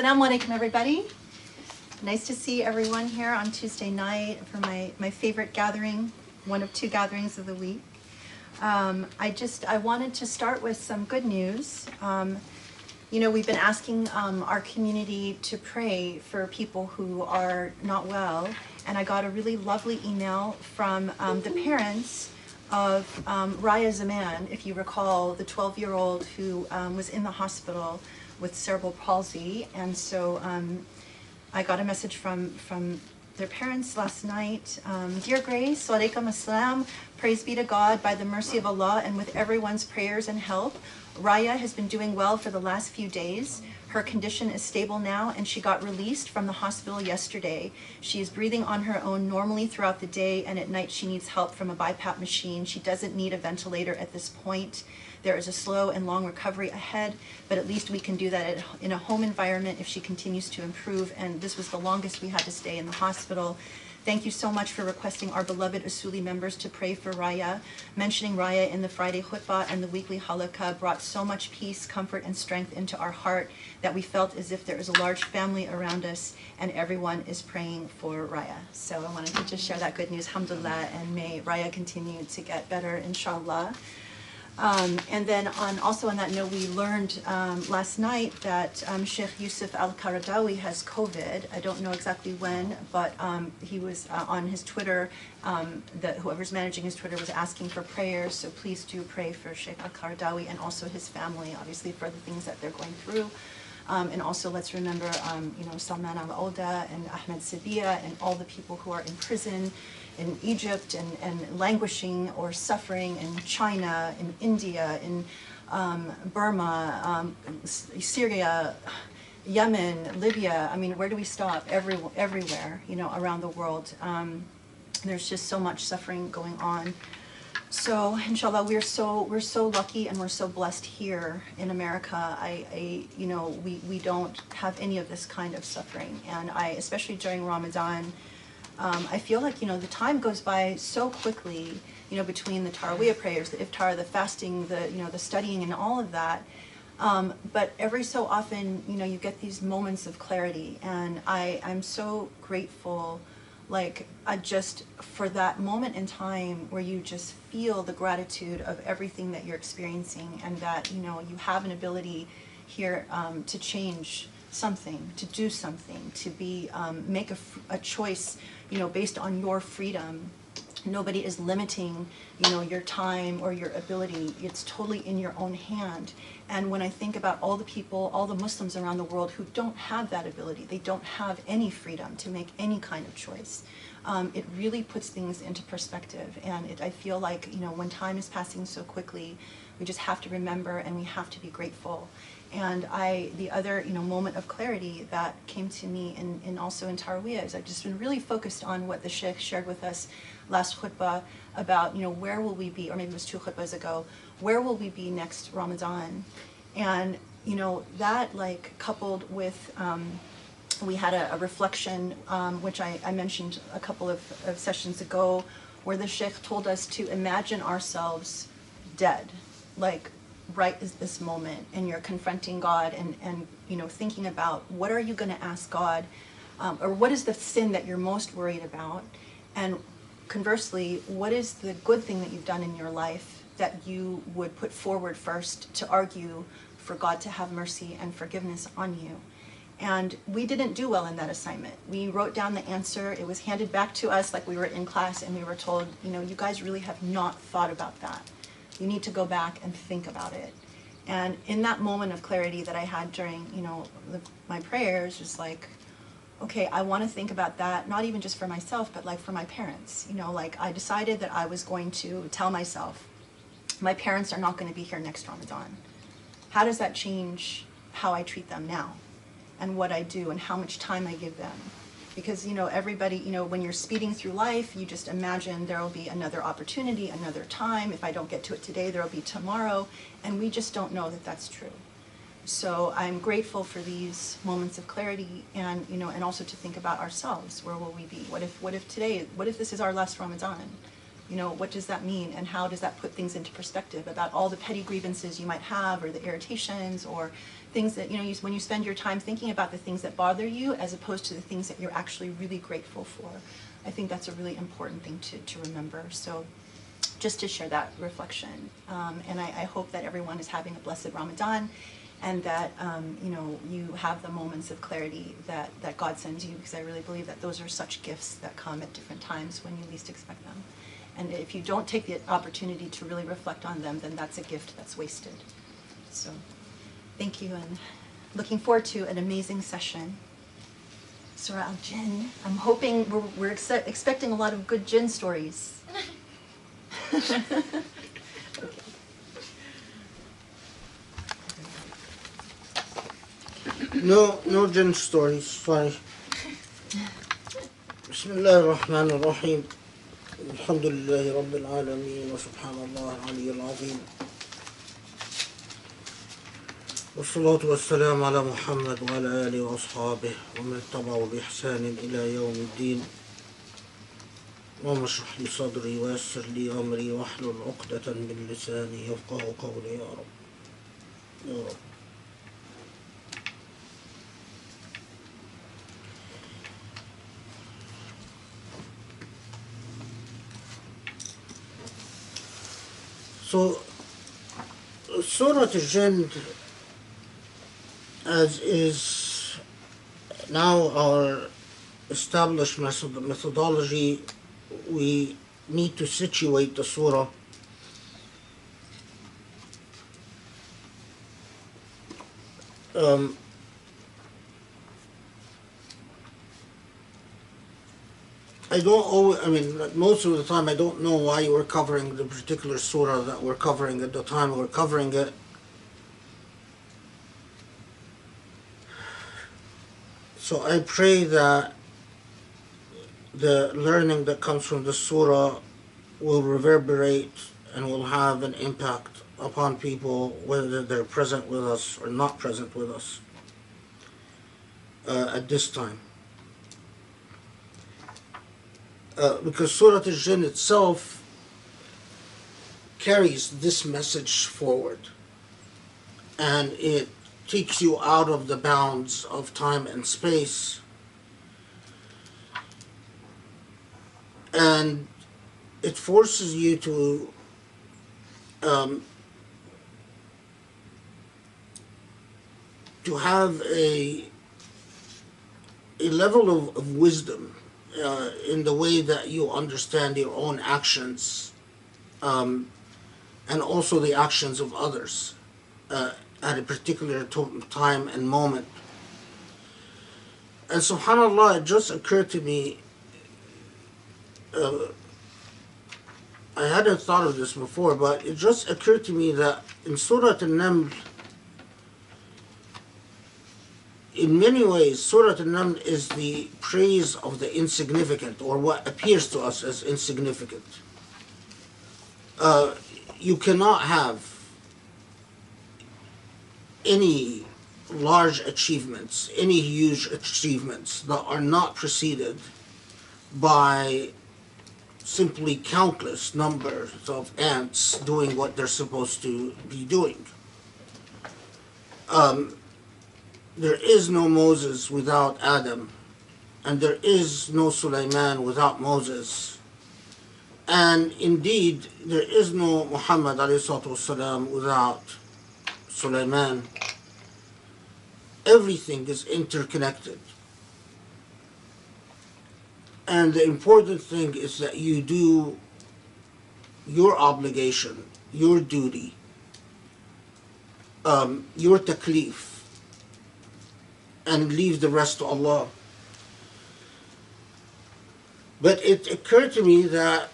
Assalamu alaikum, everybody. Nice to see everyone here on Tuesday night for my favorite gathering, one of two gatherings of the week. I wanted to start with some good news. We've been asking our community to pray for people who are not well, and I got a really lovely email from the parents of Raya Zaman, if you recall, the 12-year-old who was in the hospital with cerebral palsy. And so I got a message from their parents last night. Dear Grace, Walaikum Assalam, praise be to God, by the mercy of Allah and with everyone's prayers and help, Raya has been doing well for the last few days. Her condition is stable now and she got released from the hospital yesterday. She is breathing on her own normally throughout the day, and at night she needs help from a BiPAP machine. She doesn't need a ventilator at this point. There is a slow and long recovery ahead, but at least we can do that in a home environment if she continues to improve, and this was the longest we had to stay in the hospital. Thank you so much for requesting our beloved Usuli members to pray for Raya. Mentioning Raya in the Friday khutbah and the weekly halakha brought so much peace, comfort, and strength into our heart that we felt as if there is a large family around us and everyone is praying for Raya. So I wanted to just share that good news, alhamdulillah, and may Raya continue to get better, inshallah. And then also on that note, we learned last night that Sheikh Yusuf Al-Qaradawi has COVID. I don't know exactly when, but he was on his Twitter, whoever's managing his Twitter was asking for prayers, so please do pray for Sheikh Al-Qaradawi and also his family, obviously, for the things that they're going through. And also let's remember, Salman al-Oda and Ahmed Sabia and all the people who are in prison in Egypt and languishing or suffering in China, in India, in Burma, Syria, Yemen, Libya. I mean, where do we stop? Everywhere, around the world. There's just so much suffering going on. So, inshallah, we're so lucky and we're so blessed here in America. We don't have any of this kind of suffering, and especially during Ramadan, I feel like the time goes by so quickly. Between the Taraweeh prayers, the iftar, the fasting, the studying, and all of that. But every so often, you get these moments of clarity, and I'm so grateful. Just for that moment in time where you just feel the gratitude of everything that you're experiencing, and that you have an ability here to change something, to do something, to make a choice, based on your freedom. Nobody is limiting, your time or your ability. It's totally in your own hand. And when I think about all the people, all the Muslims around the world who don't have that ability, they don't have any freedom to make any kind of choice, it really puts things into perspective. And I feel like, when time is passing so quickly, we just have to remember and we have to be grateful. And the other, moment of clarity that came to me in also in Taraweeh is I've just been really focused on what the Sheikh shared with us last khutbah about, where will we be, or maybe it was 2 khutbahs ago, where will we be next Ramadan? And, that coupled with, we had a reflection, which I mentioned a couple of sessions ago, where the Sheikh told us to imagine ourselves dead, right is this moment, and you're confronting God and thinking about what are you going to ask God, or what is the sin that you're most worried about, and conversely, what is the good thing that you've done in your life that you would put forward first to argue for God to have mercy and forgiveness on you. And we didn't do well in that assignment. We wrote down the answer, it was handed back to us like we were in class, and we were told, you guys really have not thought about that. You need to go back and think about it. And in that moment of clarity that I had during, my prayers, was okay, I want to think about that, not even just for myself, but for my parents. I decided that I was going to tell myself, my parents are not going to be here next Ramadan. How does that change how I treat them now, and what I do, and how much time I give them? Because, everybody, when you're speeding through life, you just imagine there will be another opportunity, another time. If I don't get to it today, there will be tomorrow. And we just don't know that that's true. So I'm grateful for these moments of clarity, and, and also to think about ourselves. Where will we be? What if this is our last Ramadan? You know, what does that mean, and how does that put things into perspective about all the petty grievances you might have, or the irritations, or things that, you know, when you spend your time thinking about the things that bother you as opposed to the things that you're actually really grateful for. I think that's a really important thing to remember. So just to share that reflection. And I hope that everyone is having a blessed Ramadan, and that, you know, you have the moments of clarity that God sends you, because I really believe that those are such gifts that come at different times when you least expect them. And if you don't take the opportunity to really reflect on them, then that's a gift that's wasted. So thank you, and looking forward to an amazing session. Surah Al-Jinn. I'm hoping we're expecting a lot of good jinn stories. Okay. No jinn stories, sorry. Bismillah ar-Rahman ar-Rahim. Alhamdulillahi Rabbil Alameen wa subhanallah al-Ali al-Azim. والصلاة والسلام على محمد وعلى آله وأصحابه ومن اتبعوا بإحسان إلى يوم الدين. اللهم اشرح لي صدري ويسر لي أمري واحلل عقدة من لساني يفقهوا قولي يا رب يا رب. So, Surah Al-Jinn, as is now our established methodology, we need to situate the surah most of the time I don't know why we're covering the particular surah that we're covering at the time we're covering it. So I pray that the learning that comes from the surah will reverberate and will have an impact upon people, whether they're present with us or not present with us at this time. Because Surah Al-Jinn itself carries this message forward, and it takes you out of the bounds of time and space, and it forces you to have a level of wisdom in the way that you understand your own actions, and also the actions of others at a particular time and moment. And subhanAllah, it just occurred to me, I hadn't thought of this before, but it just occurred to me that in Surah Al-Naml, in many ways, Surah Al-Naml is the praise of the insignificant, or what appears to us as insignificant. You cannot have any large achievements, any huge achievements that are not preceded by simply countless numbers of ants doing what they're supposed to be doing. There is no Moses without Adam, and there is no Sulaiman without Moses. And indeed, there is no Muhammad ﷺ without Sulaiman. Everything is interconnected. And the important thing is that you do your obligation, your duty, your taklif, and leave the rest to Allah. But it occurred to me that,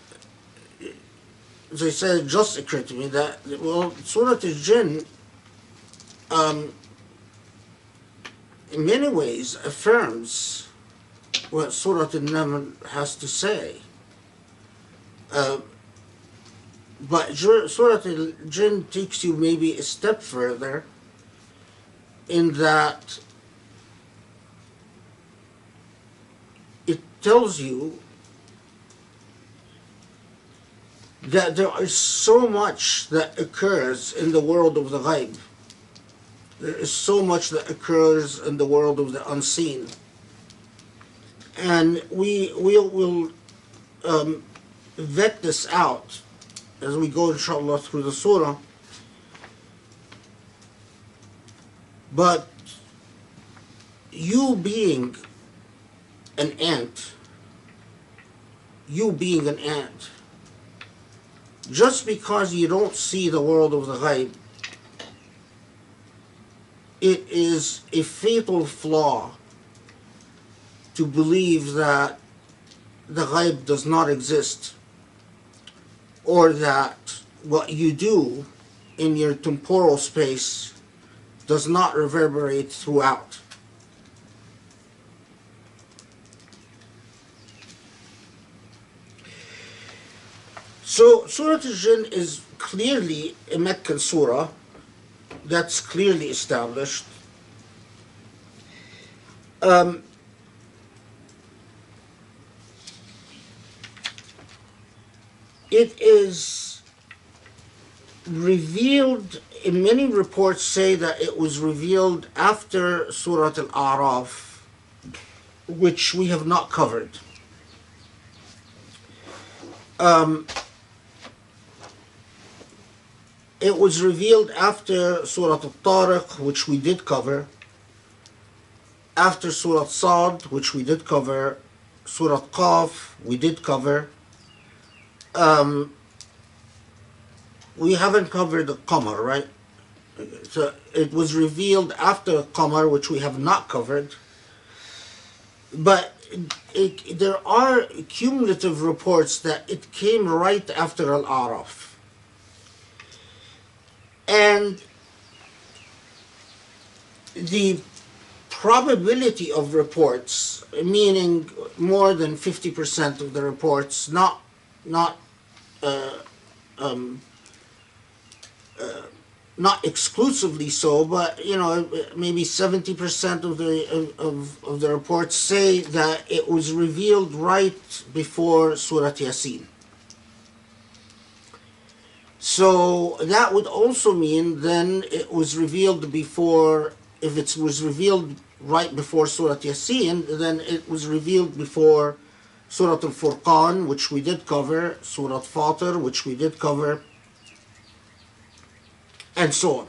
as I said, it just occurred to me that, well, Surah Al-Jinn, in many ways, affirms what Surah Al-Naml has to say. But Surah Al-Jinn takes you maybe a step further, in that it tells you that there is so much that occurs in the world of the ghaib. There is so much that occurs in the world of the unseen. And we will vet this out as we go, inshallah, through the surah. But you being an ant, just because you don't see the world of the ghaib, it is a fatal flaw to believe that the ghaib does not exist, or that what you do in your temporal space does not reverberate throughout. So Surah Al-Jinn is clearly a Meccan surah. That's clearly established. It is revealed, in many reports say that it was revealed after Surah Al-A'raf, which we have not covered. It was revealed after Surah Al-Tariq, which we did cover, after Surah Sad, which we did cover, Surah Qaf, we did cover. We haven't covered the Qamar, right? So it was revealed after Qamar, which we have not covered. But there are cumulative reports that it came right after Al-A'raf. And the probability of reports, meaning more than 50% of the reports, not exclusively so, but maybe 70% of the reports say that it was revealed right before Surah Yasin. So that would also mean then it was revealed before, if it was revealed right before Surah Yasin, then it was revealed before Surah Al-Furqan, which we did cover, Surah Fatir, which we did cover, and so on.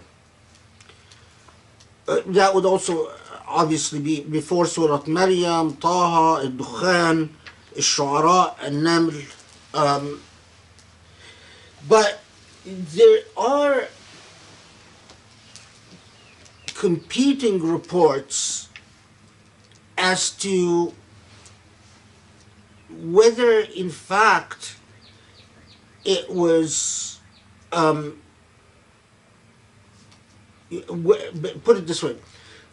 That would also obviously be before Surah Maryam, Taha, Al-Dukhan, Al-Shu'ara, Al-Naml. But there are competing reports as to whether in fact it was put it this way,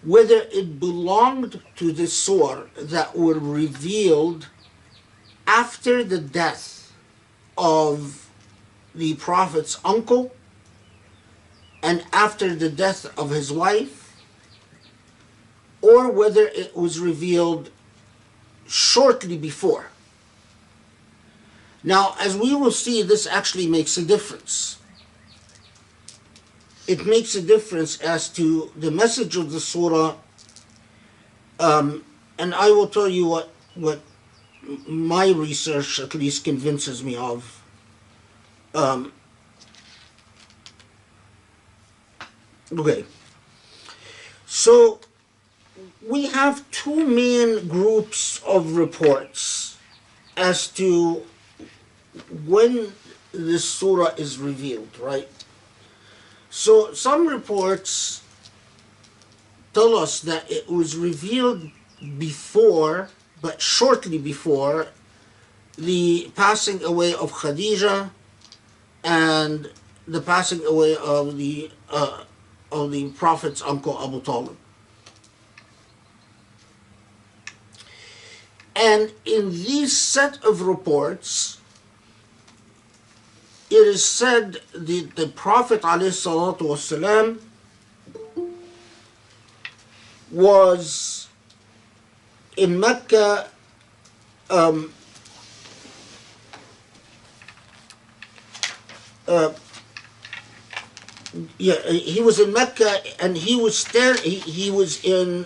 whether it belonged to the surah that were revealed after the death of the Prophet's uncle and after the death of his wife, or whether it was revealed shortly before. Now, as we will see, this actually makes a difference. It makes a difference as to the message of the surah, and I will tell you what my research at least convinces me of. Okay, so we have two main groups of reports as to when this surah is revealed, right? So some reports tell us that it was revealed before, but shortly before, the passing away of Khadijah and the passing away of the Prophet's uncle Abu Talib. And in these set of reports, it is said that the Prophet ﷺ was in Mecca he was in Mecca, and he was in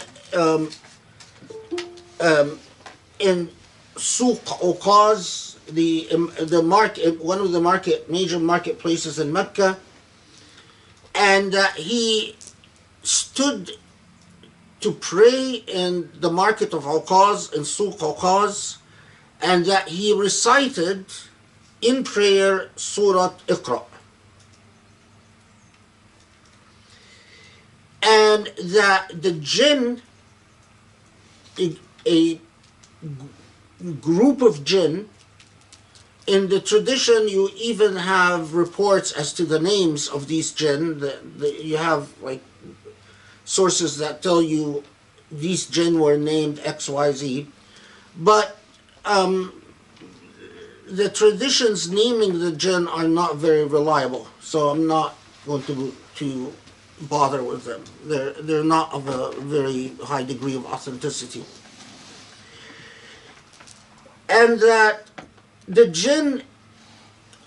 Souq Uqaz, the market, one of the major marketplaces in Mecca, and he stood to pray in the market of Uqaz, in Souq Uqaz, and that he recited in prayer Surah Iqra. And that the jinn, a group of jinn, in the tradition you even have reports as to the names of these jinn. You have like sources that tell you these jinn were named XYZ, but the traditions naming the jinn are not very reliable, so I'm not going to bother with them. They're not of a very high degree of authenticity. And that the jinn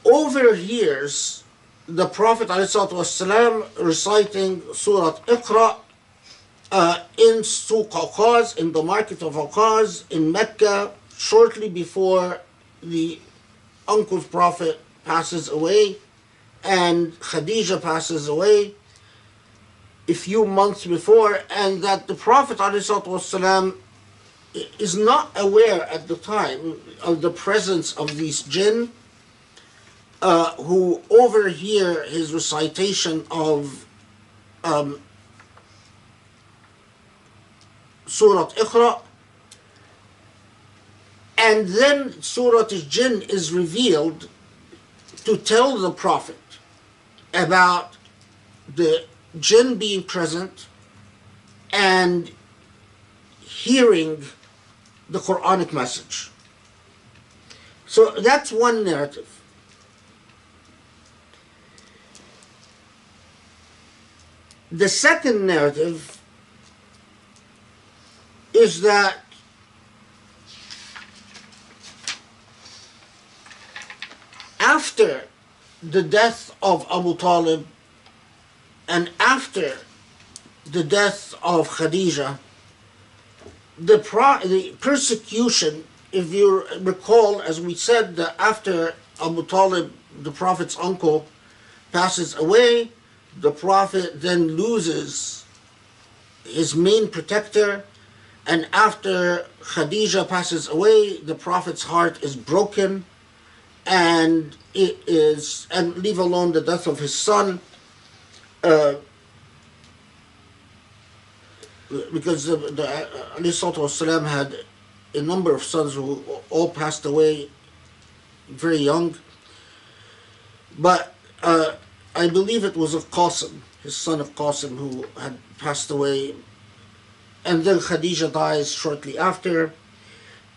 overhears the Prophet ﷺ reciting Surah Iqra in Souq Uqaz, in the market of Uqaz in Mecca, shortly before the uncle's Prophet passes away and Khadija passes away a few months before, and that the Prophet ﷺ is not aware at the time of the presence of these jinn who overhear his recitation of Surah Iqra, and then Surah Al-Jinn is revealed to tell the Prophet about the jinn being present and hearing the Quranic message. So that's one narrative. The second narrative is that after the death of Abu Talib and after the death of Khadija, the persecution, if you recall, as we said, that after Abu Talib, the Prophet's uncle, passes away, the Prophet then loses his main protector, and after Khadija passes away, the Prophet's heart is broken, and leave alone the death of his son, because the ﷺ had a number of sons who all passed away very young. But I believe it was of Qasim, his son of Qasim, who had passed away. And then Khadija dies shortly after.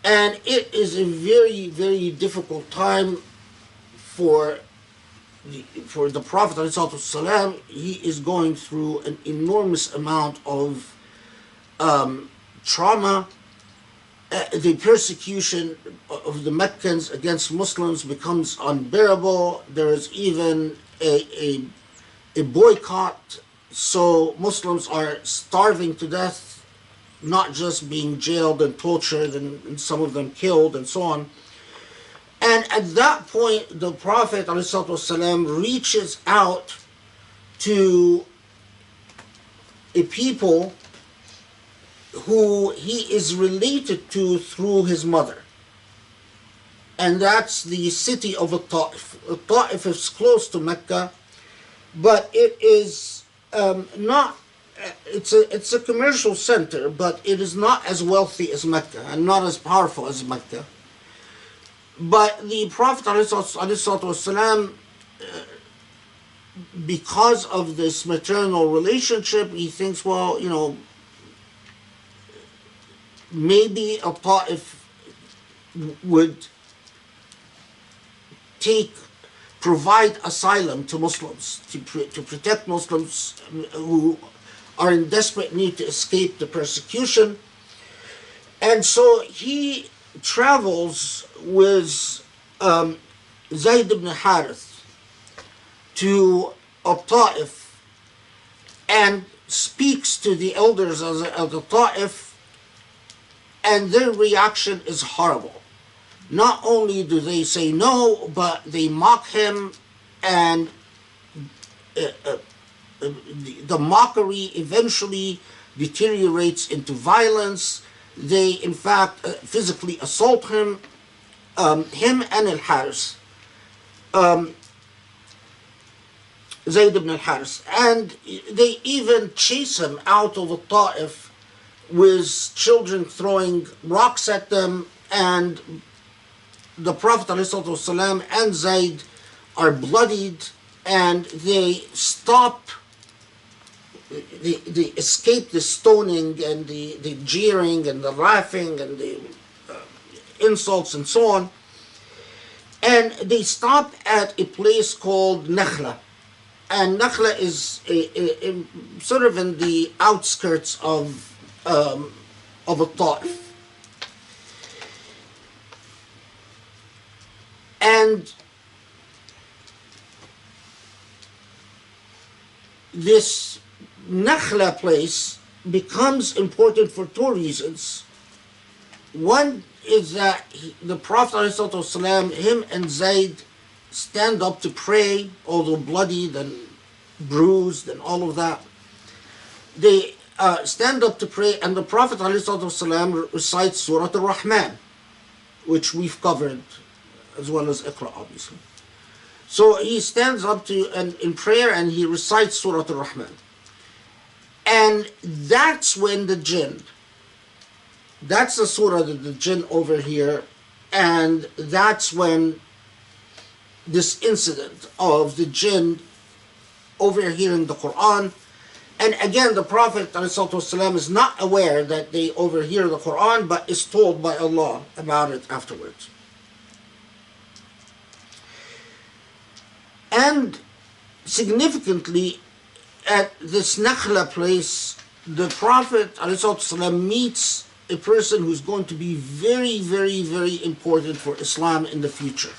And it is a very, very difficult time for the Prophet ﷺ. He is going through an enormous amount of trauma. The persecution of the Meccans against Muslims becomes unbearable. There is even a boycott, so Muslims are starving to death, not just being jailed and tortured and some of them killed and so on. And at that point, the Prophet ﷺ reaches out to a people who he is related to through his mother. And that's the city of Ta'if. Ta'if is close to Mecca, but it is not, it's a commercial center, but it is not as wealthy as Mecca and not as powerful as Mecca. But the Prophet ﷺ, because of this maternal relationship, he thinks, well, you know, maybe Ta'if would provide asylum to Muslims, to protect Muslims who are in desperate need to escape the persecution. And so he travels with Zayd ibn Harith, to Ta'if and speaks to the elders of the Ta'if, and their reaction is horrible. Not only do they say no, but they mock him, and the mockery eventually deteriorates into violence. They, in fact, physically assault him, him and Al-Haris, Zayd ibn al-Haris. And they even chase him out of the Ta'if with children throwing rocks at them, and the Prophet ﷺ and Zayd are bloodied, and they stop, they escape the stoning and the jeering and the laughing and the insults and so on, and they stop at a place called Nakhla. And Nakhla is sort of in the outskirts of a Ta'if. And this Nakhla place becomes important for two reasons. One is that the Prophet ﷺ, him and Zayd, stand up to pray, although bloodied and bruised and all of that. They stand up to pray, and the Prophet ﷺ recites Surah Ar-Rahman, which we've covered, as well as Iqra, obviously. So he stands up in prayer, and he recites Surah Ar-Rahman. And that's when the jinn, that's the surah that the jinn overhear, and that's when this incident of the jinn overhearing the Quran. And again, the Prophet ﷺ is not aware that they overhear the Quran, but is told by Allah about it afterwards. And significantly, at this Nakhla place, the Prophet ﷺ meets a person who's going to be very, very, very important for Islam in the future.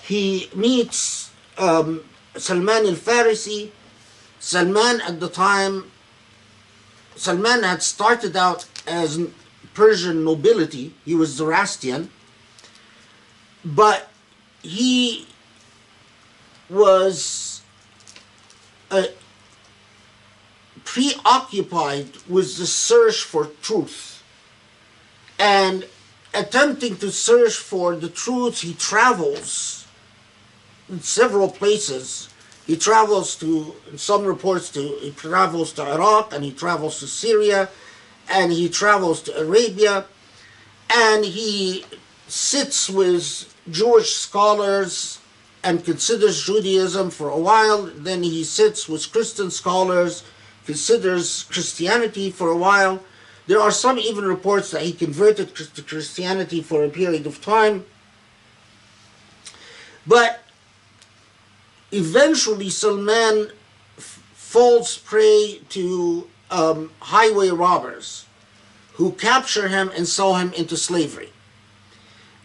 He meets Salman al-Farisi. Salman at the time, Salman had started out as Persian nobility. He was Zoroastrian, but he was preoccupied with the search for truth. And attempting to search for the truth, he travels in several places. He travels to, in some reports, he travels to Iraq, and he travels to Syria, and he travels to Arabia, and he sits with Jewish scholars and considers Judaism for a while. Then he sits with Christian scholars, considers Christianity for a while. There are some even reports that he converted to Christianity for a period of time. But eventually Salman falls prey to highway robbers who capture him and sell him into slavery.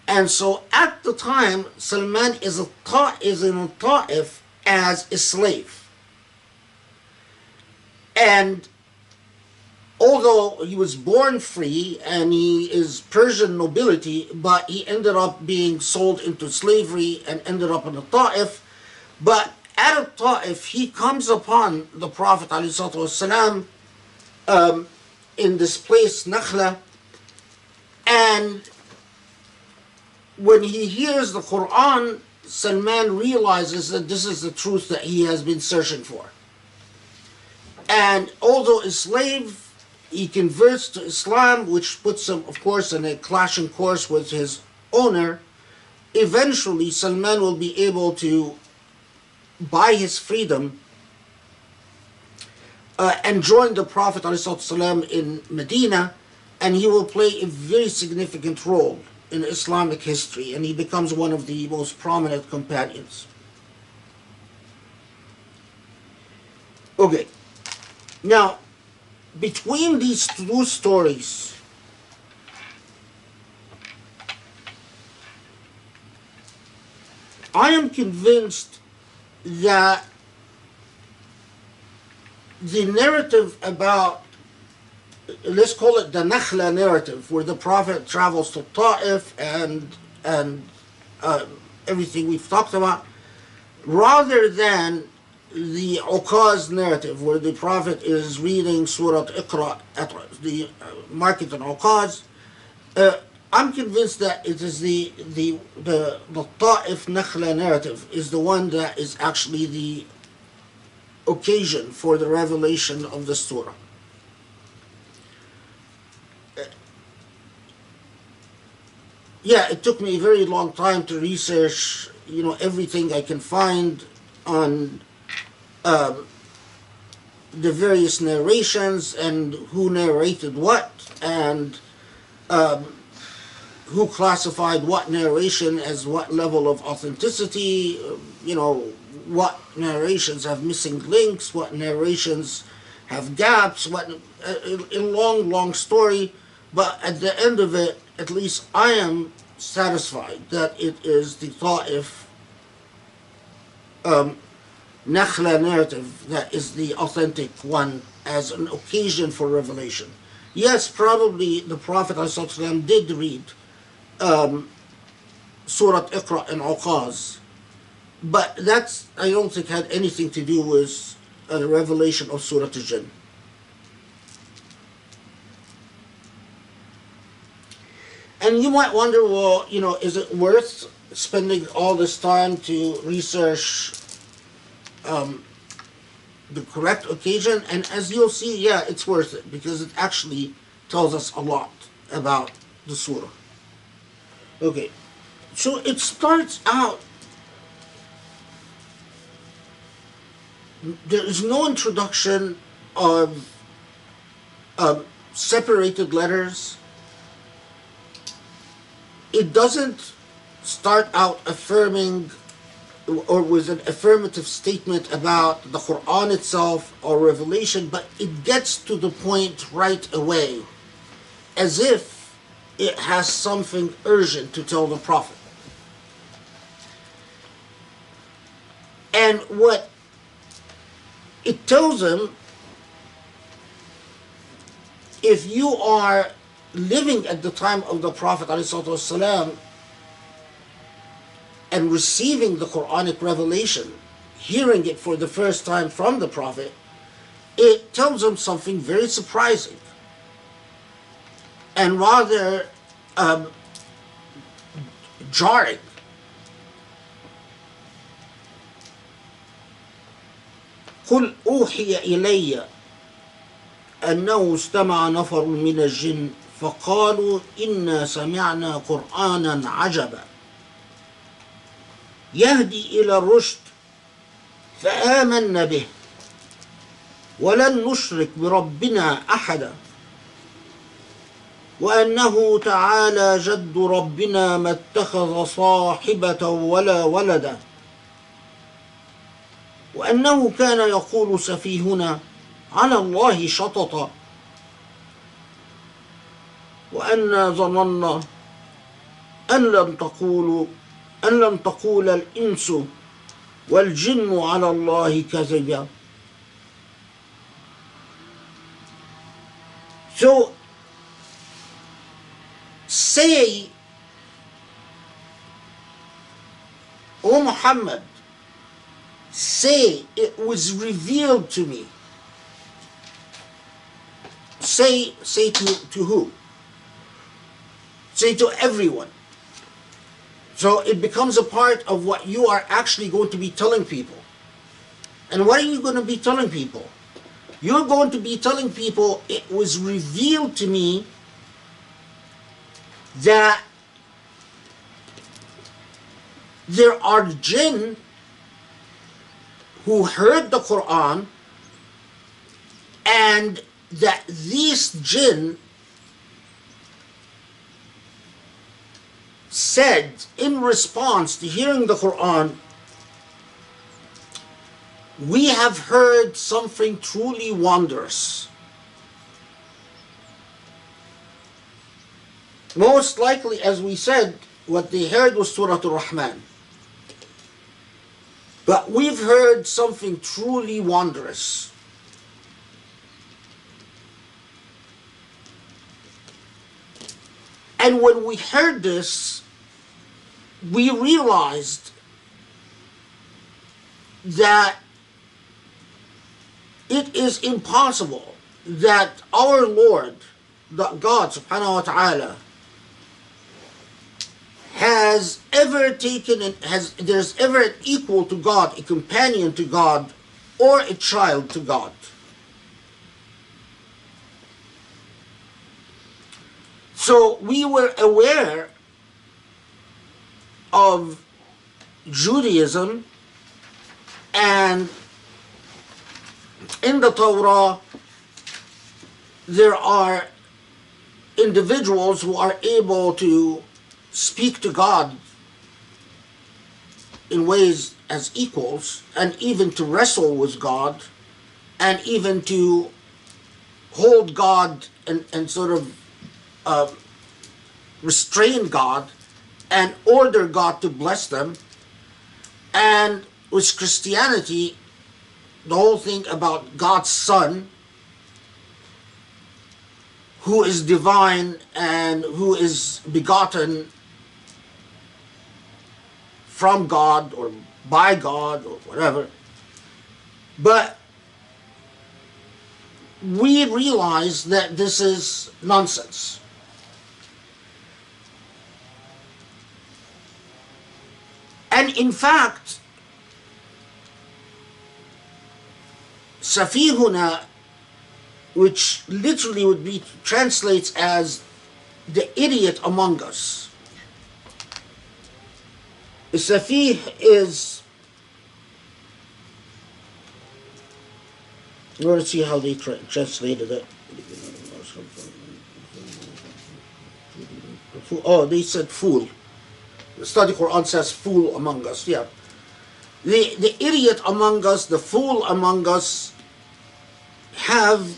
And so at the time, Salman is in Ta'if as a slave. And although he was born free and he is Persian nobility, but he ended up being sold into slavery and ended up in the Ta'if. But at Ta'if, he comes upon the Prophet ﷺ in this place, Nakhla, and when he hears the Quran, Salman realizes that this is the truth that he has been searching for. And although a slave, he converts to Islam, which puts him, of course, in a clashing course with his owner. Eventually, Salman will be able to buy his freedom and join the Prophet ﷺ in Medina, and he will play a very significant role in Islamic history, and he becomes one of the most prominent companions. Okay, now between these two stories, I am convinced that the narrative about, let's call it the Nakhla narrative, where the Prophet travels to Ta'if and everything we've talked about, rather than the Uqaz narrative, where the Prophet is reading Surah Iqra at the market in Uqaz. I'm convinced that it is the Ta'if Nakhla narrative is the one that is actually the occasion for the revelation of the surah. Yeah, it took me a very long time to research, everything I can find on the various narrations and who narrated what, and who classified what narration as what level of authenticity, what narrations have missing links, what narrations have gaps, a long story. But at the end of it, at least I am satisfied that it is the Ta'if Nakhla narrative that is the authentic one as an occasion for revelation. Yes, probably the Prophet ﷺ did read Surah Iqra and Uqaz, but that's, I don't think, had anything to do with the revelation of Surah Al-Jinn. And you might wonder, well, is it worth spending all this time to research the correct occasion? And as you'll see, yeah, it's worth it, because it actually tells us a lot about the surah. Okay, so it starts out, there is no introduction of separated letters. It doesn't start out affirming or with an affirmative statement about the Quran itself or revelation, but it gets to the point right away, as if it has something urgent to tell the Prophet. And what it tells him, if you are living at the time of the Prophet ﷺ and receiving the Quranic revelation, hearing it for the first time from the Prophet, it tells him something very surprising and rather jarring. قل أوحي إلي أنه استمع نفر من الجن فقالوا إنا سمعنا قرآنا عجبا يهدي إلى الرشد فآمنا به ولن نشرك بربنا أحدا وأنه تعالى جد ربنا ما اتخذ صاحبة ولا ولدا وأنه كان يقول سفيهنا على الله شططا وأنا ظننا أن لن تقول الإنس والجن على الله كذبا. So say, O Muhammad, say it was revealed to me. Say to who? Say to everyone. So it becomes a part of what you are actually going to be telling people. And what are you going to be telling people? You're going to be telling people, it was revealed to me that there are jinn who heard the Quran, and that these jinn said in response to hearing the Quran, we have heard something truly wondrous. Most likely, as we said, what they heard was Surah Al-Rahman. But we've heard something truly wondrous. And when we heard this, we realized that it is impossible that our Lord, God subhanahu wa ta'ala, there's ever an equal to God, a companion to God, or a child to God. So we were aware of Judaism, and in the Torah there are individuals who are able to speak to God in ways as equals, and even to wrestle with God, and even to hold God and sort of restrain God and order God to bless them. And with Christianity, the whole thing about God's Son, who is divine and who is begotten from God or by God or whatever. But we realize that this is nonsense. And in fact, Safihuna, which literally would be translates as the idiot among us. Safih is, we're going to see how they translated it. Oh, they said fool. The study Quran says fool among us, yeah. The idiot among us, the fool among us, have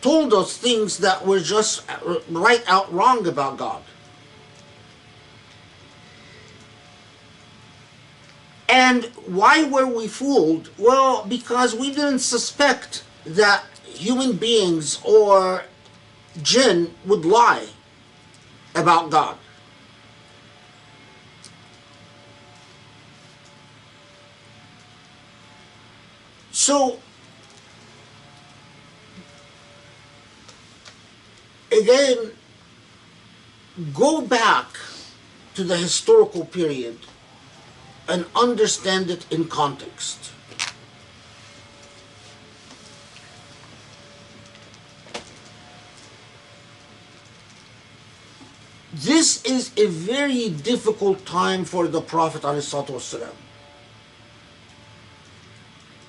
told us things that were just right out wrong about God. And why were we fooled? Well, because we didn't suspect that human beings or jinn would lie about God. So, again, go back to the historical period and understand it in context. This is a very difficult time for the Prophet ﷺ.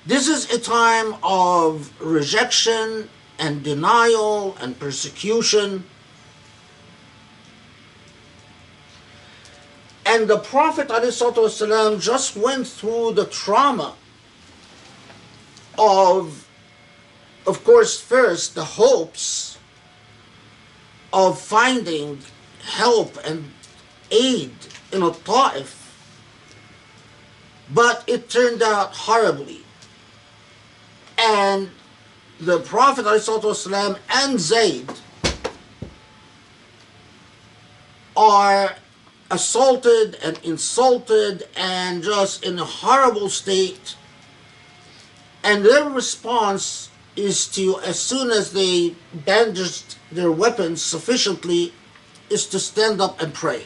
This is a time of rejection and denial and persecution. And the Prophet ﷺ just went through the trauma of course, first the hopes of finding help and aid in a Ta'if, but it turned out horribly. And the Prophet ﷺ and Zayd are assaulted and insulted and just in a horrible state. And their response is to, as soon as they bandaged their weapons sufficiently, is to stand up and pray.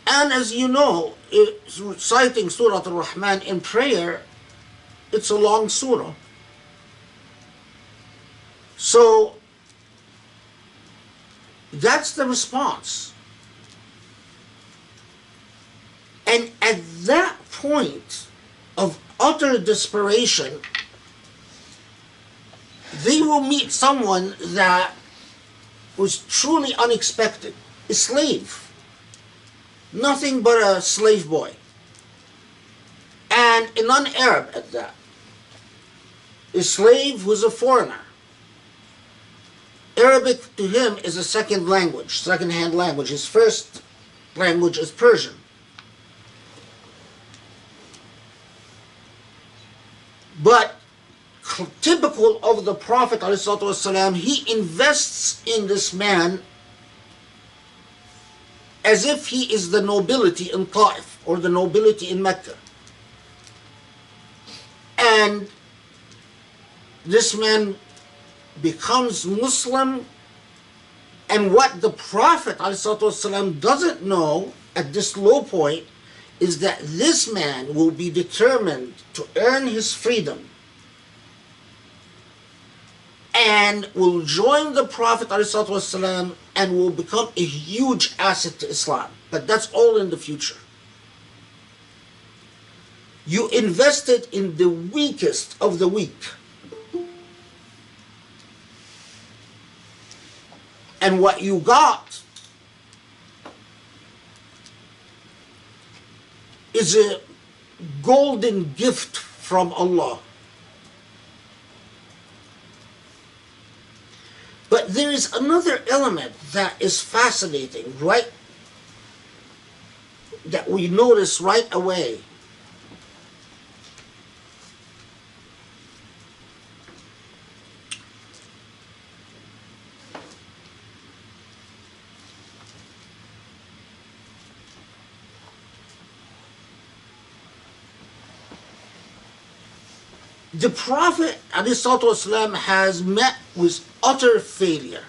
And as you know, reciting Surah Al-Rahman in prayer, it's a long surah. So, that's the response. And at that point of utter desperation, they will meet someone that was truly unexpected, a slave. Nothing but a slave boy. And a non-Arab at that. A slave who's a foreigner. Arabic to him is a second language, second-hand language. His first language is Persian. typical of the Prophet ﷺ, he invests in this man as if he is the nobility in Ta'if or the nobility in Mecca. And this man becomes Muslim, and what the Prophet ﷺ doesn't know at this low point is that this man will be determined to earn his freedom and will join the Prophet ﷺ and will become a huge asset to Islam. But that's all in the future. You invested in the weakest of the weak. And what you got is a golden gift from Allah. But there is another element that is fascinating, right? That we notice right away. The Prophet ﷺ has met with utter failure.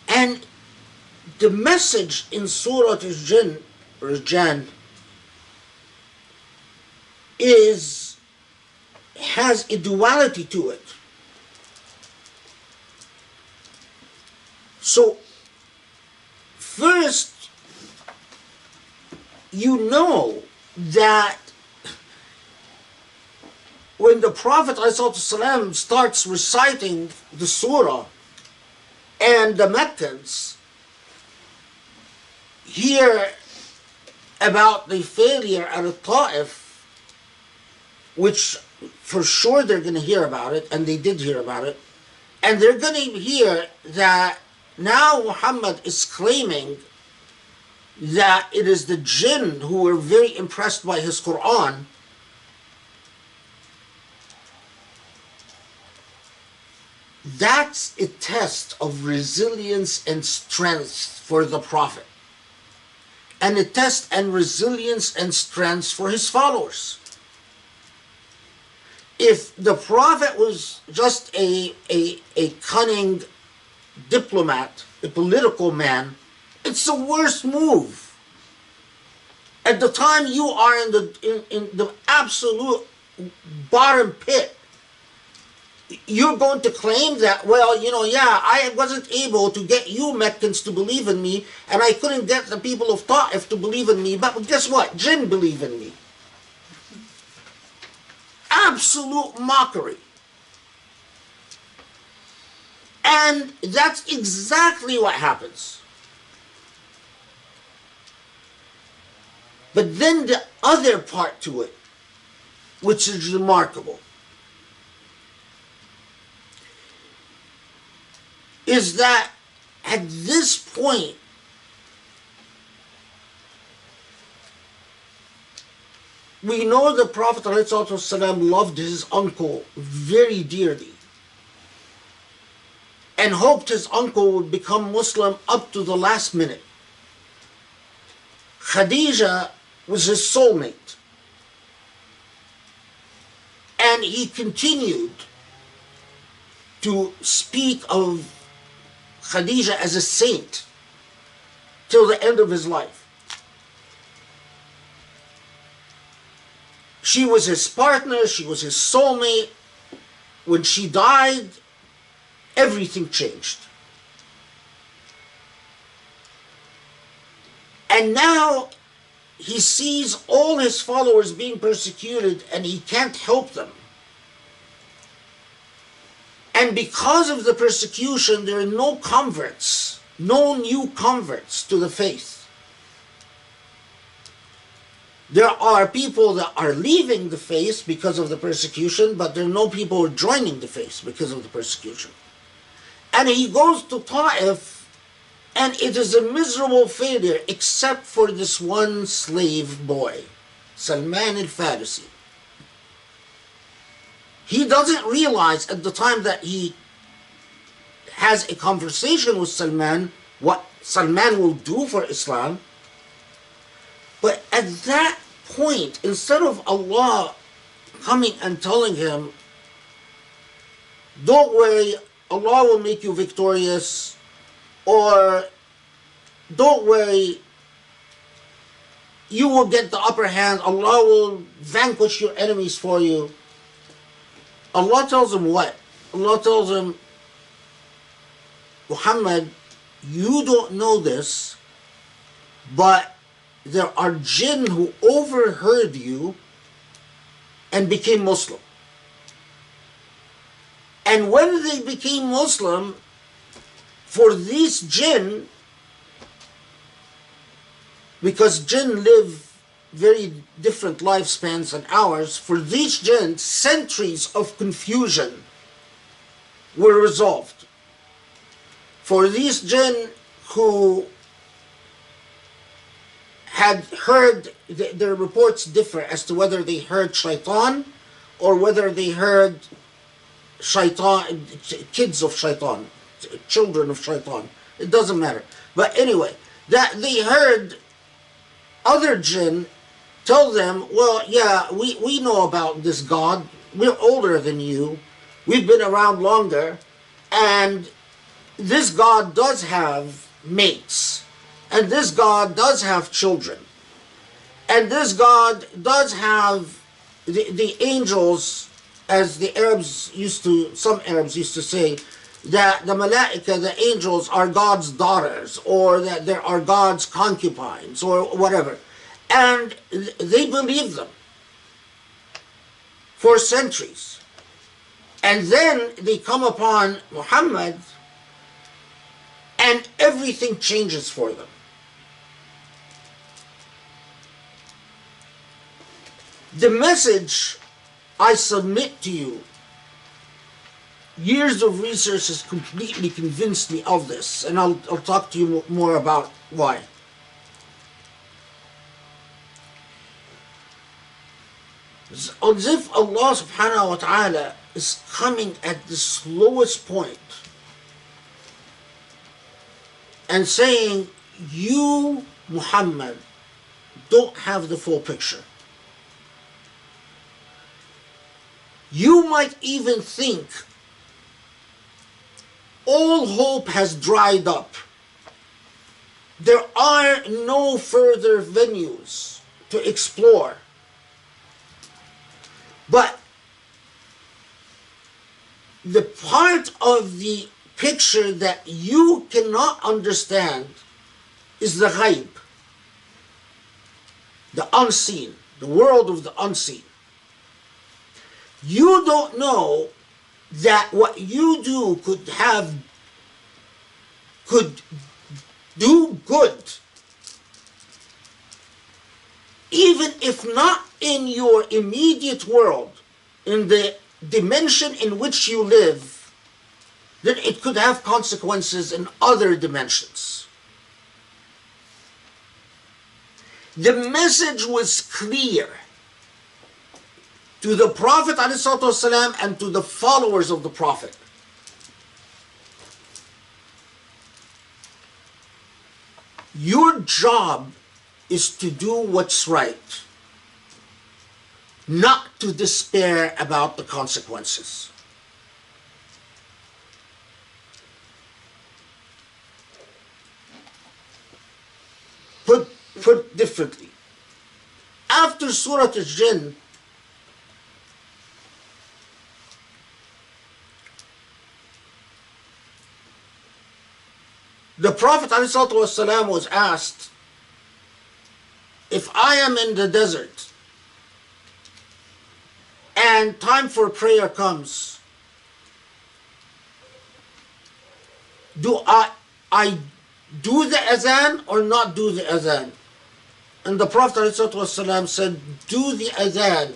And the message in Surah Al-Jinn or Jan has a duality to it. So first, you know that when the Prophet ﷺ starts reciting the surah and the Meccans hear about the failure at Ta'if, which for sure they're going to hear about it, and they did hear about it, and they're going to hear that now Muhammad is claiming that it is the jinn who were very impressed by his Quran. That's a test of resilience and strength for the Prophet, and a test and resilience and strength for his followers. If the Prophet was just a cunning diplomat, a political man, it's the worst move. At the time you are in the absolute bottom pit, you're going to claim that, well, I wasn't able to get you Meccans to believe in me, and I couldn't get the people of Ta'if to believe in me, but guess what? Jinn believe in me. Absolute mockery. And that's exactly what happens. But then the other part to it, which is remarkable, is that at this point, we know the Prophet ﷺ loved his uncle very dearly and hoped his uncle would become Muslim up to the last minute. Khadija was his soulmate. And he continued to speak of Khadija as a saint till the end of his life. She was his partner, she was his soulmate. When she died, everything changed. And now he sees all his followers being persecuted and he can't help them. And because of the persecution, there are no converts, no new converts to the faith. There are people that are leaving the faith because of the persecution, but there are no people who are joining the faith because of the persecution. And he goes to Ta'if, And it is a miserable failure except for this one slave boy, Salman al-Farisi. He doesn't realize at the time that he has a conversation with Salman what Salman will do for Islam. But at that point, instead of Allah coming and telling him, don't worry, Allah will make you victorious, or don't worry, you will get the upper hand, Allah will vanquish your enemies for you. Allah tells him what? Allah tells him, Muhammad, you don't know this, but there are jinn who overheard you and became Muslim. And when they became Muslim, for these jinn, because jinn live very different lifespans than ours, for these jinn, centuries of confusion were resolved. For these jinn who had heard, their reports differ as to whether they heard shaitan or whether they heard shaitan, kids of shaitan, children of shaitan. It doesn't matter. But anyway, that they heard other jinn tell them, well, yeah, we know about this God. We're older than you. We've been around longer. And this God does have mates. And this God does have children. And this God does have the angels, as the Arabs used to, some Arabs used to say, that the malaika, the angels, are God's daughters, or that there are God's concubines, or whatever. And they believed them for centuries. And then they come upon Muhammad, and everything changes for them. The message I submit to you, years of research has completely convinced me of this, and I'll talk to you more about why. It's as if Allah subhanahu wa ta'ala is coming at the slowest point and saying, you, Muhammad, don't have the full picture. You might even think all hope has dried up. There are no further venues to explore. But the part of the picture that you cannot understand is the ghaib, the unseen, the world of the unseen. You don't know that what you do could do good, even if not in your immediate world, in the dimension in which you live, then it could have consequences in other dimensions. The message was clear to the Prophet ﷺ and to the followers of the Prophet. Your job is to do what's right, not to despair about the consequences. Put differently, after Surah Al-Jinn, the Prophet ﷺ was asked, if I am in the desert and time for prayer comes, do I do the azan or not do the azan? And the Prophet ﷺ said, do the azan.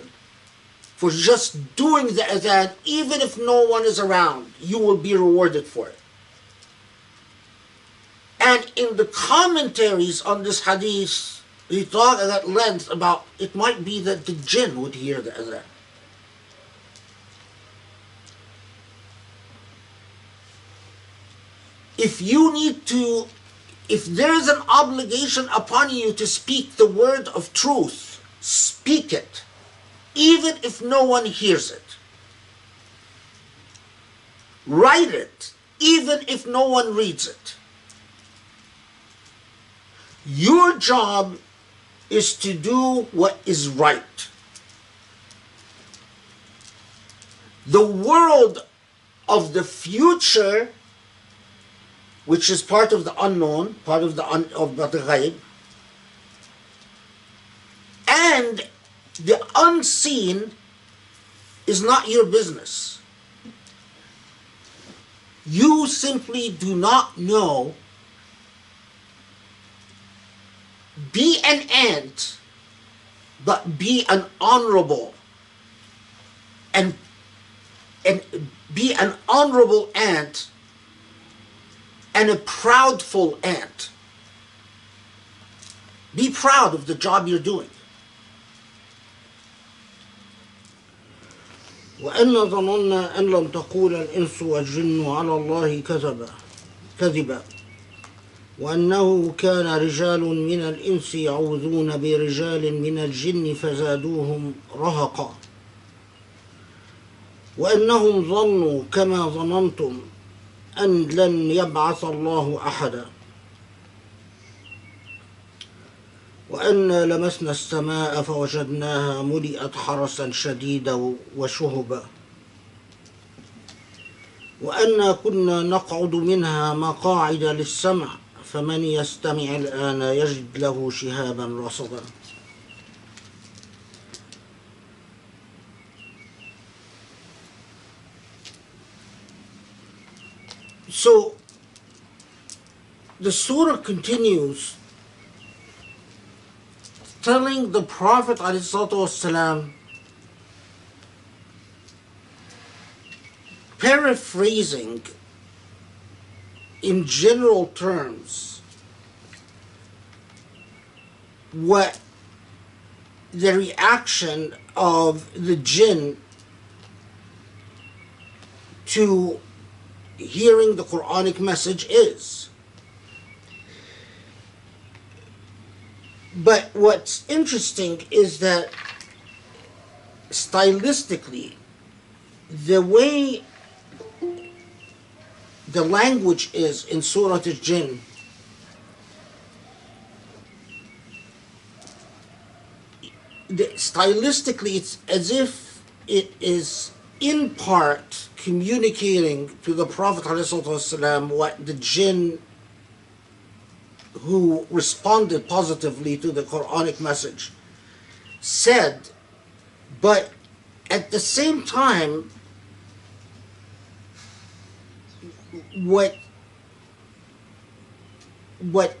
For just doing the azan, even if no one is around, you will be rewarded for it. And in the commentaries on this hadith, he talked at length about it might be that the jinn would hear the adhan. If there is an obligation upon you to speak the word of truth, speak it, even if no one hears it. Write it, even if no one reads it. Your job is to do what is right. The world of the future, which is part of the unknown, part of the ghaib, and the unseen is not your business. You simply do not know. Be an ant, but be an honorable and be an honorable ant and a proudful ant. Be proud of the job you're doing. وأن ظننا أن لم تقول الإنس والجن على الله كذبا وأنه كان رجال من الإنس يعوذون برجال من الجن فزادوهم رهقا وأنهم ظنوا كما ظننتم أن لن يبعث الله أحدا وأنا لمسنا السماء فوجدناها ملئت حرسا شديدا وشهبا وأنا كنا نقعد منها مقاعد للسمع فمن يستمع الآن يجد له شهابا رصدا. So the surah continues telling the Prophet ﷺ, paraphrasing in general terms what the reaction of the jinn to hearing the Quranic message is. But what's interesting is that stylistically, the way the language is in Surah Al-Jinn, stylistically it's as if it is in part communicating to the Prophet ﷺ what the jinn who responded positively to the Quranic message said, but at the same time, what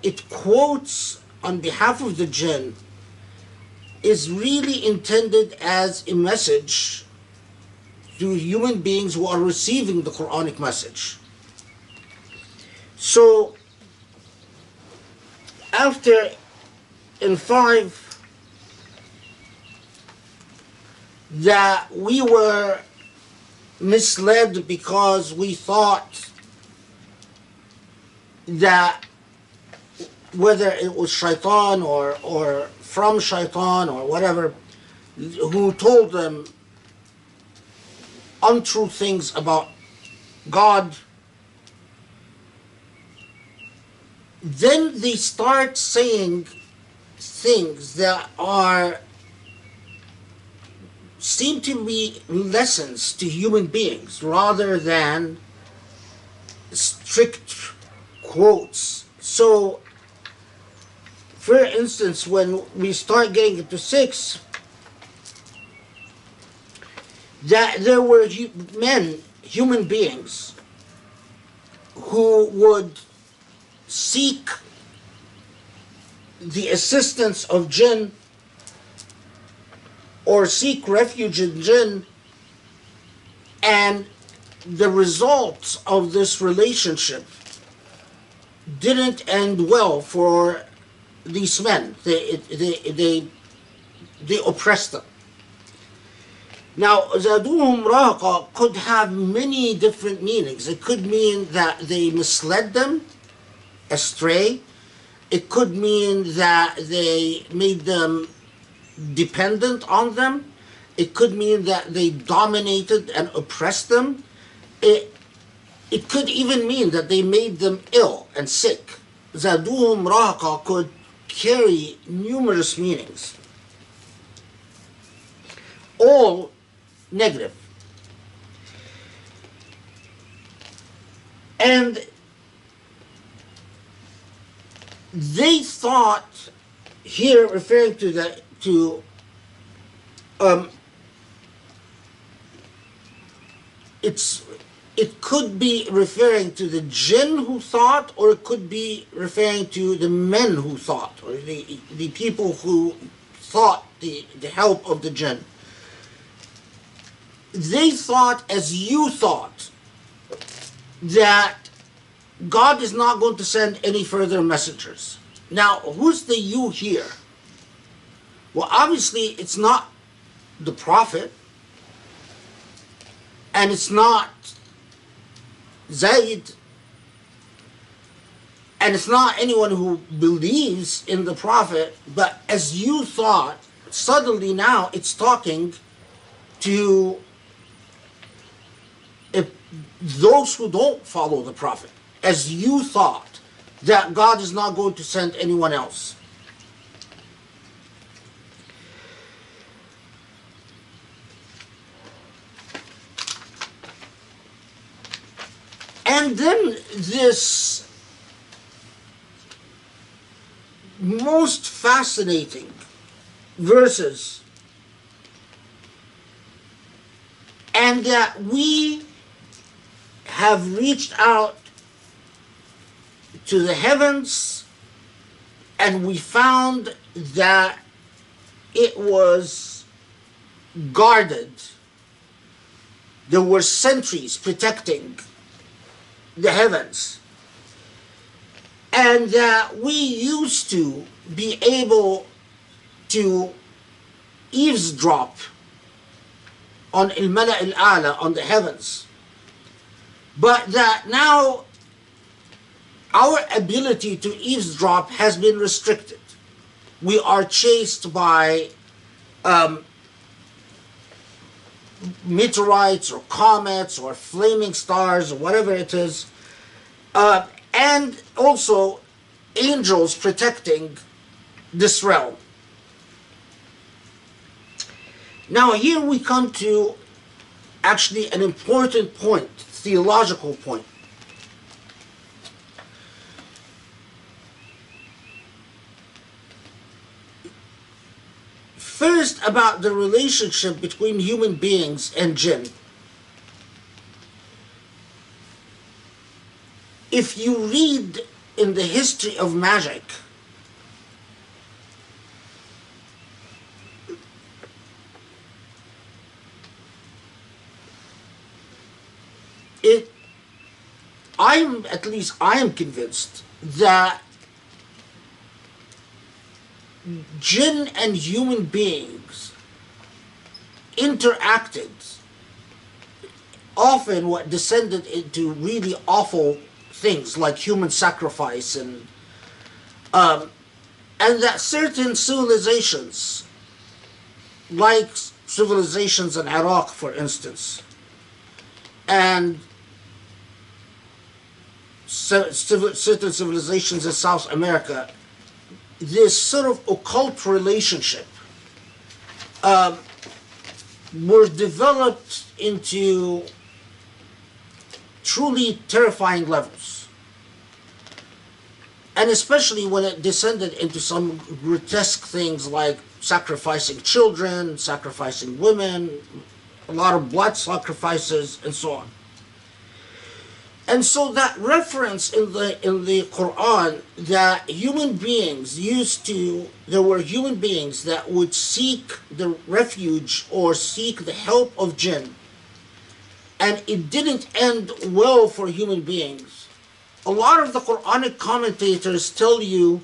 it quotes on behalf of the jinn is really intended as a message to human beings who are receiving the Quranic message. So after in 5 that we were misled because we thought that whether it was shaitan or from shaitan or whatever who told them untrue things about God, then they start saying things that seem to be lessons to human beings rather than strict quotes. So, for instance, when we start getting into 6, that there were human beings, who would seek the assistance of jinn or seek refuge in jinn, and the results of this relationship didn't end well for these men. They oppressed them. Now, zaduhum rahaqa could have many different meanings. It could mean that they misled them astray. It could mean that they made them dependent on them. It could mean that they dominated and oppressed them. It could even mean that they made them ill and sick. Zaduhum rahaqa could carry numerous meanings, all negative. And they thought, here referring to it could be referring to the jinn who thought, or it could be referring to the men who thought, or the people who thought the help of the jinn. They thought as you thought, that God is not going to send any further messengers. Now, who's the you here? Well, obviously, it's not the prophet, and it's not Zayd, and it's not anyone who believes in the prophet, but as you thought, suddenly now it's talking to those who don't follow the prophet, as you thought that God is not going to send anyone else. And then this most fascinating verses, and that we have reached out to the heavens and we found that it was guarded. There were sentries protecting the heavens, and that we used to be able to eavesdrop on al-mala al-a'la, on the heavens, but that now our ability to eavesdrop has been restricted. We are chased by meteorites or comets or flaming stars or whatever it is, and also angels protecting this realm. Now here we come to actually an important point, theological point. First, about the relationship between human beings and jinn. If you read in the history of magic, I am convinced that jinn and human beings interacted, often what descended into really awful things like human sacrifice, and that certain civilizations, like civilizations in Iraq, for instance, and certain civilizations in South America, this sort of occult relationship were developed into truly terrifying levels. And especially when it descended into some grotesque things like sacrificing children, sacrificing women, a lot of blood sacrifices, and so on. And so that reference in the Quran, that human beings there were human beings that would seek the refuge or seek the help of jinn, and it didn't end well for human beings. a lot of the Quranic commentators tell you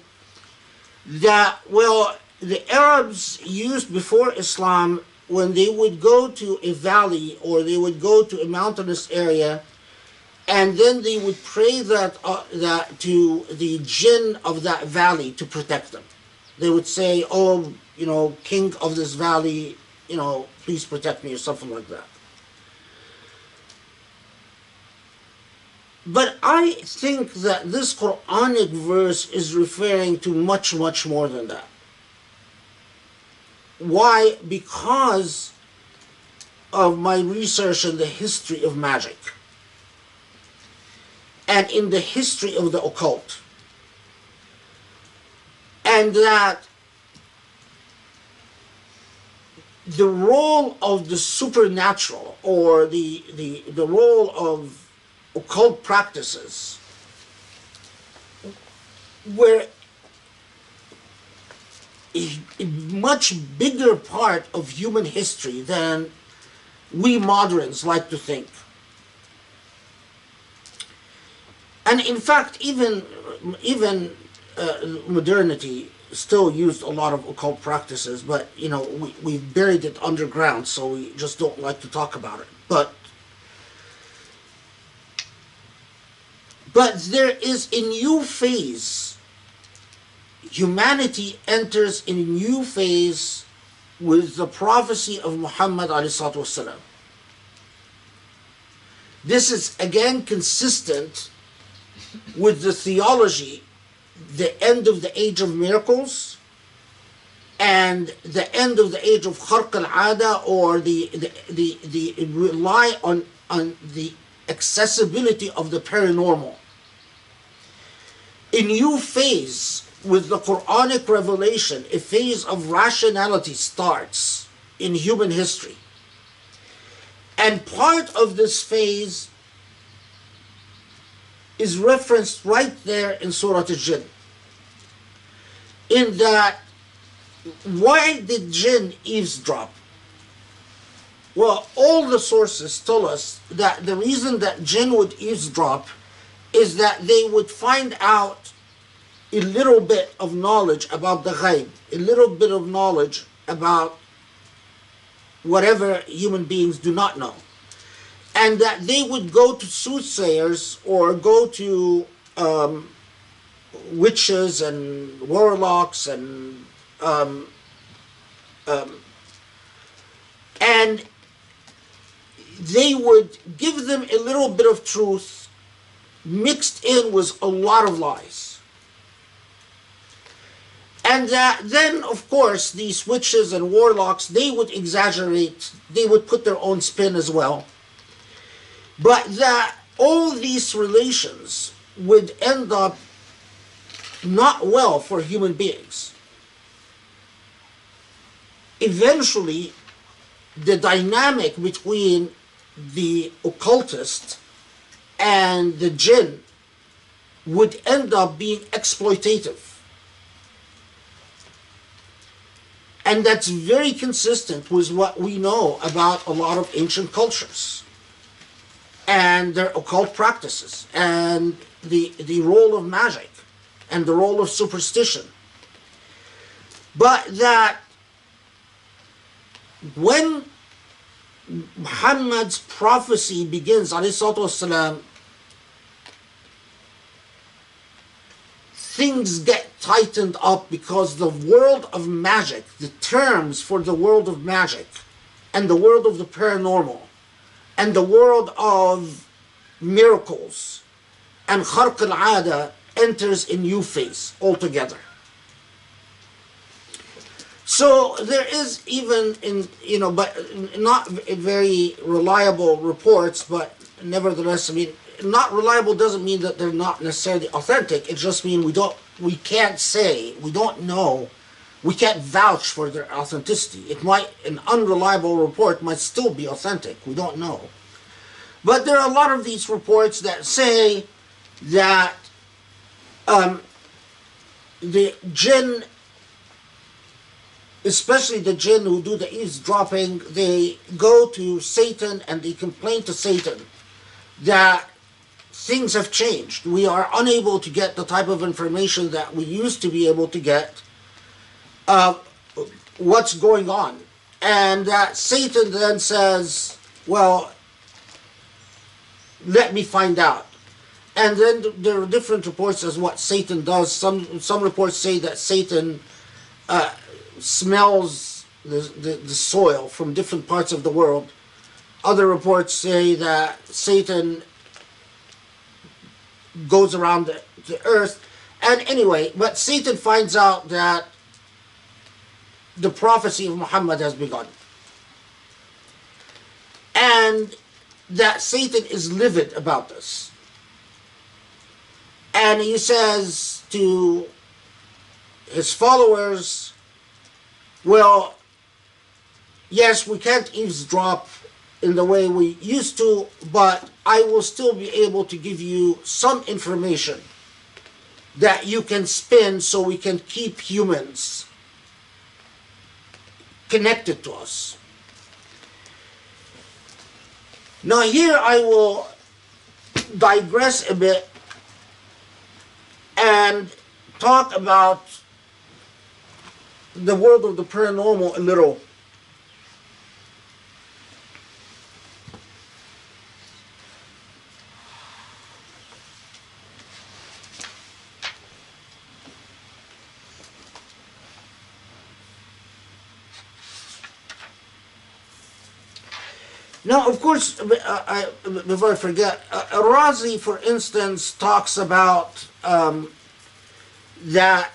that, well, the Arabs used before Islam, when they would go to a valley or they would go to a mountainous area, and then they would pray that to the jinn of that valley to protect them. They would say, oh, king of this valley, please protect me, or something like that. But I think that this Quranic verse is referring to much, much more than that. Why? Because of my research in the history of magic and in the history of the occult. And that the role of the supernatural, or the role of occult practices, were a much bigger part of human history than we moderns like to think. And in fact, even modernity still used a lot of occult practices, but we've buried it underground, so we just don't like to talk about it. But there is a new phase. Humanity enters in a new phase with the prophecy of Muhammad ﷺ. This is again consistent with the theology, the end of the age of miracles and the end of the age of kharq al-ada, or the rely on the accessibility of the paranormal. A new phase with the Quranic revelation, a phase of rationality starts in human history. And part of this phase is referenced right there in Surah Al-Jinn. In that, why did jinn eavesdrop? Well, all the sources tell us that the reason that jinn would eavesdrop is that they would find out a little bit of knowledge about the ghaib, a little bit of knowledge about whatever human beings do not know. And that they would go to soothsayers or go to witches and warlocks and they would give them a little bit of truth mixed in with a lot of lies. And then, of course, these witches and warlocks, they would exaggerate, they would put their own spin as well. But that all these relations would end up not well for human beings. Eventually, the dynamic between the occultist and the jinn would end up being exploitative. And that's very consistent with what we know about a lot of ancient cultures and their occult practices and the role of magic and the role of superstition. But that when Muhammad's prophecy begins, alayhi salatu wasalam, things get tightened up, because the world of magic, the terms for the world of magic and the world of the paranormal and the world of miracles and kharq al-ada enters a new phase altogether. So there is even but not very reliable reports, but nevertheless, not reliable doesn't mean that they're not necessarily authentic. It just means we can't say, we don't know, we can't vouch for their authenticity. An unreliable report might still be authentic. We don't know. But there are a lot of these reports that say that the jinn, especially the jinn who do the eavesdropping, they go to Satan and they complain to Satan that things have changed. We are unable to get the type of information that we used to be able to get. What's going on? And that Satan then says, well, let me find out. And then there are different reports as what Satan does. Some reports say that Satan smells the soil from different parts of the world. Other reports say that Satan goes around the earth. And anyway, but Satan finds out that the prophecy of Muhammad has begun. And that Satan is livid about this. And he says to his followers, well, yes, we can't eavesdrop in the way we used to, but I will still be able to give you some information that you can spin so we can keep humans connected to us. Now here I will digress a bit and talk about the world of the paranormal a little. Now, of course, before I forget, Razi, for instance, talks about that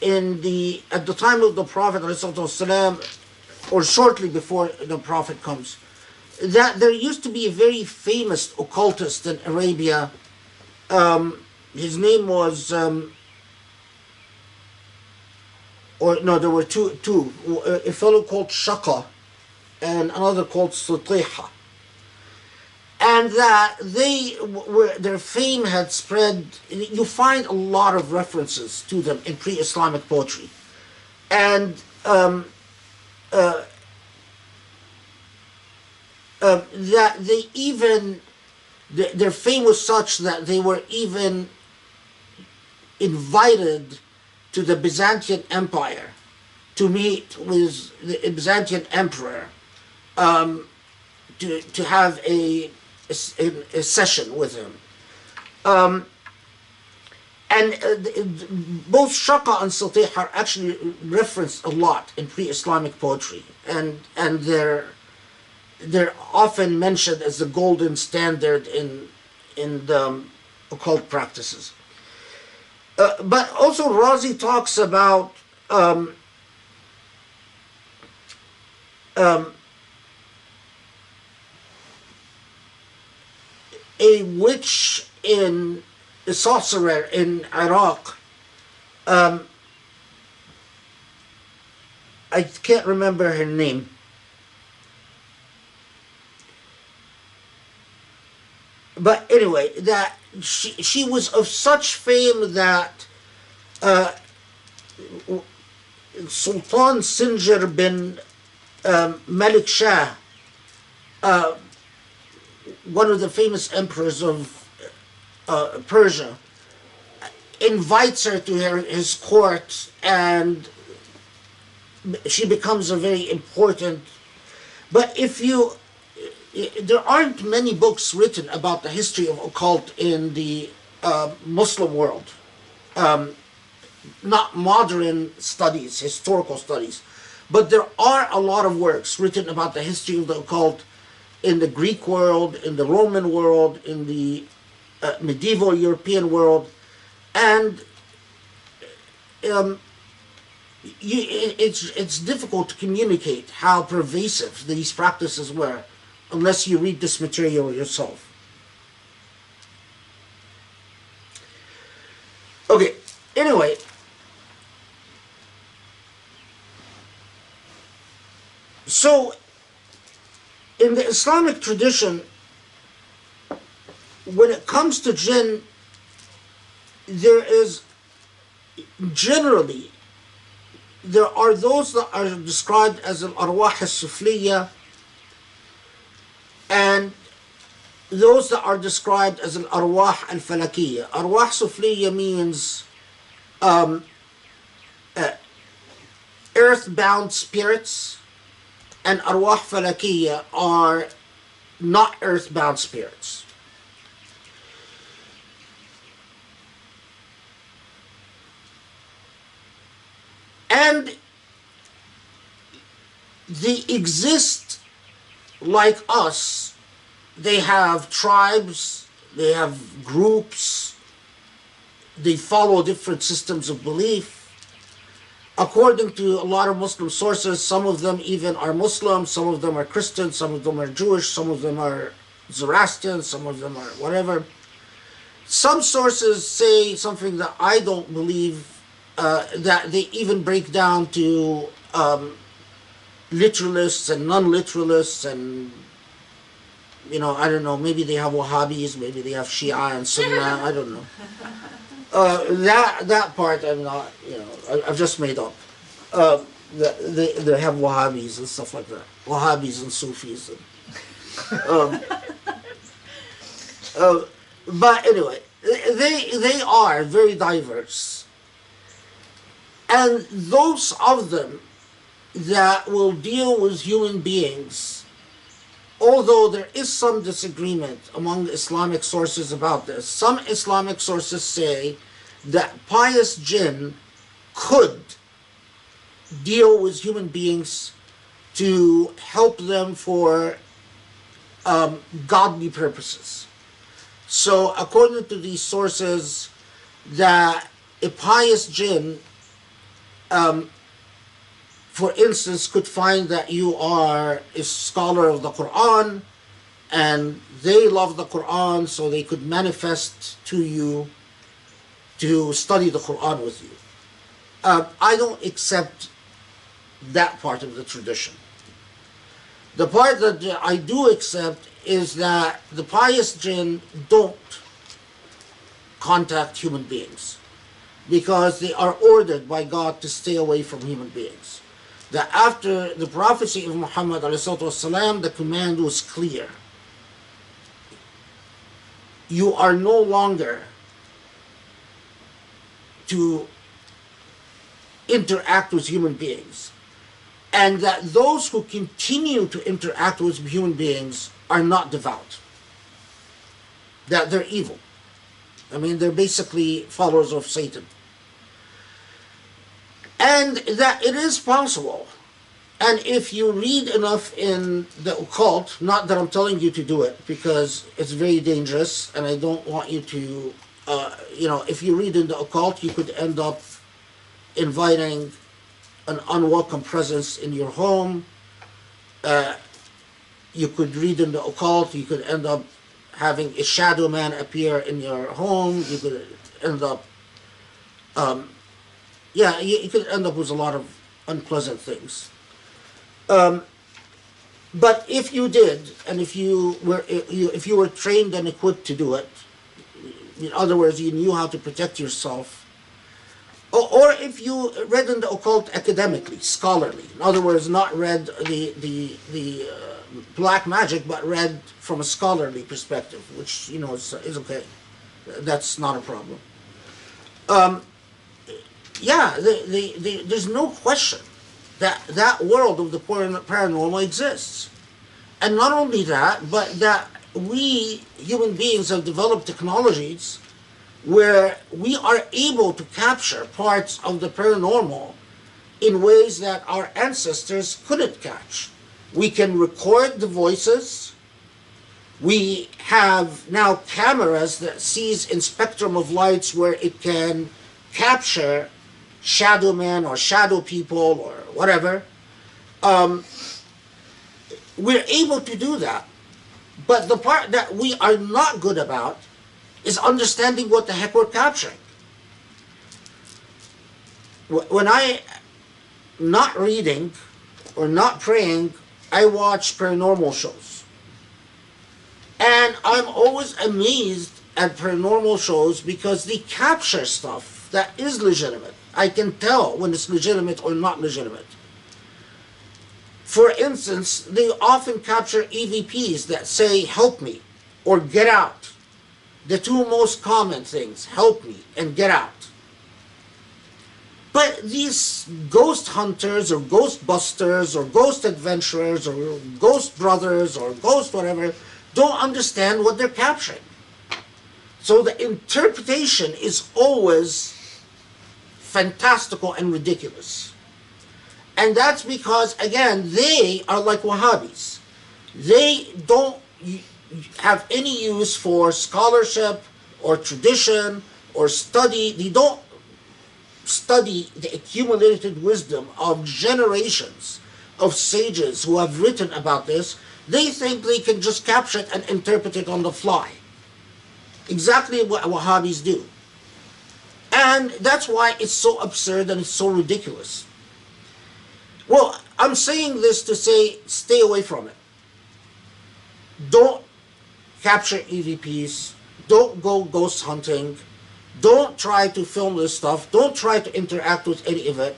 at the time of the Prophet ﷺ, or shortly before the Prophet comes, that there used to be a very famous occultist in Arabia. His name was, there were two, a fellow called Shaka and another called Sutiha. And that their fame had spread. You find a lot of references to them in pre-Islamic poetry. And that they even, their fame was such that they were even invited to the Byzantine Empire to meet with the Byzantine emperor, to have a session with him. Both Shaka and Satih are actually referenced a lot in pre-Islamic poetry, and they're often mentioned as the golden standard in the occult practices. But also Razi talks about a witch a sorcerer in Iraq. I can't remember her name. But anyway, that she was of such fame that Sultan Sinjar bin Malik Shah, one of the famous emperors of Persia, invites her to his court, and she becomes a very important. But there aren't many books written about the history of occult in the Muslim world. Not modern studies, historical studies, but there are a lot of works written about the history of the occult in the Greek world, in the Roman world, in the medieval European world, and it's difficult to communicate how pervasive these practices were unless you read this material yourself. Okay, anyway, so in the Islamic tradition, when it comes to jinn, there are those that are described as al-arwah al-sufliya, and those that are described as al-arwah al-falakiyya. Arwah sufliya means earthbound spirits, and arwah falakiyya are not earthbound spirits. And they exist like us. They have tribes, they have groups, they follow different systems of belief. According to a lot of Muslim sources, some of them even are Muslim, some of them are Christian, some of them are Jewish, some of them are Zoroastrian, some of them are whatever. Some sources say something that I don't believe, that they even break down to literalists and non-literalists, and I don't know, maybe they have Wahhabis, maybe they have Shia and Sunnah, I don't know. That part I'm not, I've just made up. They have Wahhabis and stuff like that. Wahhabis and Sufis. But anyway, they are very diverse. And those of them that will deal with human beings, although there is some disagreement among Islamic sources about this, some Islamic sources say that pious jinn could deal with human beings to help them for godly purposes. So according to these sources, that a pious jinn, for instance, could find that you are a scholar of the Quran and they love the Quran, so they could manifest to you to study the Quran with you. I don't accept that part of the tradition. The part that I do accept is that the pious jinn don't contact human beings because they are ordered by God to stay away from human beings. That after the prophecy of Muhammad ﷺ, the command was clear. You are no longer to interact with human beings. And that those who continue to interact with human beings are not devout. That they're evil. I mean, they're basically followers of Satan. And that it is possible. And if you read enough in the occult, not that I'm telling you to do it, because it's very dangerous, and I don't want you to, if you read in the occult, you could end up inviting an unwelcome presence in your home. You could read in the occult, you could end up having a shadow man appear in your home. You could end up, you could end up with a lot of unpleasant things. But if you did, and if you were trained and equipped to do it, in other words, you knew how to protect yourself, or if you read in the occult academically, scholarly, in other words, not read the black magic, but read from a scholarly perspective, which is okay. That's not a problem. There's no question that world of the paranormal exists. And not only that, but that we human beings have developed technologies where we are able to capture parts of the paranormal in ways that our ancestors couldn't catch. We can record the voices. We have now cameras that sees in spectrum of lights where it can capture shadow men or shadow people or whatever. We're able to do that. But the part that we are not good about is understanding what the heck we're capturing. When I'm not reading or not praying, I watch paranormal shows. And I'm always amazed at paranormal shows because they capture stuff that is legitimate. I can tell when it's legitimate or not legitimate. For instance, they often capture EVPs that say, help me. or get out. The two most common things, help me and get out. But these ghost hunters or ghost busters or ghost adventurers or ghost brothers or ghost whatever don't understand what they're capturing. So the interpretation is always fantastical and ridiculous. And that's because, again, they are like Wahhabis. They don't have any use for scholarship or tradition or study. They don't study the accumulated wisdom of generations of sages who have written about this. They think they can just capture it and interpret it on the fly. Exactly what Wahhabis do. And that's why it's so absurd and it's so ridiculous. Well, I'm saying this to say, stay away from it. Don't capture EVPs. Don't go ghost hunting. Don't try to film this stuff. Don't try to interact with any of it.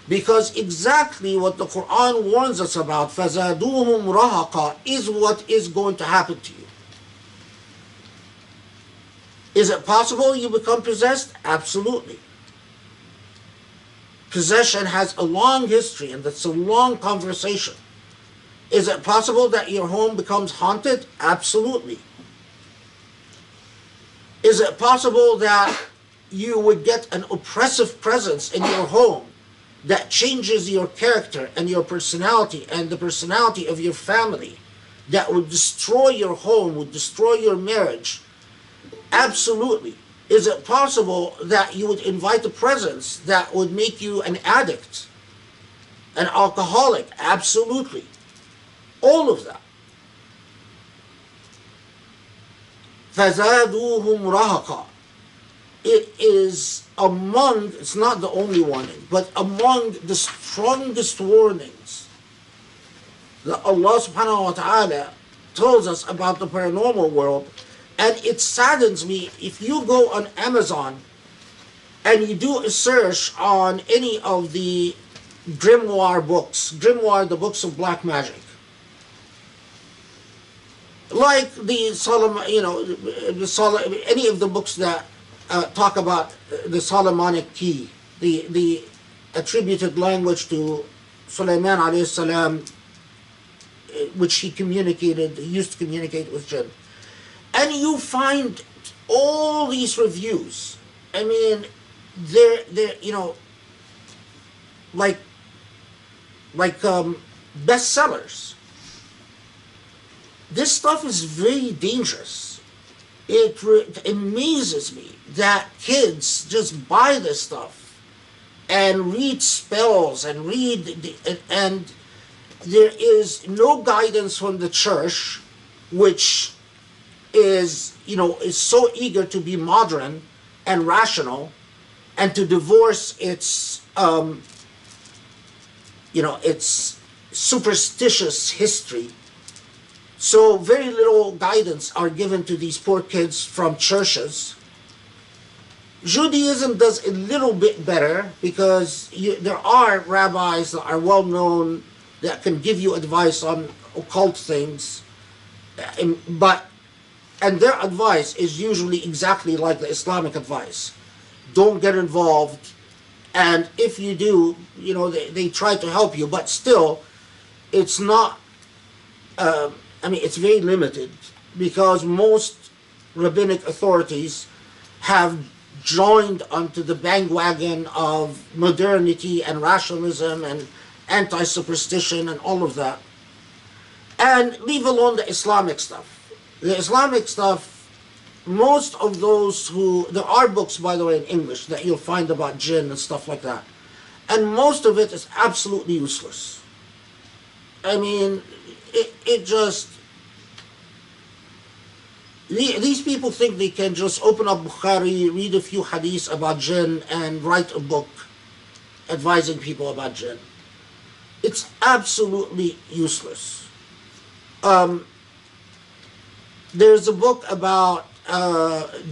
Because exactly what the Quran warns us about, فَزَادُوهُمْ رَهَقًا, is what is going to happen to you. Is it possible you become possessed? Absolutely. Possession has a long history, and that's a long conversation. Is it possible that your home becomes haunted? Absolutely. Is it possible that you would get an oppressive presence in your home that changes your character and your personality and the personality of your family, that would destroy your home, would destroy your marriage? Absolutely. Is it possible that you would invite a presence that would make you an addict, an alcoholic? Absolutely. All of that. فَزَادُوهُمْ رَهَقًا. It is among, it's not the only warning, but among the strongest warnings that Allah subhanahu wa ta'ala tells us about the paranormal world. And it saddens me, if you go on Amazon and you do a search on any of the grimoire books, grimoire, the books of black magic, like the any of the books that talk about the Solomonic key, the attributed language to Sulaiman alayhi salam, which he used to communicate with jinn. And you find all these reviews. I mean, they're like bestsellers. This stuff is very dangerous. It amazes me that kids just buy this stuff and read spells and and there is no guidance from the church, which is so eager to be modern and rational and to divorce its its superstitious history. So very little guidance are given to these poor kids from churches. Judaism does a little bit better because there are rabbis that are well known that can give you advice on occult things, and their advice is usually exactly like the Islamic advice. Don't get involved, and if you do, they try to help you, but still, it's not, it's very limited, because most rabbinic authorities have joined onto the bandwagon of modernity and rationalism and anti-superstition and all of that, and leave alone the Islamic stuff. The Islamic stuff, most of those there are books, by the way, in English that you'll find about jinn and stuff like that, and most of it is absolutely useless. I mean, it just, these people think they can just open up Bukhari, read a few hadiths about jinn, and write a book advising people about jinn. It's absolutely useless. There's a book about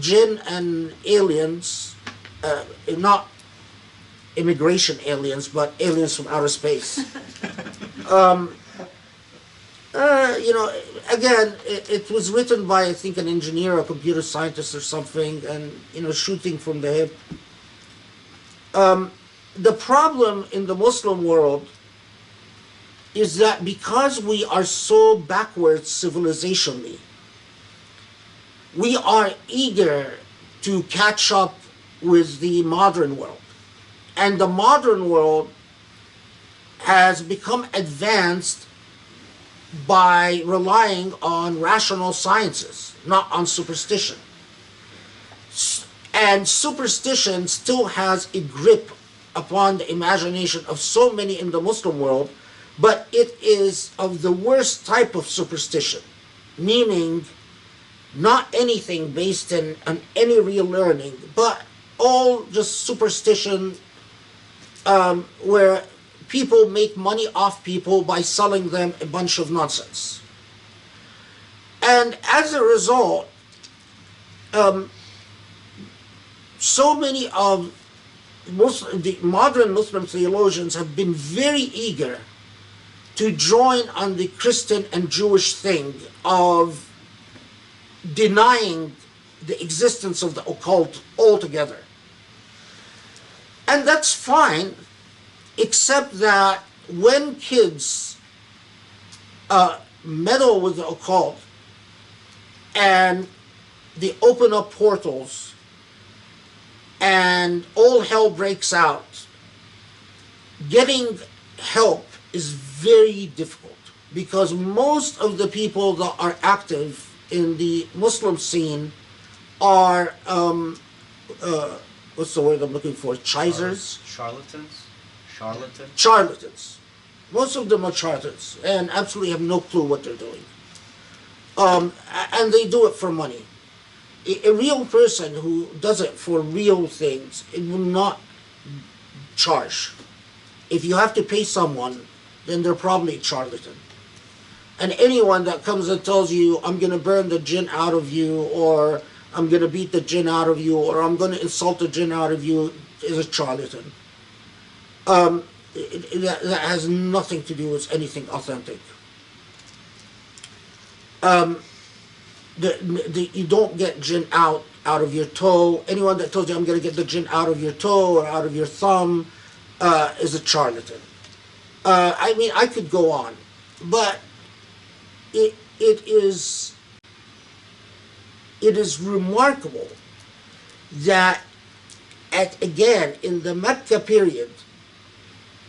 jinn and aliens, not immigration aliens, but aliens from outer space. You know, again, it was written by, I think, an engineer, a computer scientist or something, and, you know, shooting from the hip. The problem in the Muslim world is that because we are so backwards civilizationally, we are eager to catch up with the modern world. And the modern world has become advanced by relying on rational sciences, not on superstition. And superstition still has a grip upon the imagination of so many in the Muslim world, but it is of the worst type of superstition, meaning not anything based on any real learning, but all just superstition, where people make money off people by selling them a bunch of nonsense. And as a result, so many of the modern Muslim theologians have been very eager to join on the Christian and Jewish thing of denying the existence of the occult altogether. And that's fine, except that when kids meddle with the occult and they open up portals and all hell breaks out, getting help is very difficult, because most of the people that are active in the Muslim scene are, what's the word I'm looking for? Charlatans? Charlatans. Most of them are charlatans and absolutely have no clue what they're doing. And they do it for money. A real person who does it for real things, it will not charge. If you have to pay someone, then they're probably a charlatan. And anyone that comes and tells you, I'm going to burn the jinn out of you, or I'm going to beat the jinn out of you, or I'm going to insult the jinn out of you, is a charlatan. That has nothing to do with anything authentic. You don't get jinn out of your toe. Anyone that tells you, I'm going to get the jinn out of your toe or out of your thumb, is a charlatan. I mean, I could go on, but it is remarkable that again, in the Mecca period,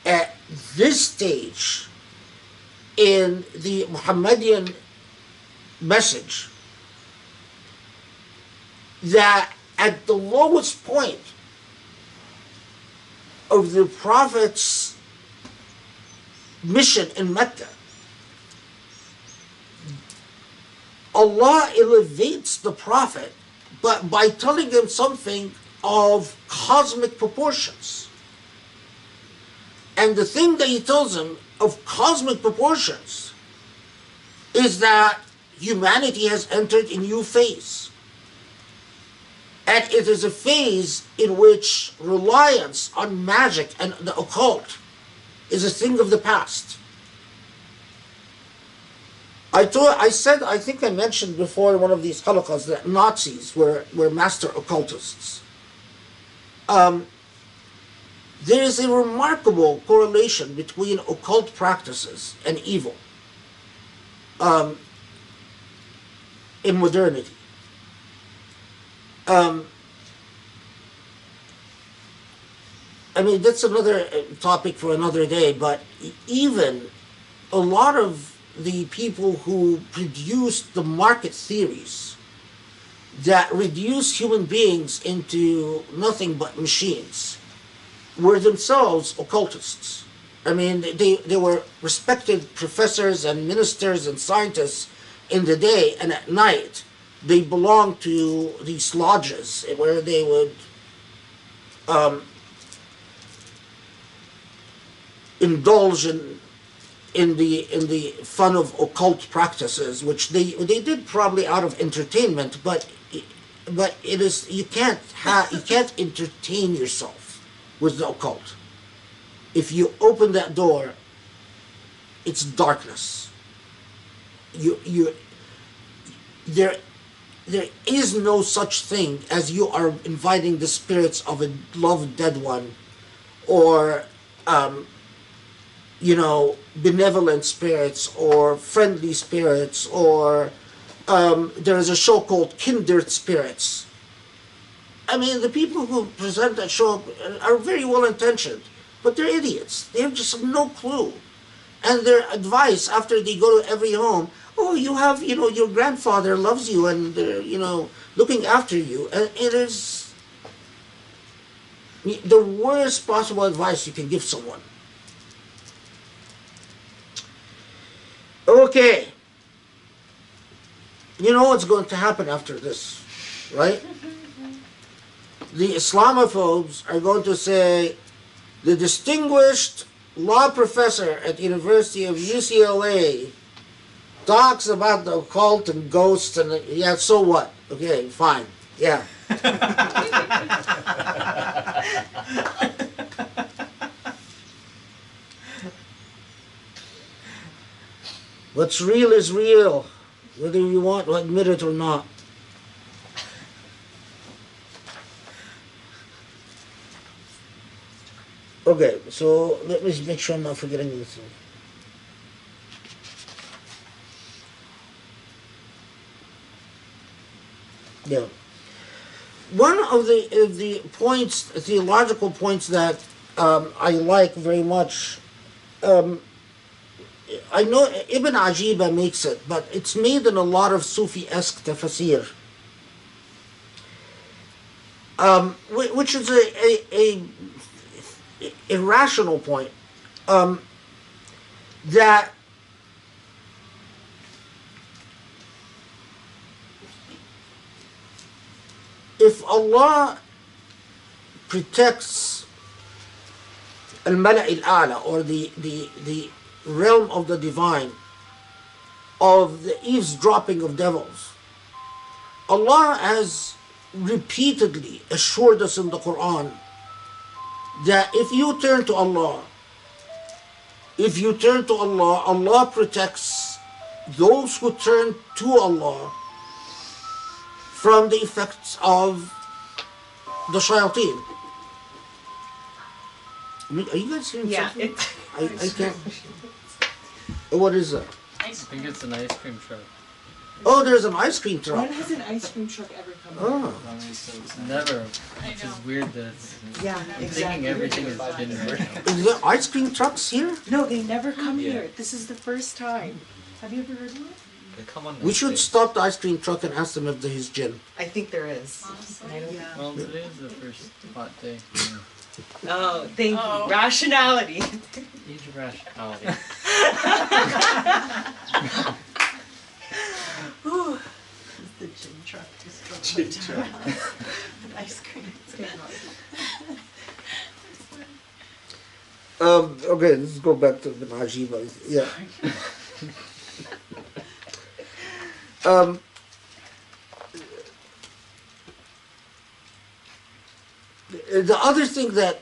at this stage in the Muhammadian message, that at the lowest point of the Prophet's mission in Mecca, Allah elevates the Prophet, but by telling him something of cosmic proportions. And the thing that he tells him of cosmic proportions is that humanity has entered a new phase. And it is a phase in which reliance on magic and the occult is a thing of the past. I think I mentioned before in one of these halaqas that Nazis were master occultists. There is a remarkable correlation between occult practices and evil in modernity. I mean, that's another topic for another day, but even a lot of the people who produced the market theories that reduce human beings into nothing but machines were themselves occultists. I mean, they were respected professors and ministers and scientists in the day, and at night they belonged to these lodges where they would indulge in the fun of occult practices, which they did probably out of entertainment, but it is you can't entertain yourself with the occult. If you open that door, it's darkness. you there is no such thing as you are inviting the spirits of a loved dead one, or benevolent spirits or friendly spirits, or there is a show called Kindred Spirits. I mean, the people who present that show are very well intentioned, but they're idiots. They have just no clue. And their advice after they go to every home, oh, you have, your grandfather loves you and they're, looking after you. And it is the worst possible advice you can give someone. Okay. You know what's going to happen after this, right? The Islamophobes are going to say, the distinguished law professor at the University of UCLA talks about the occult and ghosts, and yeah, so what? Okay, fine, yeah. What's real is real, whether you want to admit it or not. Okay, so let me make sure I'm not forgetting anything. Yeah. One of the points, theological points that I like very much, I know Ibn Ajiba makes it, but it's made in a lot of Sufi-esque tafsir, which is a irrational point, that if Allah protects al-Mala' al-A'la, or the realm of the divine, of the eavesdropping of devils, Allah has repeatedly assured us in the Quran that if you turn to Allah, Allah protects those who turn to Allah from the effects of the shayateen. I mean, are you guys hearing something? I can't. What is that? I think it's an ice cream truck. Oh, there's an ice cream truck. When has an ice cream truck ever come Oh. Never. Which is weird that it's... Yeah, I'm exactly. thinking everything has been working. Is there ice cream trucks here? No, they never come here. This is the first time. Have you ever heard of it? They come on We should Wednesday. stop the ice cream truck and ask them if there is gin. I think there is. Yeah. Well, today is the first hot day. Oh, thank you. Rationality. Age of rationality. Ooh, the gin truck just drove by town. Ice cream. Okay, let's go back to the Ajiba. Yeah. The other thing that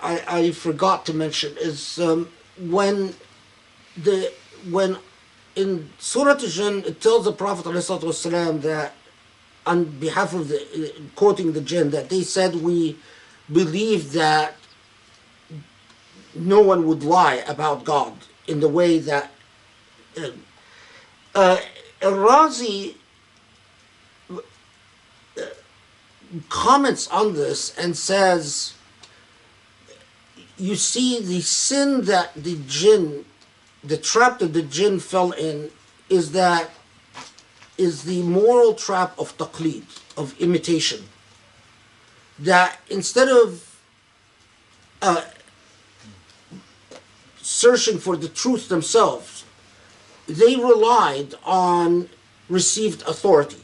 I forgot to mention is when in Surah Al-Jinn it tells the Prophet ﷺ that on behalf of quoting the jinn, that they said, we believe that no one would lie about God in the way that Al-Razi comments on this and says, you see, the sin that the jinn, the trap that the jinn fell in, is the moral trap of taqlid, of imitation. That instead of searching for the truth themselves, they relied on received authority.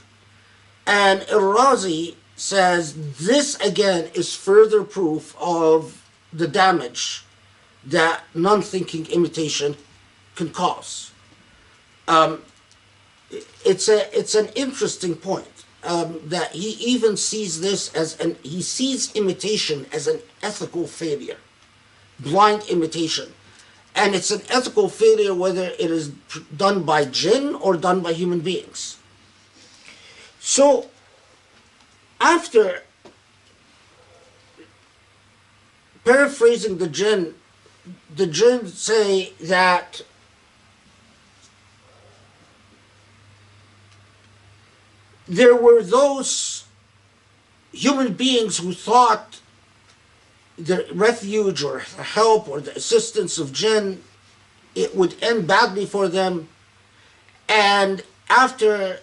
And Al-Razi says this again is further proof of the damage that non-thinking imitation can cause. It's an interesting point that he even sees this as he sees imitation as an ethical failure, blind imitation, And it's an ethical failure whether it is done by jinn or done by human beings. So, after paraphrasing the jinn say that there were those human beings who thought the refuge or the help or the assistance of jinn, it would end badly for them. And after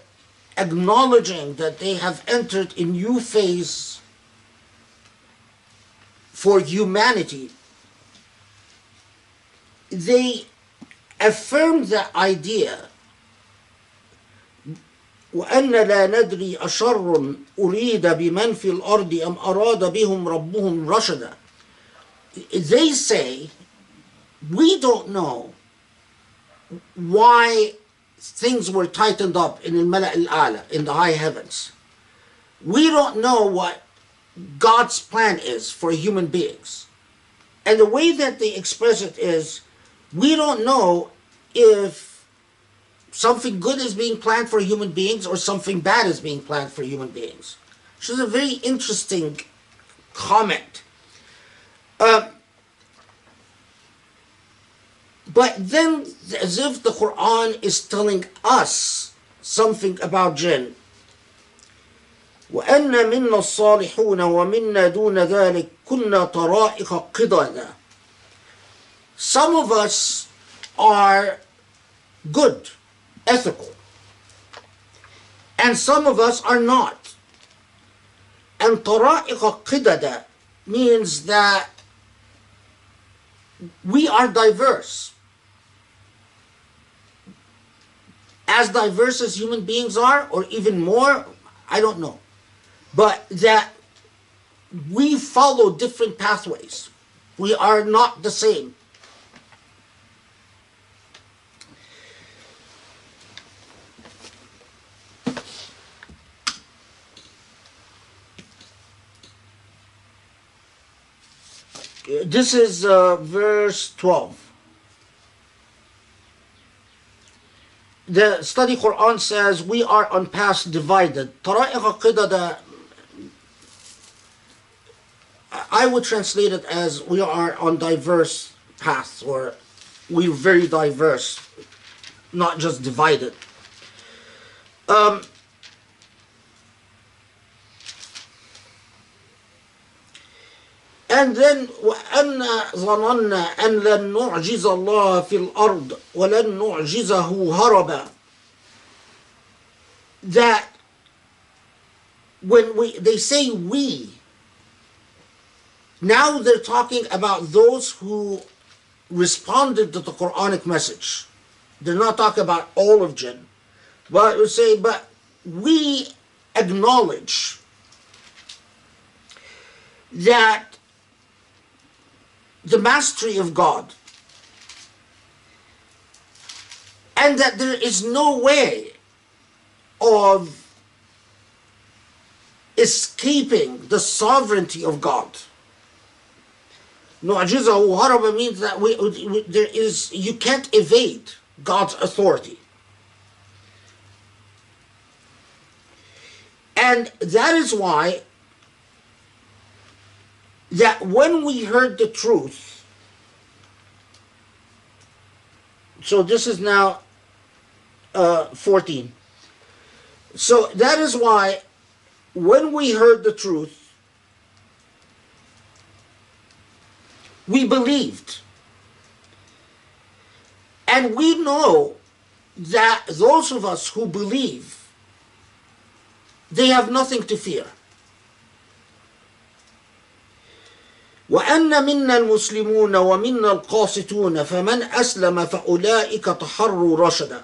acknowledging that they have entered a new phase for humanity, they affirmed the idea وأن لا ندري أشر أريد بمن في الأرض أم أراد بهم ربهم رشدا. They say, we don't know why things were tightened up in al-Mala' al-A'la, in the high heavens. We don't know what God's plan is for human beings. And the way that they express it is, we don't know if something good is being planned for human beings or something bad is being planned for human beings. Which is a very interesting comment. But then, as if the Quran is telling us something about jinn. وَأَنَّ مِنَّا الصَّالِحُونَ وَمِنَّا دُونَ ذَلِكَ كُنَّا طَرَائِقَ قِدَدًا. Some of us are good, ethical, and some of us are not. And طَرَائِقَ قِدَدًا means that we are diverse. As diverse as human beings are, or even more, I don't know. But that we follow different pathways. We are not the same. This is verse 12. The study Quran says we are on paths divided. طرائق قدد, I would translate it as we are on diverse paths, or we're very diverse, not just divided. And then وَأَنَّا ظَنَنَّا أَنْ لَن نُعْجِزَ اللَّهَ فِي الْأَرْضِ وَلَن نُعْجِزَهُ هَرَبًا. That when they say we, now they're talking about those who responded to the Quranic message. They're not talking about all of jinn. But we say, but we acknowledge that the mastery of God, and that there is no way of escaping the sovereignty of God. Nu'jizahu haraba means that you can't evade God's authority. And that is why that when we heard the truth, so this is now 14. So that is why when we heard the truth, we believed. And we know that those of us who believe, they have nothing to fear. وَأَنَّ مِنَّا الْمُسْلِمُونَ وَمِنَّا الْقَاسِطُونَ فَمَنْ أَسْلَمَ فَأُولَٰئِكَ تَحَرُّوا رَشَدًا.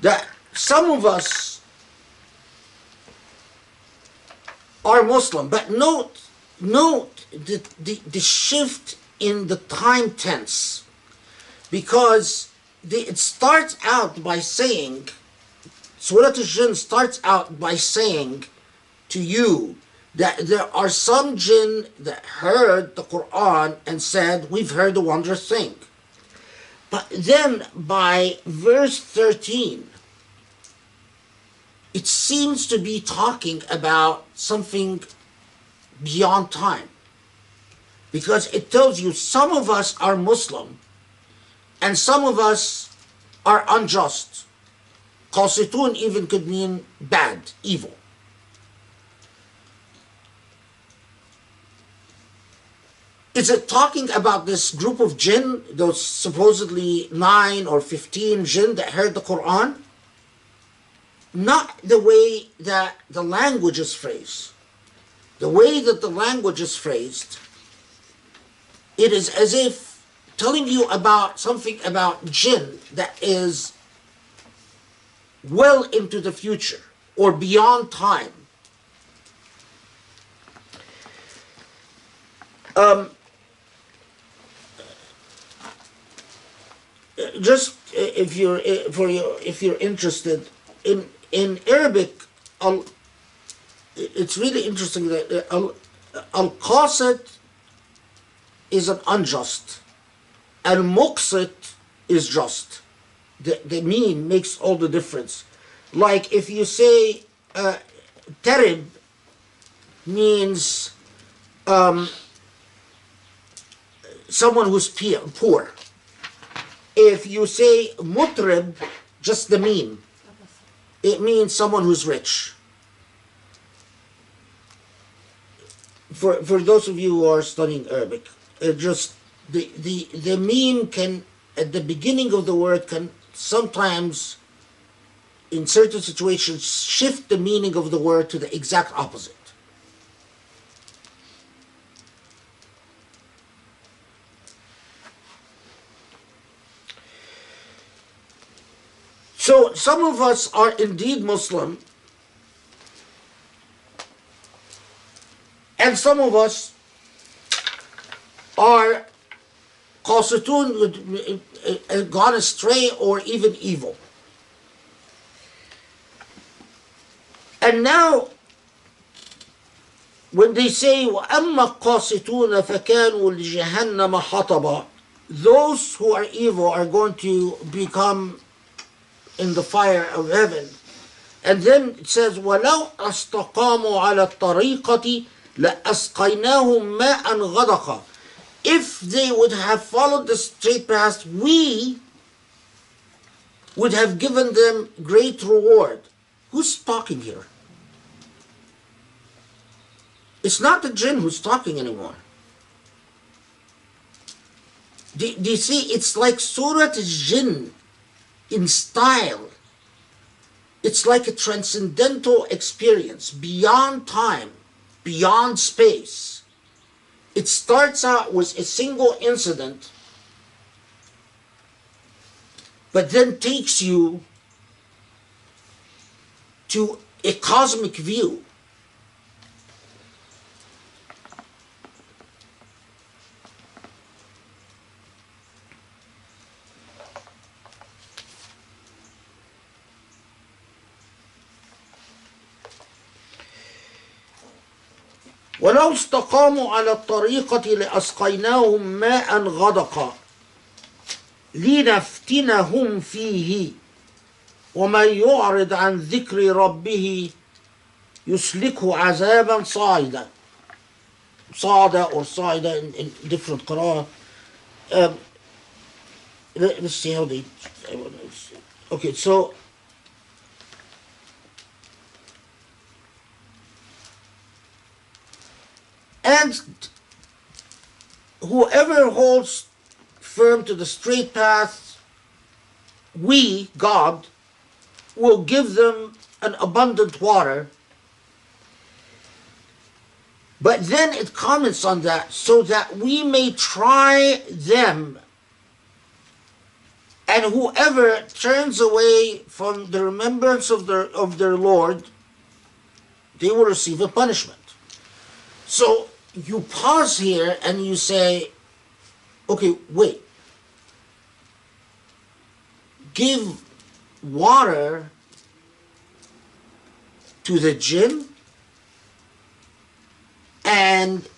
That some of us are Muslim, but note the shift in the time tense, because it starts out by saying, Surah Al-Jinn starts out by saying to you that there are some jinn that heard the Quran and said, we've heard a wondrous thing. But then by verse 13, it seems to be talking about something beyond time. Because it tells you some of us are Muslim and some of us are unjust. Qasitun even could mean bad, evil. Is it talking about this group of jinn, those supposedly 9 or 15 jinn that heard the Quran? Not the way that the language is phrased. The way that the language is phrased, it is as if telling you about something about jinn that is well into the future or beyond time. Just if you're interested in Arabic, it's really interesting that al-qasit is an unjust, al-muqsit is just. The mean makes all the difference. Like if you say terib means someone who's poor. If you say mutrib, just the mean, it means someone who's rich. For those of you who are studying Arabic, just the mean can, at the beginning of the word, can sometimes, in certain situations, shift the meaning of the word to the exact opposite. So some of us are indeed Muslim, and some of us are qasitun, gone astray or even evil. And now, when they say وَأَمَّا القَّاسِطُونَ فَكَانُوا لِجَهَنَّمَ حَطَبًا, those who are evil are going to become in the fire of heaven. And then it says وَلَوْ أَسْتَقَامُوا عَلَى الطَّرِيقَةِ لَأَسْقَيْنَاهُمْ مَاءً غَدَقًا. If they would have followed the straight path, we would have given them great reward. Who's talking here? It's not the jinn who's talking anymore. Do you see? It's like Surah Al-Jinn in style. It's like a transcendental experience beyond time, beyond space. It starts out with a single incident, but then takes you to a cosmic view. ولو استقاموا على الطريقة لأسقيناهم ماء غدقا لنفتنهم فيه ومن يعرض عن ذكر ربه يسلكه عذابا صاعدا. صعدا or صاعدا in different قراءة. Let's see how they... Okay, so and whoever holds firm to the straight path, we, God, will give them an abundant water. But then it comments on that, so that we may try them. And whoever turns away from the remembrance of their Lord, they will receive a punishment. So you pause here and you say, okay, wait. Give water to the jinn? And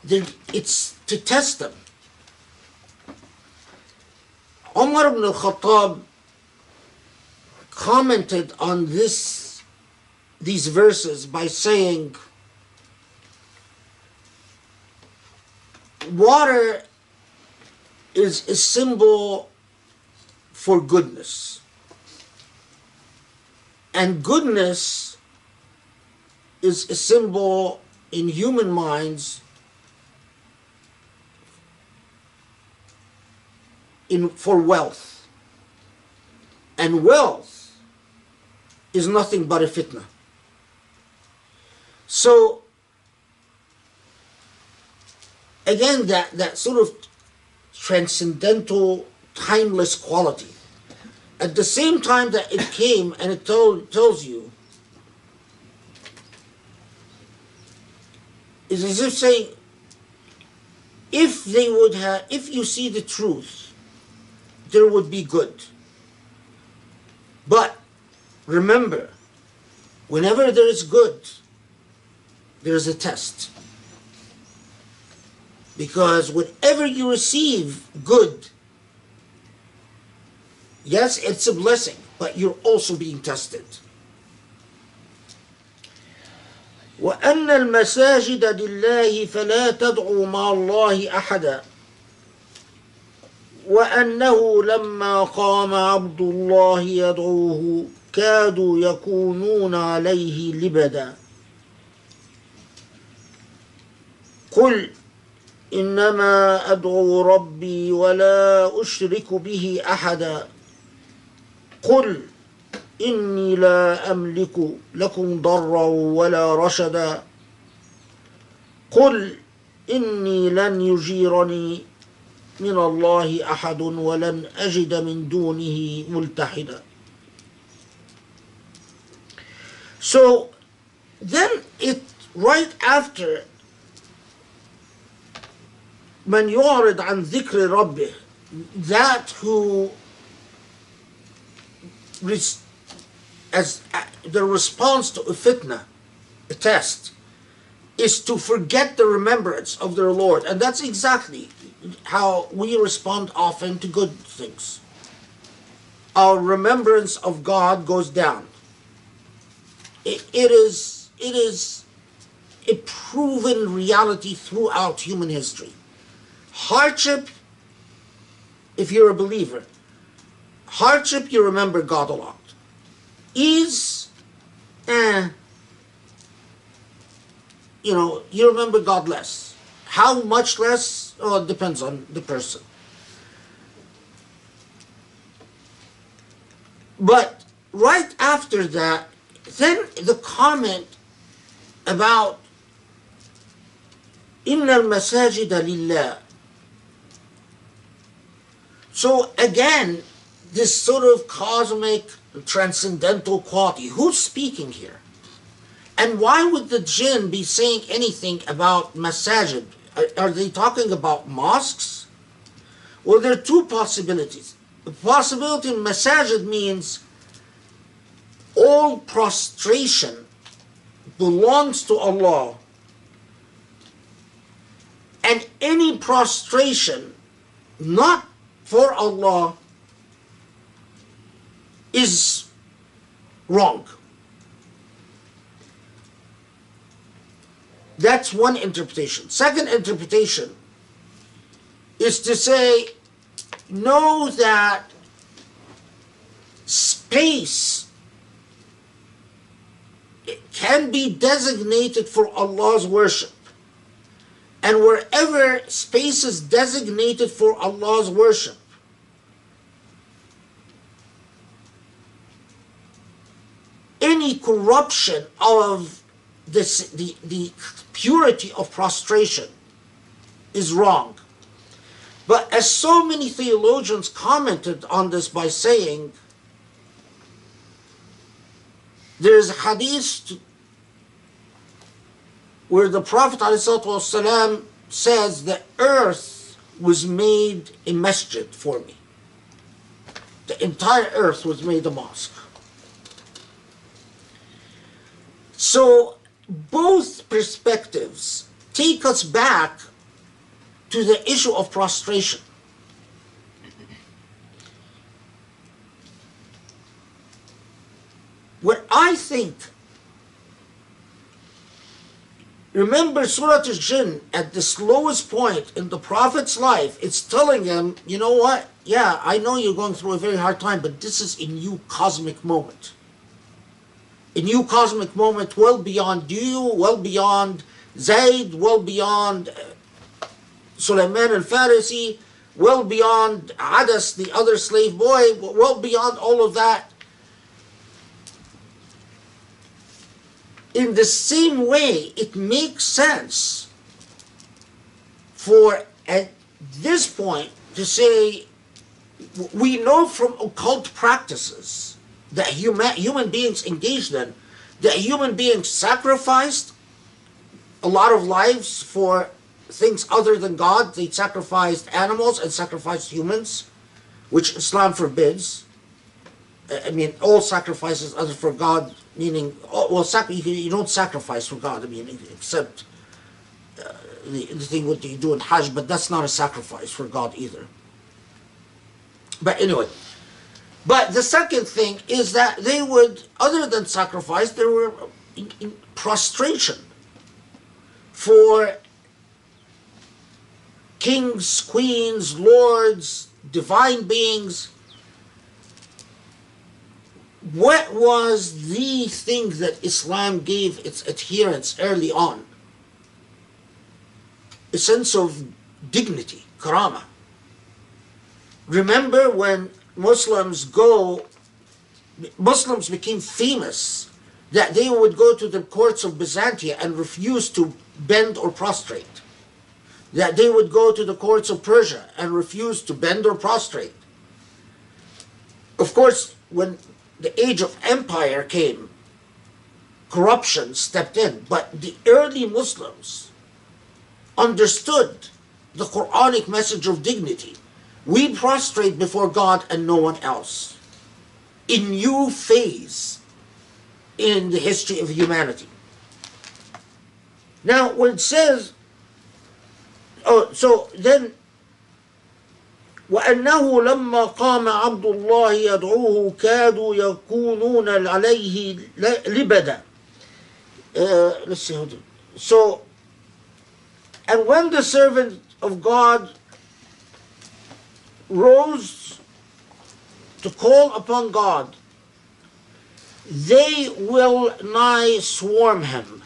it's to test them. Umar ibn al-Khattab commented on these verses by saying, water is a symbol for goodness. And goodness is a symbol in human minds for wealth. And wealth is nothing but a fitna. So, again, that sort of transcendental, timeless quality. At the same time that it came and it tells you, is as if saying, if you see the truth, there would be good. But remember, whenever there is good, there is a test. Because whenever you receive good, yes, it's a blessing, but you're also being tested. وأن المساجد لله فلا تدعوا مع الله أحدا وأنه لما قام عبد الله يدعوه كادوا يكونون عليه لبدا قل إنما أدعو ربي ولا أشرك به أحدا قل إني لا أملك لكم ضرا ولا رشدا قل إني لن يجيرني من الله أحد ولن أجد من دونه ملتحدا. So then it right after من يعرض عن ذكر ربه, that who as the response to a fitna, a test, is to forget the remembrance of their Lord. And that's exactly how we respond often to good things. Our remembrance of God goes down. It is a proven reality throughout human history. Hardship, if you're a believer, hardship, you remember God a lot. Ease, you remember God less. How much less? Oh, it depends on the person. But right after that, then the comment about إِنَّ الْمَسَاجِدَ لِلَّهِ. So again, this sort of cosmic, transcendental quality. Who's speaking here? And why would the jinn be saying anything about masajid? Are they talking about mosques? Well, there are two possibilities. The possibility in masajid means all prostration belongs to Allah, and any prostration not for Allah is wrong. That's one interpretation. Second interpretation is to say, know that space can be designated for Allah's worship. And wherever space is designated for Allah's worship, any corruption of the purity of prostration is wrong. But as so many theologians commented on this by saying, there's a hadith where the Prophet ﷺ says the earth was made a masjid for me. The entire earth was made a mosque. So both perspectives take us back to the issue of prostration. What I think, remember Surah Al-Jinn, at this lowest point in the Prophet's life, it's telling him, you know what, yeah, I know you're going through a very hard time, but this is a new cosmic moment. A new cosmic moment well beyond you, well beyond Zayd, well beyond Sulaiman al-Farisi, well beyond Adas, the other slave boy, well beyond all of that. In the same way, it makes sense for, at this point, to say, we know from occult practices that human beings engaged in, that human beings sacrificed a lot of lives for things other than God. They sacrificed animals and sacrificed humans, which Islam forbids. I mean, all sacrifices other for God, meaning, well, you don't sacrifice for God, I mean, except the thing what you do in Hajj, but that's not a sacrifice for God either. But anyway, but the second thing is that they would, other than sacrifice, they were in prostration for kings, queens, lords, divine beings. What was the thing that Islam gave its adherents early on? A sense of dignity, karama. Remember when Muslims became famous, that they would go to the courts of Byzantium and refuse to bend or prostrate. That they would go to the courts of Persia and refuse to bend or prostrate. Of course, when the age of empire came, corruption stepped in, but the early Muslims understood the Quranic message of dignity. We prostrate before God and no one else. A new phase in the history of humanity. Now, when it says, so then, وأنه لما قام عبد الله يدعوه كادوا يكونون عليه لبدا. Let's see how to. So, and when the servant of God rose to call upon God, they will nigh swarm him.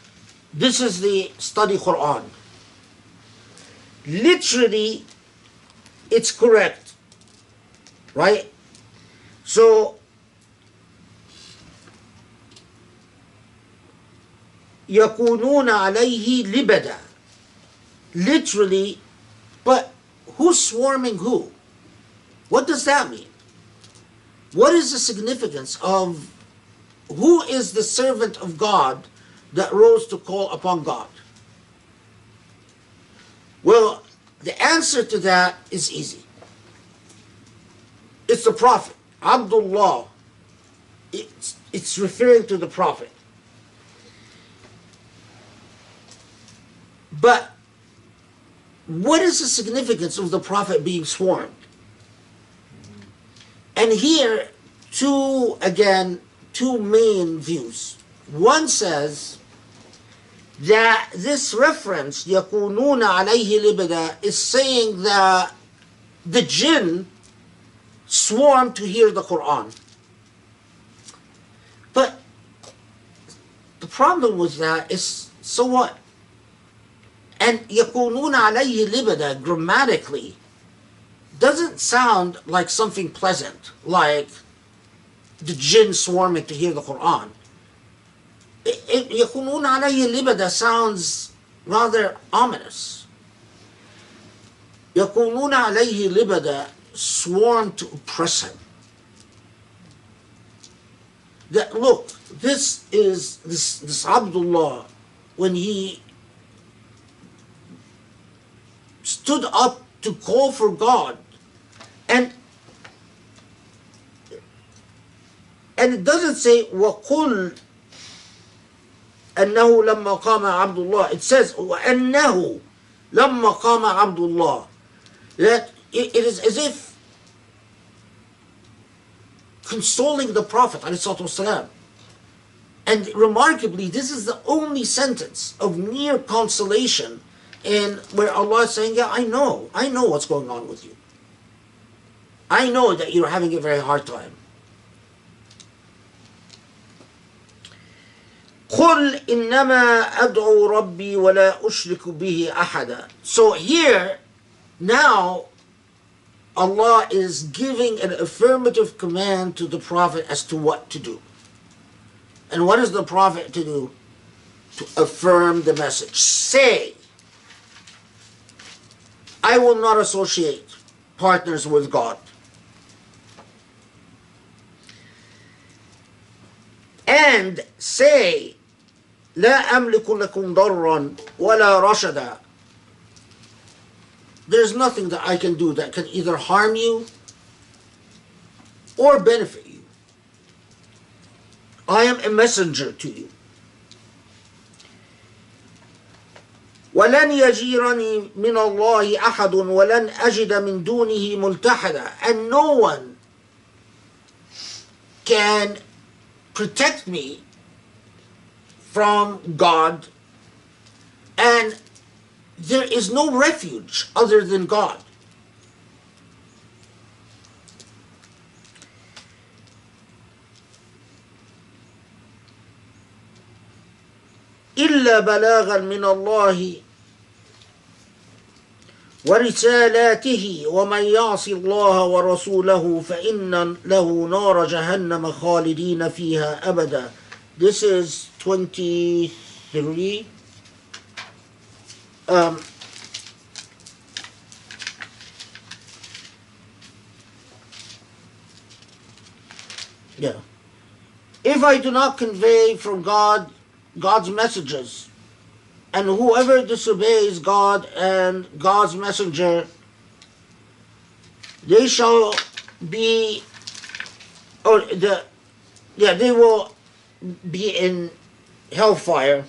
This is the study Quran. Literally, it's correct, right? So, يكونون عليه لبدا. Literally, but who's swarming who? What does that mean? What is the significance of who is the servant of God that rose to call upon God? Well, the answer to that is easy. It's the Prophet, Abdullah. It's referring to the Prophet. But what is the significance of the Prophet being swarmed? And here, two main views. One says that this reference, يَكُونُونَ عَلَيْهِ لِبَدًا, is saying that the jinn swarm to hear the Quran. But the problem with that is, so what? And يَكُونُونَ عَلَيْهِ لِبَدًا grammatically doesn't sound like something pleasant, like the jinn swarming to hear the Quran. يَكُونُونَ عَلَيْهِ لِبَدًا sounds rather ominous. يَكُونُونَ عَلَيْهِ لِبَدًا, sworn to oppress him. That, look, this Abdullah, when he stood up to call for God, and it doesn't say وَقُلْ أنه لما قام عبد الله, it says وأنه لما قام عبد الله, that it is as if consoling the Prophet ﷺ. And remarkably, this is the only sentence of near consolation in where Allah is saying, yeah, I know what's going on with you. I know that you're having a very hard time. قُلْ إِنَّمَا أَدْعُو رَبِّي وَلَا أُشْرِكُ بِهِ أَحَدًا. So here, now, Allah is giving an affirmative command to the Prophet as to what to do. And what is the Prophet to do? To affirm the message. Say, I will not associate partners with God. And say, لا أملك لكم ضرا ولا رشدا. There's nothing that I can do that can either harm you or benefit you. I am a messenger to you. ولن يجيرني من الله أحد ولن أجد من دونه ملتحدا. And no one can protect me from God, and there is no refuge other than God. إلا بلاغا من الله ورسالاته ومن يعص الله ورسوله فإن له نار جهنم خالدين فيها أبدا. This is 23. Yeah. If I do not convey from God's messages, and whoever disobeys God and God's messenger, they shall be, they will be in hellfire.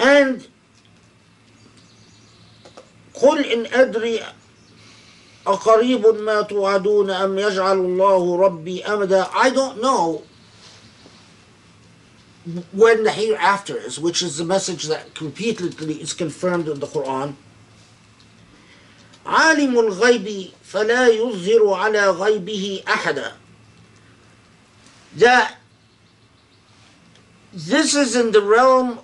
And قل إن أدري أقريب ما توعدون أم يجعل الله ربي أمدا. I don't know when the hereafter is, which is the message that repeatedly is confirmed in the Quran. عالم الغيب فلا يظهر على غيبه أحدا. That this is in the realm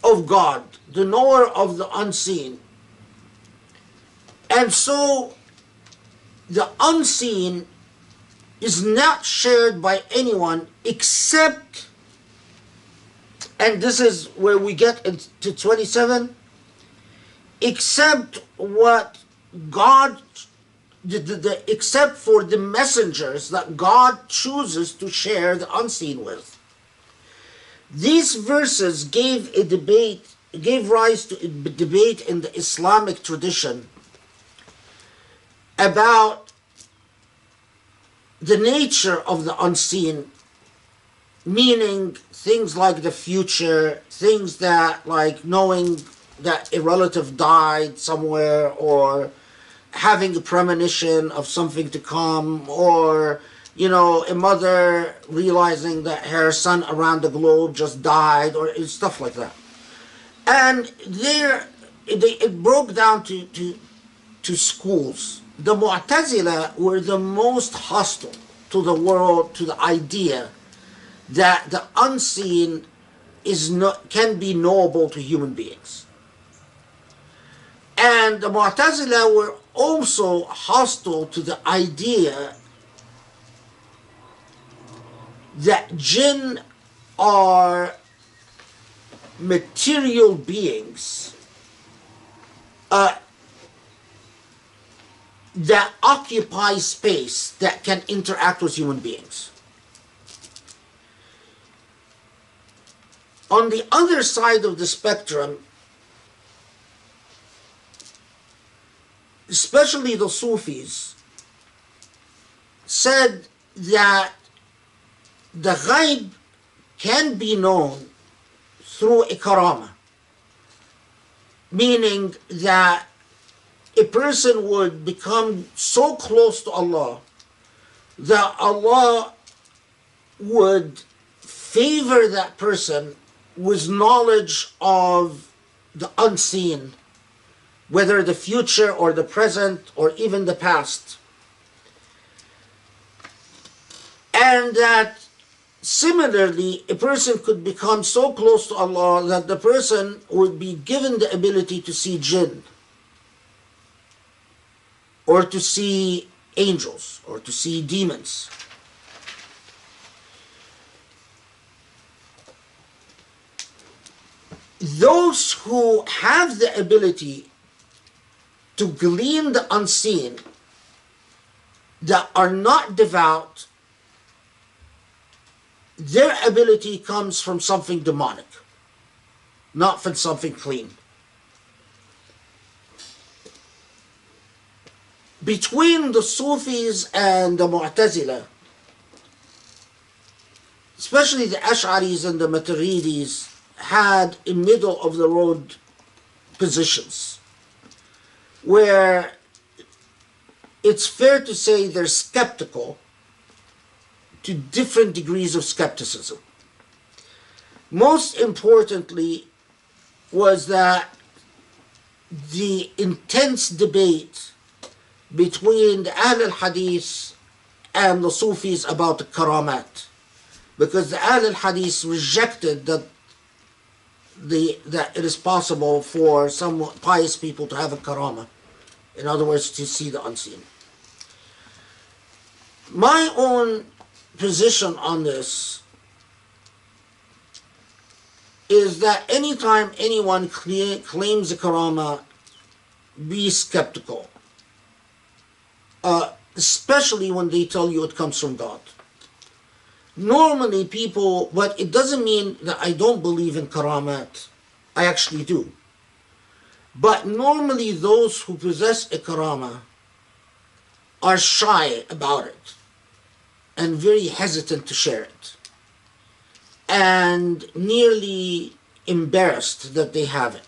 of God, the knower of the unseen. And so the unseen is not shared by anyone except, and this is where we get into 27, except what God, except for the messengers that God chooses to share the unseen with. These verses gave rise to a debate in the Islamic tradition about the nature of the unseen, meaning things like the future, things that like knowing that a relative died somewhere, or having a premonition of something to come, or a mother realizing that her son around the globe just died, or stuff like that. And it broke down to schools. The Mu'tazila were the most hostile to the world, to the idea that the unseen can be knowable to human beings. And the Mu'tazila were also hostile to the idea that jinn are material beings that occupy space, that can interact with human beings. On the other side of the spectrum, especially the Sufis, said that the ghaib can be known through a karama, meaning that a person would become so close to Allah that Allah would favor that person with knowledge of the unseen, whether the future or the present or even the past. And that similarly, a person could become so close to Allah that the person would be given the ability to see jinn, or to see angels, or to see demons. Those who have the ability to glean the unseen, that are not devout, their ability comes from something demonic, not from something clean. Between the Sufis and the Mu'tazila, especially the Ash'aris and the Maturidis, had a middle of the road positions where it's fair to say they're skeptical to different degrees of skepticism. Most importantly was that the intense debate between the Ahl al-Hadith and the Sufis about the karamat, because the Ahl al-Hadith rejected that it is possible for some pious people to have a karama, in other words, to see the unseen. My own position on this is that anytime anyone claims a karama, be skeptical, especially when they tell you it comes from God. Normally people, but it doesn't mean that I don't believe in karamat. I actually do. But normally those who possess a karama are shy about it and very hesitant to share it, and nearly embarrassed that they have it.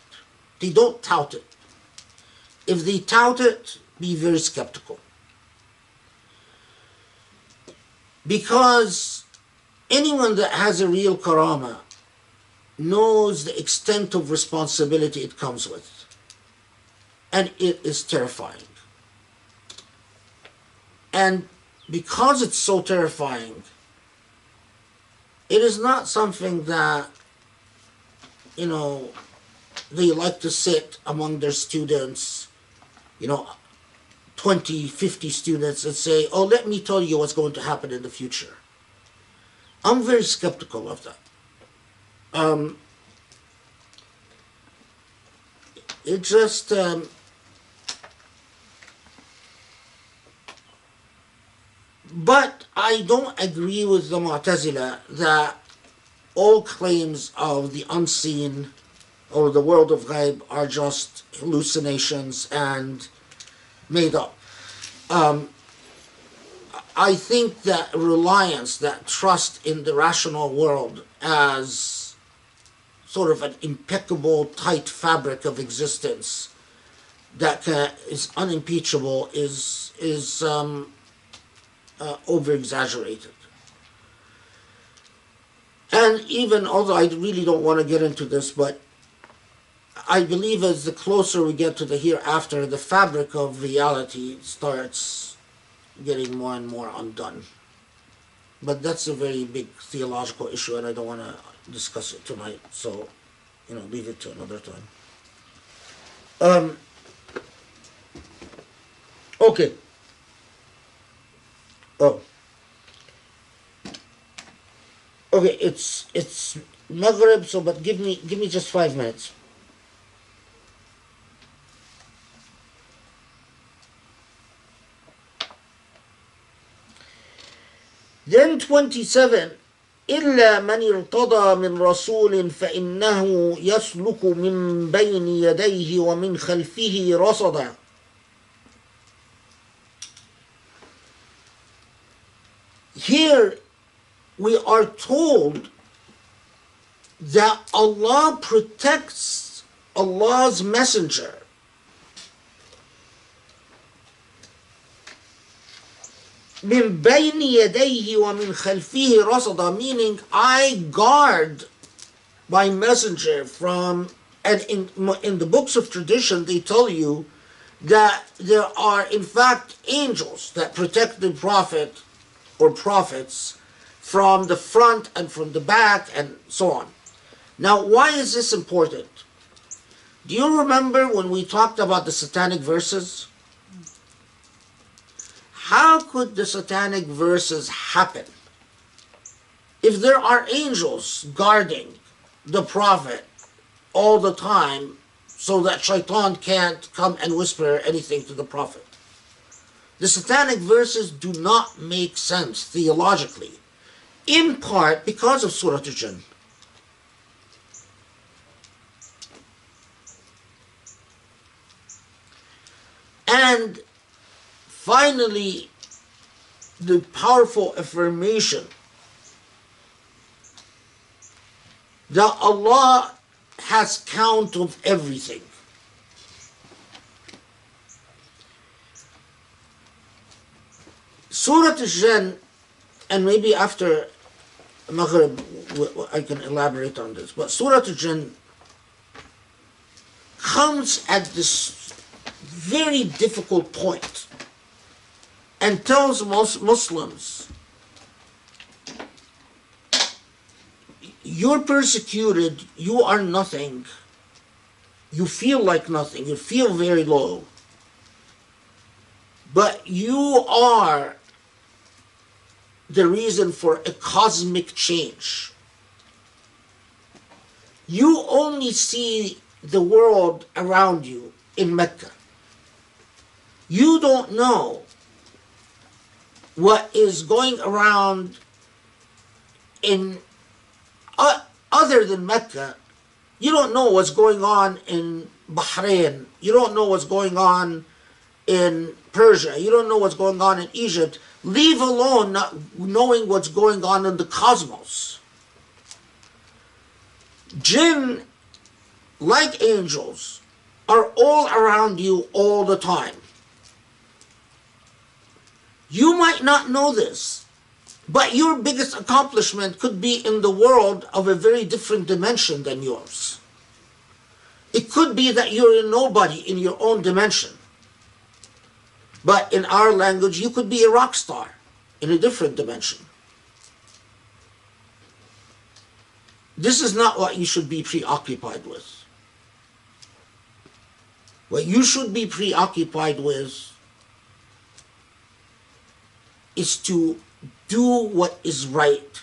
They don't tout it. If they tout it, be very skeptical. Because anyone that has a real karama knows the extent of responsibility it comes with. And it is terrifying. And because it's so terrifying, it is not something that, they like to sit among their students, 20, 50 students, and say, oh, let me tell you what's going to happen in the future. I'm very skeptical of that. It just, but I don't agree with the Mu'tazila that all claims of the unseen or the world of ghaib are just hallucinations and made up. I think that reliance, that trust in the rational world as sort of an impeccable, tight fabric of existence that is unimpeachable is over-exaggerated. And even, although I really don't want to get into this, but I believe as the closer we get to the hereafter, the fabric of reality starts getting more and more undone. But that's a very big theological issue, and I don't want to discuss it tonight, so, leave it to another time. Okay. Oh. Okay, it's Maghrib, so but give me just 5 minutes. Then 27, إلا من ارتضى من رسول فإنه يسلك من بين يديه ومن خلفه رصدا Here we are told that Allah protects Allah's messenger من بين يديه ومن خلفه رصدا, meaning I guard my messenger from, and in the books of tradition they tell you that there are in fact angels that protect the prophet or prophets from the front and from the back and so on. Now, why is this important? Do you remember when we talked about the satanic verses? How could the satanic verses happen if there are angels guarding the prophet all the time so that shaitan can't come and whisper anything to the prophet? The satanic verses do not make sense theologically, in part because of Surah Al-Jinn. And finally, the powerful affirmation that Allah has count of everything. Surah Al-Jinn, and maybe after Maghrib I can elaborate on this, but Surah Al-Jinn comes at this very difficult point and tells most Muslims, you're persecuted, you are nothing, you feel like nothing, you feel very low, but you are the reason for a cosmic change. You only see the world around you in Mecca. You don't know what is going around in other than Mecca. You don't know what's going on in Bahrain. You don't know what's going on in Persia. You don't know what's going on in Egypt. Leave alone not knowing what's going on in the cosmos. Jinn, like angels, are all around you all the time. You might not know this, but your biggest accomplishment could be in the world of a very different dimension than yours. It could be that you're a nobody in your own dimension. But in our language, you could be a rock star in a different dimension. This is not what you should be preoccupied with. What you should be preoccupied with is to do what is right,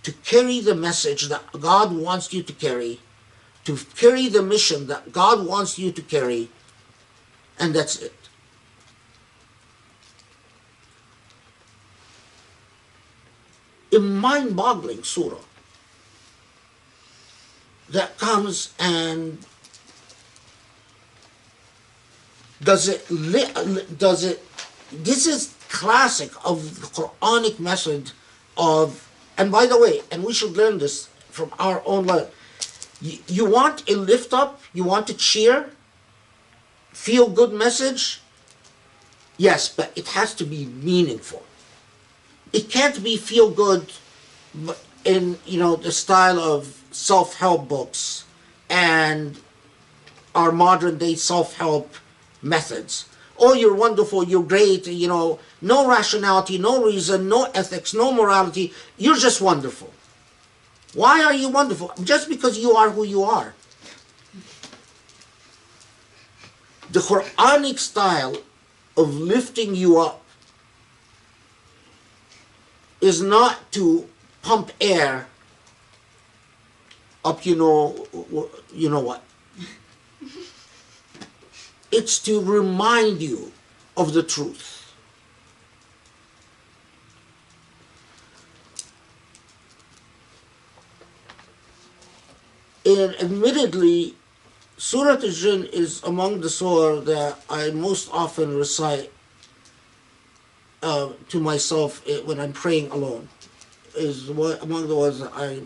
to carry the message that God wants you to carry the mission that God wants you to carry, and that's it. A mind-boggling surah that comes and does it, this is classic of the Quranic method of, and by the way, and we should learn this from our own life. You want a lift up, you want a cheer, feel good message, yes, but it has to be meaningful. It can't be feel good in, the style of self-help books and our modern day self-help methods. Oh, you're wonderful, you're great, no rationality, no reason, no ethics, no morality, you're just wonderful. Why are you wonderful? Just because you are who you are. The Quranic style of lifting you up is not to pump air up, you know what. It's to remind you of the truth. And admittedly, Surah Al-Jinn is among the surah that I most often recite to myself when I'm praying alone. Is among the ones that I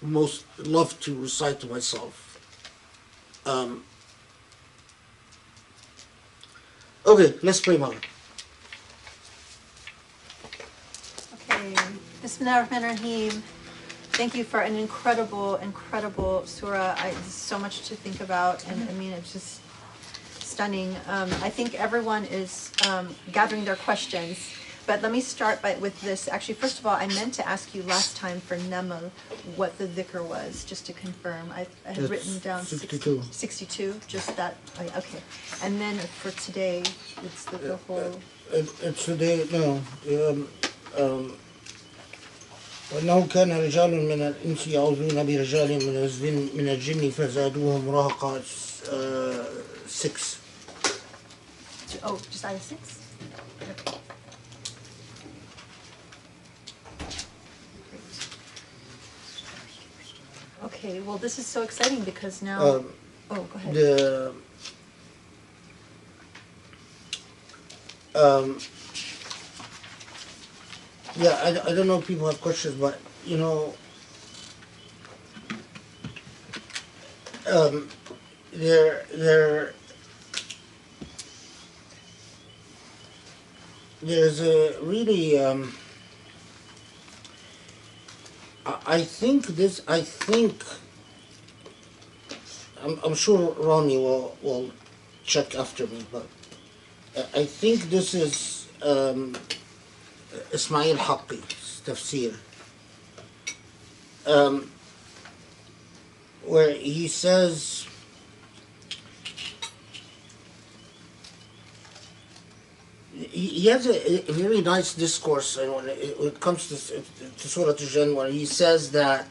most love to recite to myself. Okay, let's pray, Mother. Okay. Bismillahirrahmanirrahim. Thank you for an incredible, incredible surah. There's so much to think about, and I mean, it's just stunning. I think everyone is gathering their questions, but let me start with this. Actually, first of all, I meant to ask you last time for Naml what the dhikr was, just to confirm. I had It's written down 62. 62, just that. Okay. And then for today, it's the whole. It's today, no. وأنه كان رجال من الإنس يعوذون برجال من الجن فزادوهم رهقا 6. Oh, just out of 6? Okay. Okay, well, this is so exciting because now. Oh, go ahead. Yeah, I don't know if people have questions, but you know, there's a really I think I'm sure Ronnie will check after me, but I think this is Ismail Haqqi's tafsir, where he says he has a very nice discourse when it comes to Surah Al-Jinn, where he says that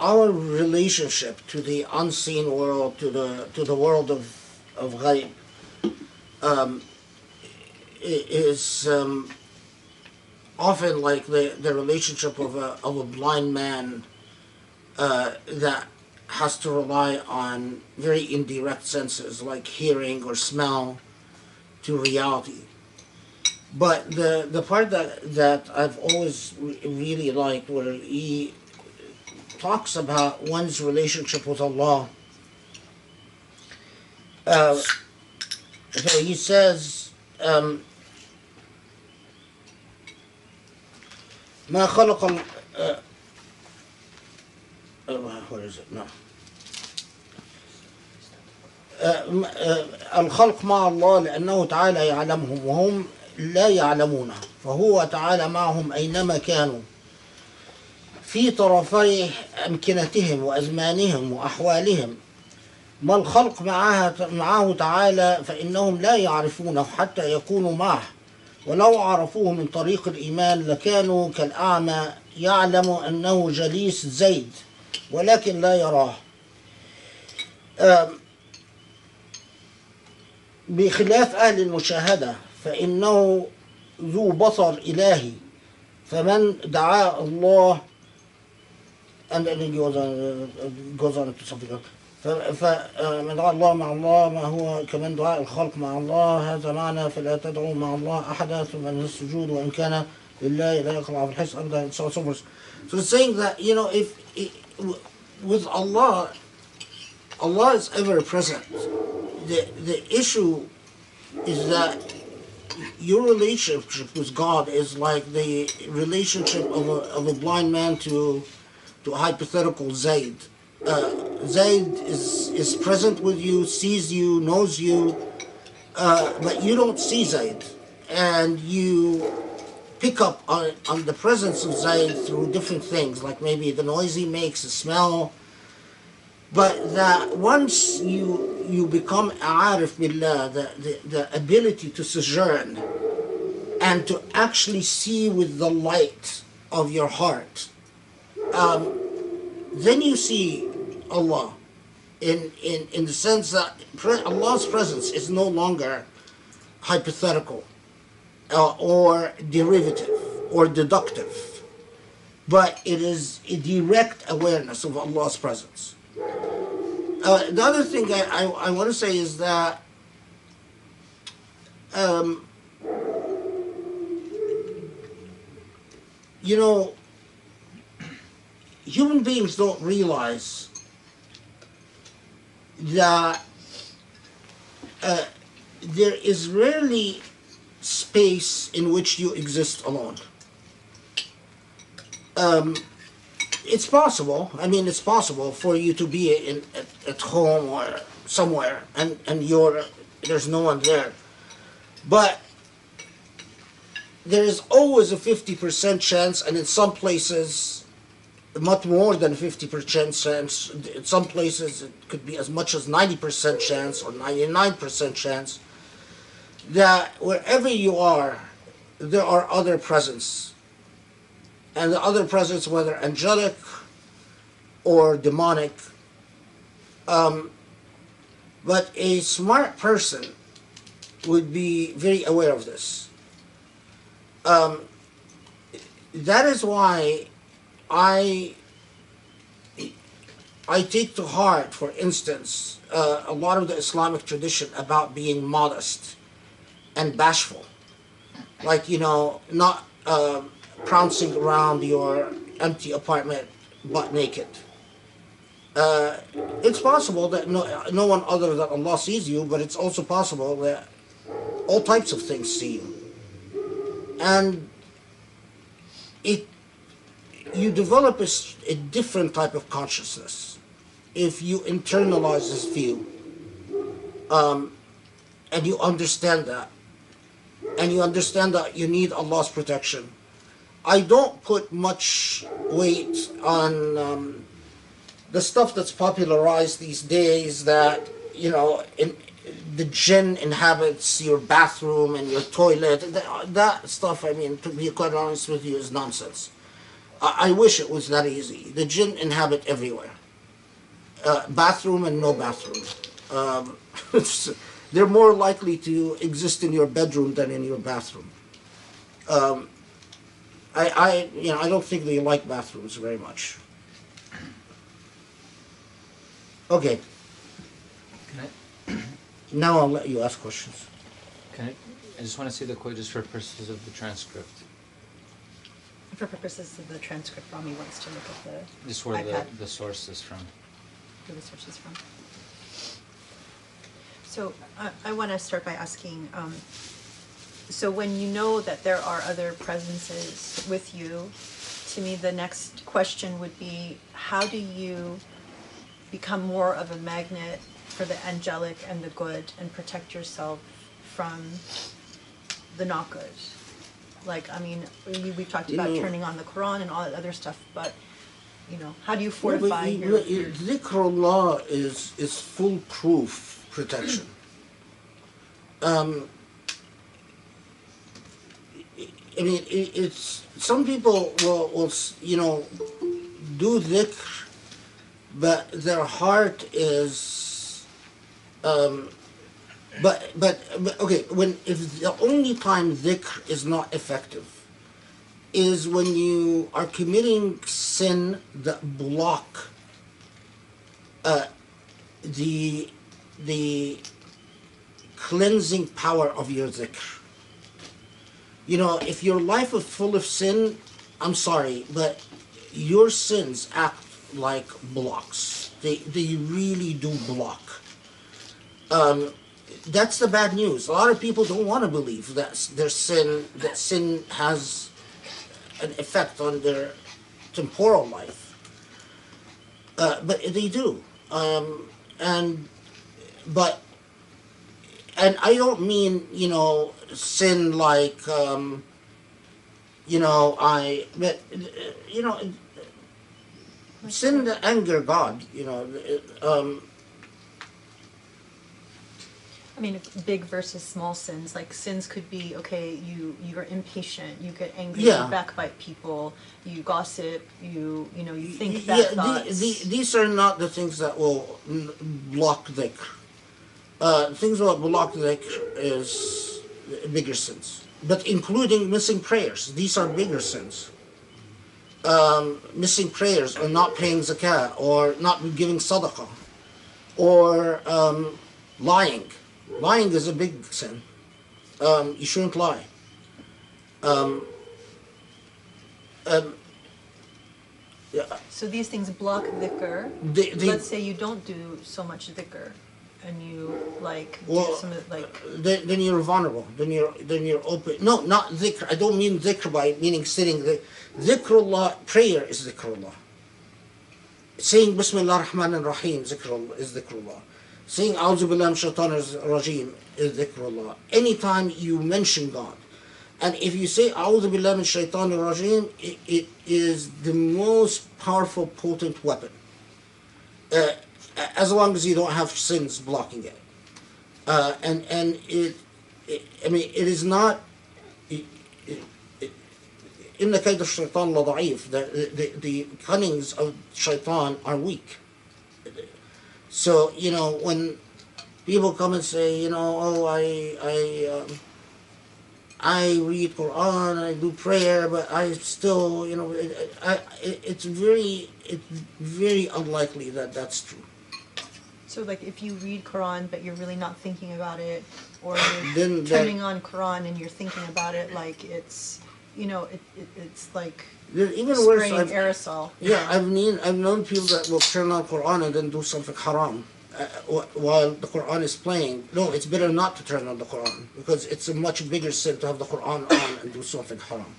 our relationship to the unseen world, to the world of ghaib, is often like the relationship of a blind man that has to rely on very indirect senses like hearing or smell to reality. But the part that I've always really liked, where he talks about one's relationship with Allah. So he says, ما خلق where is it? No. الخلق مع الله لأنه تعالى يعلمهم وهم لا يعلمونه، فهو تعالى معهم أينما كانوا في طرفي أمكنتهم وأزمانهم وأحوالهم. ما الخلق معه تعالى فإنهم لا يعرفونه حتى يكونوا معه، ولو عرفوه من طريق الإيمان لكانوا كالأعمى يعلم أنه جليس زيد ولكن لا يراه. بخلاف أهل المشاهدة فإنه ذو بصر إلهي، فمن دعا الله and then he goes on to something else. فمن دعا الله مع الله ما هو كمن دعاء الخلق مع الله، هذا معنى فلا تدعوا مع الله أحدا، ثم السجود وإن كان لله لا يقع في الحس أبدا, so on so forth. So it's saying that, you know, if with Allah is ever present. The issue is that your relationship with God is like the relationship of a blind man to a hypothetical Zayd. Zayd is present with you, sees you, knows you, but you don't see Zayd, and you pick up on the presence of Zayd through different things, like maybe the noise he makes, the smell. But that once you become a'arif billah, the ability to sojourn and to actually see with the light of your heart, then you see Allah in the sense that Allah's presence is no longer hypothetical or derivative or deductive, but it is a direct awareness of Allah's presence. The other thing I want to say is that you know, human beings don't realize that there is rarely space in which you exist alone. It's possible. I mean, it's possible for you to be at home or somewhere, and there's no one there. But there is always a 50% chance, and in some places, much more than 50% chance. In some places, it could be as much as 90% chance or 99% chance that wherever you are, there are other presence. And the other presence, whether angelic or demonic, but a smart person would be very aware of this. That is why I take to heart, for instance, a lot of the Islamic tradition about being modest and bashful. Like, you know, not trouncing around your empty apartment butt naked. It's possible that no one other than Allah sees you, but it's also possible that all types of things see you. And you develop a different type of consciousness if you internalize this view, and you understand that, and you understand that you need Allah's protection. I don't put much weight on the stuff that's popularized these days, that, you know, the jinn inhabits your bathroom and your toilet. That stuff, I mean, to be quite honest with you, is nonsense. I wish it was that easy. The jinn inhabit everywhere. Bathroom and no bathroom. They're more likely to exist in your bedroom than in your bathroom. I don't think they like bathrooms very much. Okay. Now I'll let you ask questions. I just want to see the quote just for purposes of the transcript. For purposes of the transcript, Rami wants to look at the Just where iPad. the source is from. Where the source is from. So I want to start by asking, so when you know that there are other presences with you, to me the next question would be, how do you become more of a magnet for the angelic and the good and protect yourself from the not good? Like, I mean, we've talked about turning on the Quran and all that other stuff, but, you know, how do you fortify your... Dhikrullah is foolproof protection. I mean, it's some people will you know, do dhikr, but their heart is but okay, if the only time dhikr is not effective is when you are committing sin that block the cleansing power of your dhikr. You know, if your life is full of sin, I'm sorry, but your sins act like blocks. They really do block. That's the bad news. A lot of people don't want to believe that that sin has an effect on their temporal life. But they do. And I don't mean, you know, sin like, you know, but, you know, sin that anger God, you know. I mean, big versus small sins. Like, sins could be, okay, you're impatient, you get angry, you backbite people, you gossip, you think bad thoughts. These are not the things that will block dhikr. Things that block dhikr is bigger sins, but including missing prayers. These are bigger sins. Missing prayers, or not paying zakah, or not giving sadaqah. or lying. Lying is a big sin. You shouldn't lie. Um, yeah, So these things block dhikr. Let's say you don't do so much dhikr, and you like do well, some of like. then you're vulnerable. Then you're open. No, not dhikr. I don't mean dhikr by meaning sitting. Dhikrullah, prayer is dhikrullah. Saying Bismillah ar-Rahman ar-Rahim is dhikrullah. Saying A'udhu Billahi Minash Shaitanir Rajeem is dhikrullah. Anytime you mention God, and if you say A'udhu Billahi Minash Shaitanir Rajeem, it is the most powerful, potent weapon. As long as you don't have sins blocking it. And it is not. Inna kayd ash-shaytan la da'if. The cunnings of shaitan are weak. So, when people come and say, oh, I read Quran, I do prayer, but I still, it's very unlikely that that's true. So like if you read Quran but you're really not thinking about it, or Then you're turning on Quran and you're thinking about it, like it's it's like even worse. spraying aerosol. Yeah, I've known people that will turn on Quran and then do something haram while the Quran is playing. No, it's better not to turn on the Quran because it's a much bigger sin to have the Quran on and do something haram.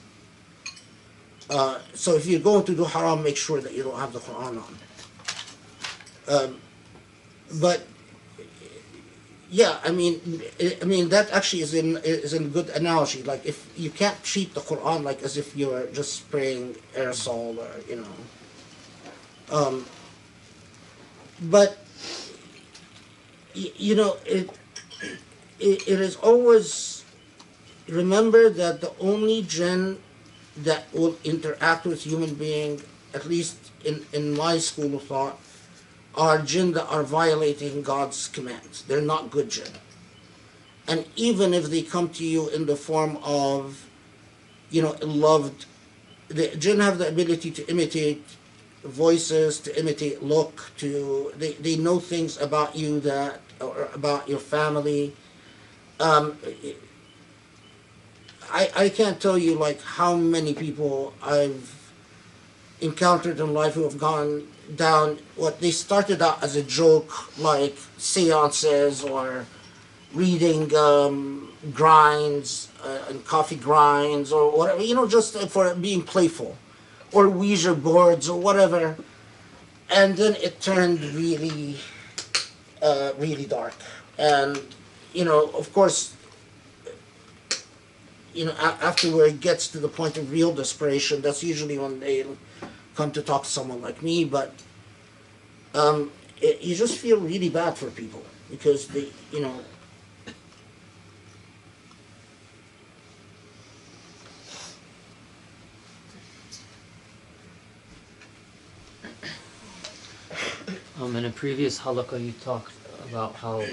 So if you're going to do haram, make sure that you don't have the Quran on. But yeah, I mean that actually is a good analogy. Like if you can't treat the Quran like as if you're just spraying aerosol or but it is always remember that the only jinn that will interact with human being, at least in my school of thought, are jinn that are violating God's commands. They're not good jinn. And even if they come to you in the form of, loved, the jinn have the ability to imitate voices, to imitate look, they know things about you or about your family. I can't tell you like how many people I've encountered in life who have gone down what they started out as a joke, like seances or reading grinds and coffee grinds or whatever, just for being playful, or Ouija boards or whatever, and then it turned really, really dark. And of course, after it gets to the point of real desperation, that's usually when they come to talk to someone like me, but you just feel really bad for people because they, In a previous halaqah you talked about how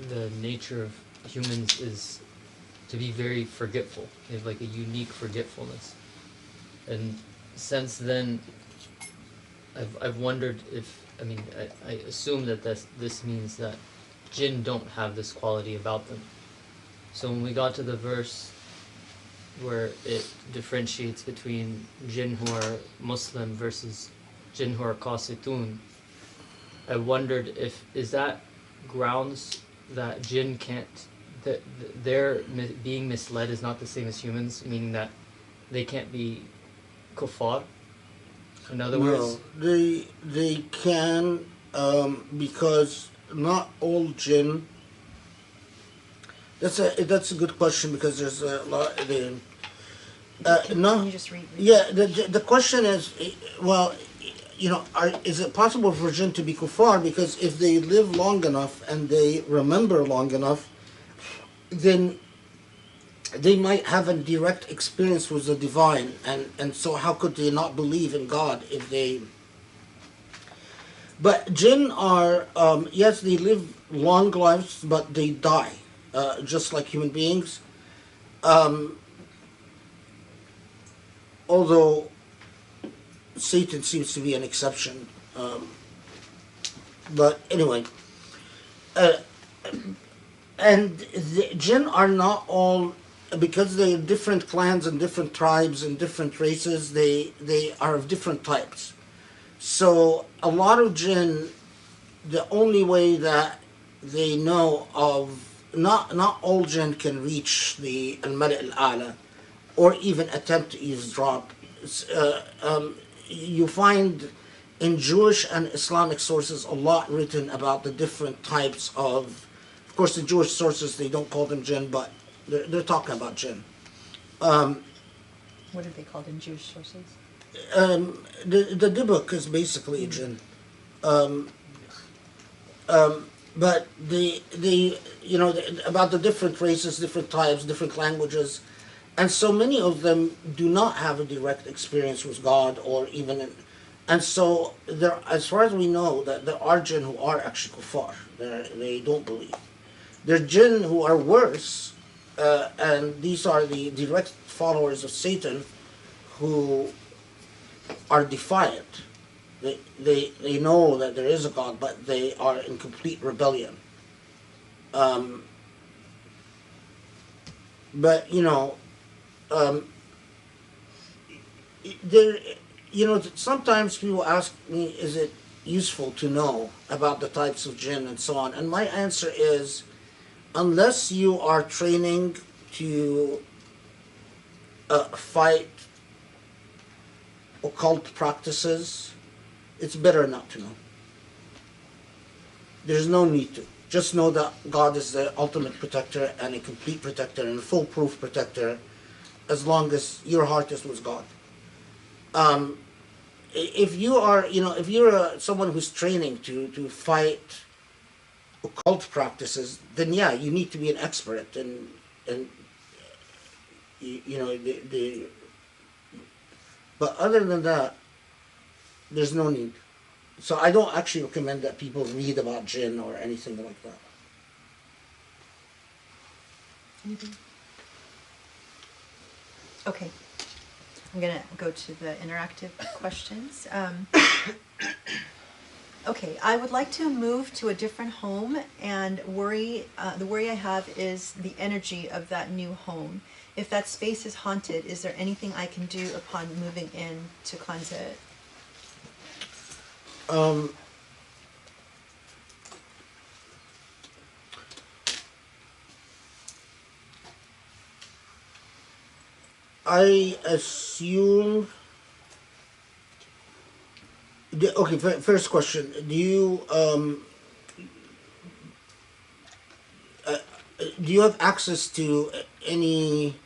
the nature of humans is to be very forgetful. They have like a unique forgetfulness. And since then, I've wondered if, I assume that this means that jinn don't have this quality about them. So when we got to the verse where it differentiates between jinn who are Muslim versus jinn who are qasitun, I wondered is that grounds that jinn can't, that their being misled is not the same as humans, meaning that they can't be kuffar? In other words, they can, because not all jinn. That's a good question because there's a lot. Can you just read? Yeah, the question is, well, is it possible for jinn to be kuffar? Because if they live long enough and they remember long enough, then they might have a direct experience with the divine, and so how could they not believe in God if they... But jinn are, yes, they live long lives, but they die, just like human beings. Although Satan seems to be an exception. But anyway, uh, and the jinn are not all, because they are different clans and different tribes and different races, they are of different types. So a lot of jinn, the only way that they know of, not all jinn can reach the al-Mala' al-A'la or even attempt to eavesdrop. You find in Jewish and Islamic sources a lot written about the different types of course the Jewish sources, they don't call them jinn, but they're talking about jinn. What are they called in Jewish sources? The Dibuk is basically a jinn. But about the different races, different types, different languages, and so many of them do not have a direct experience with God, or even, and so there, as far as we know, that there are jinn who are actually kuffar. They don't believe. There are jinn who are worse, and these are the direct followers of Satan, who are defiant. They know that there is a God, but they are in complete rebellion. But there, sometimes people ask me, is it useful to know about the types of jinn and so on? And my answer is, unless you are training to fight occult practices, it's better not to know. There's no need to. Just know that God is the ultimate protector and a complete protector and a foolproof protector, as long as your heart is with God. If you are, if you're someone who's training to fight occult practices, then yeah, you need to be an expert, and but other than that, there's no need. So I don't actually recommend that people read about jinn or anything like that. Anything? Okay. I'm going to go to the interactive questions. Okay, I would like to move to a different home, and the worry I have is the energy of that new home. If that space is haunted, is there anything I can do upon moving in to cleanse it? I assume. Okay, first question. Do you have access to any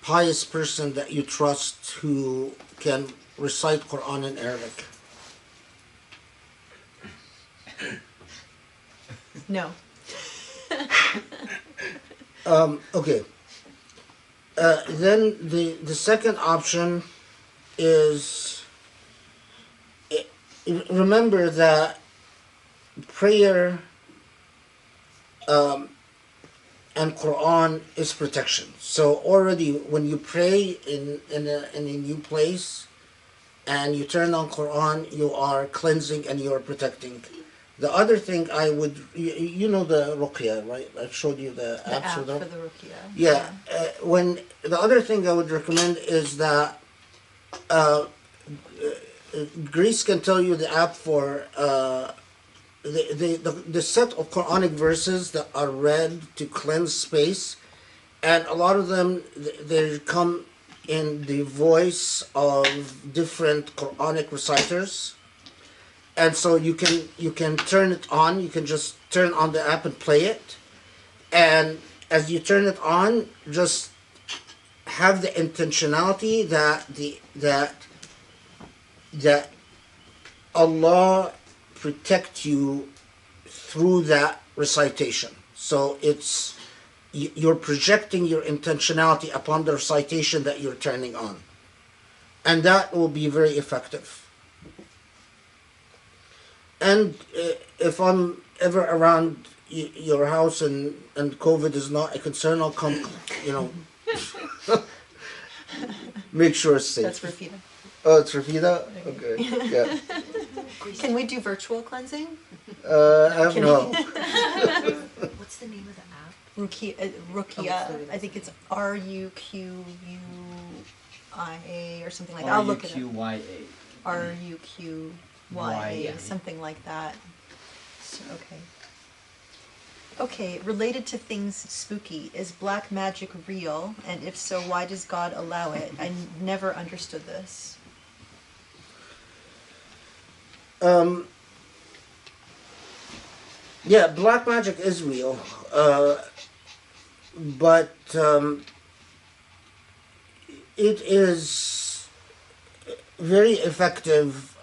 pious person that you trust who can recite Quran in Arabic? No. Okay. Then the second option is, remember that prayer and Quran is protection. So already when you pray in a new place and you turn on Quran, you are cleansing and you are protecting. The other thing I would, you know the Ruqya, right? I showed you the The apps app with them. for the Ruqya. Yeah. When the other thing I would recommend is that Greece can tell you the app for the set of Quranic verses that are read to cleanse space, and a lot of them they come in the voice of different Quranic reciters. And so you can turn it on. You can just turn on the app and play it. And as you turn it on, just have the intentionality that Allah protect you through that recitation. So you're projecting your intentionality upon the recitation that you're turning on, and that will be very effective. And if I'm ever around your house and COVID is not a concern, I'll come, make sure it's safe. That's Rafida. Oh, it's Rafida? Okay, yeah. Can we do virtual cleansing? No. What's the name of the app? Rukia. I think it's Ruqui or something like that. I'll look it up. RUQYA. Ruqya, Yeah. something like that. So, okay. Okay, related to things spooky, is black magic real? And if so, why does God allow it? I never understood this. Yeah, black magic is real, but it is very effective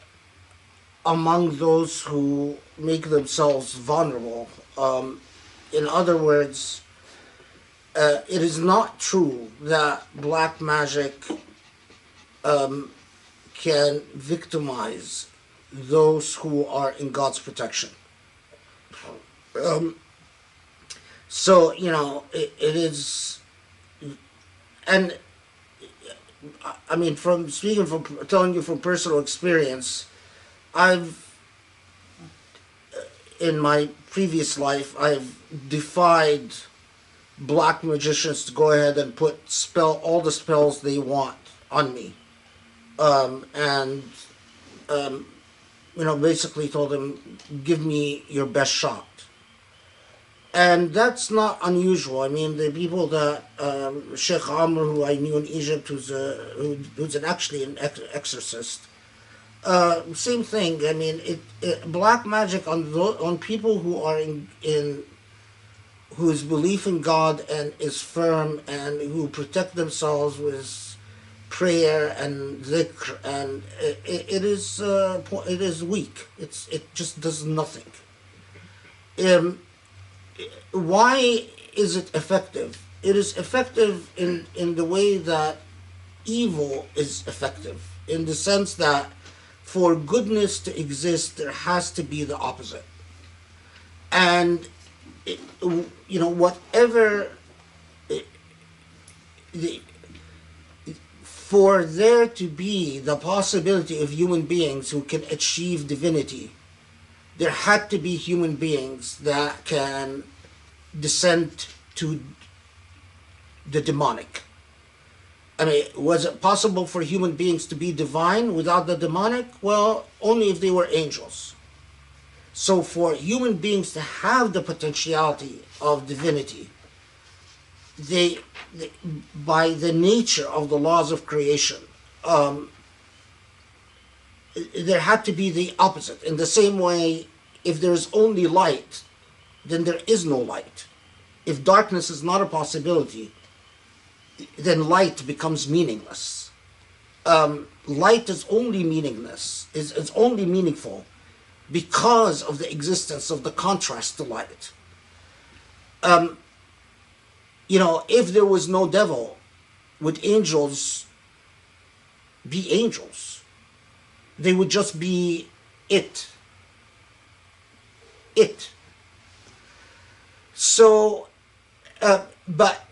among those who make themselves vulnerable. In other words, it is not true that black magic can victimize those who are in God's protection. So, you know, it is, and I mean, telling you from personal experience, in my previous life, I've defied black magicians to go ahead and put all the spells they want on me. You know, basically told them, give me your best shot. And that's not unusual. I mean, the people that Sheikh Amr, who I knew in Egypt, who's actually an exorcist, same thing. I mean, black magic on people who are whose belief in God and is firm and who protect themselves with prayer and dhikr, and it is weak. It just does nothing. Why is it effective? It is effective in the way that evil is effective, in the sense that for goodness to exist, there has to be the opposite. And, you know, for there to be the possibility of human beings who can achieve divinity, there had to be human beings that can descend to the demonic. I mean, was it possible for human beings to be divine without the demonic? Well, only if they were angels. So for human beings to have the potentiality of divinity, they by the nature of the laws of creation, there had to be the opposite. In the same way, if there's only light, then there is no light. If darkness is not a possibility, then light becomes meaningless. Light is only meaningless, is only meaningful because of the existence of the contrast to light. You know, if there was no devil, would angels be angels? They would just be it. So, but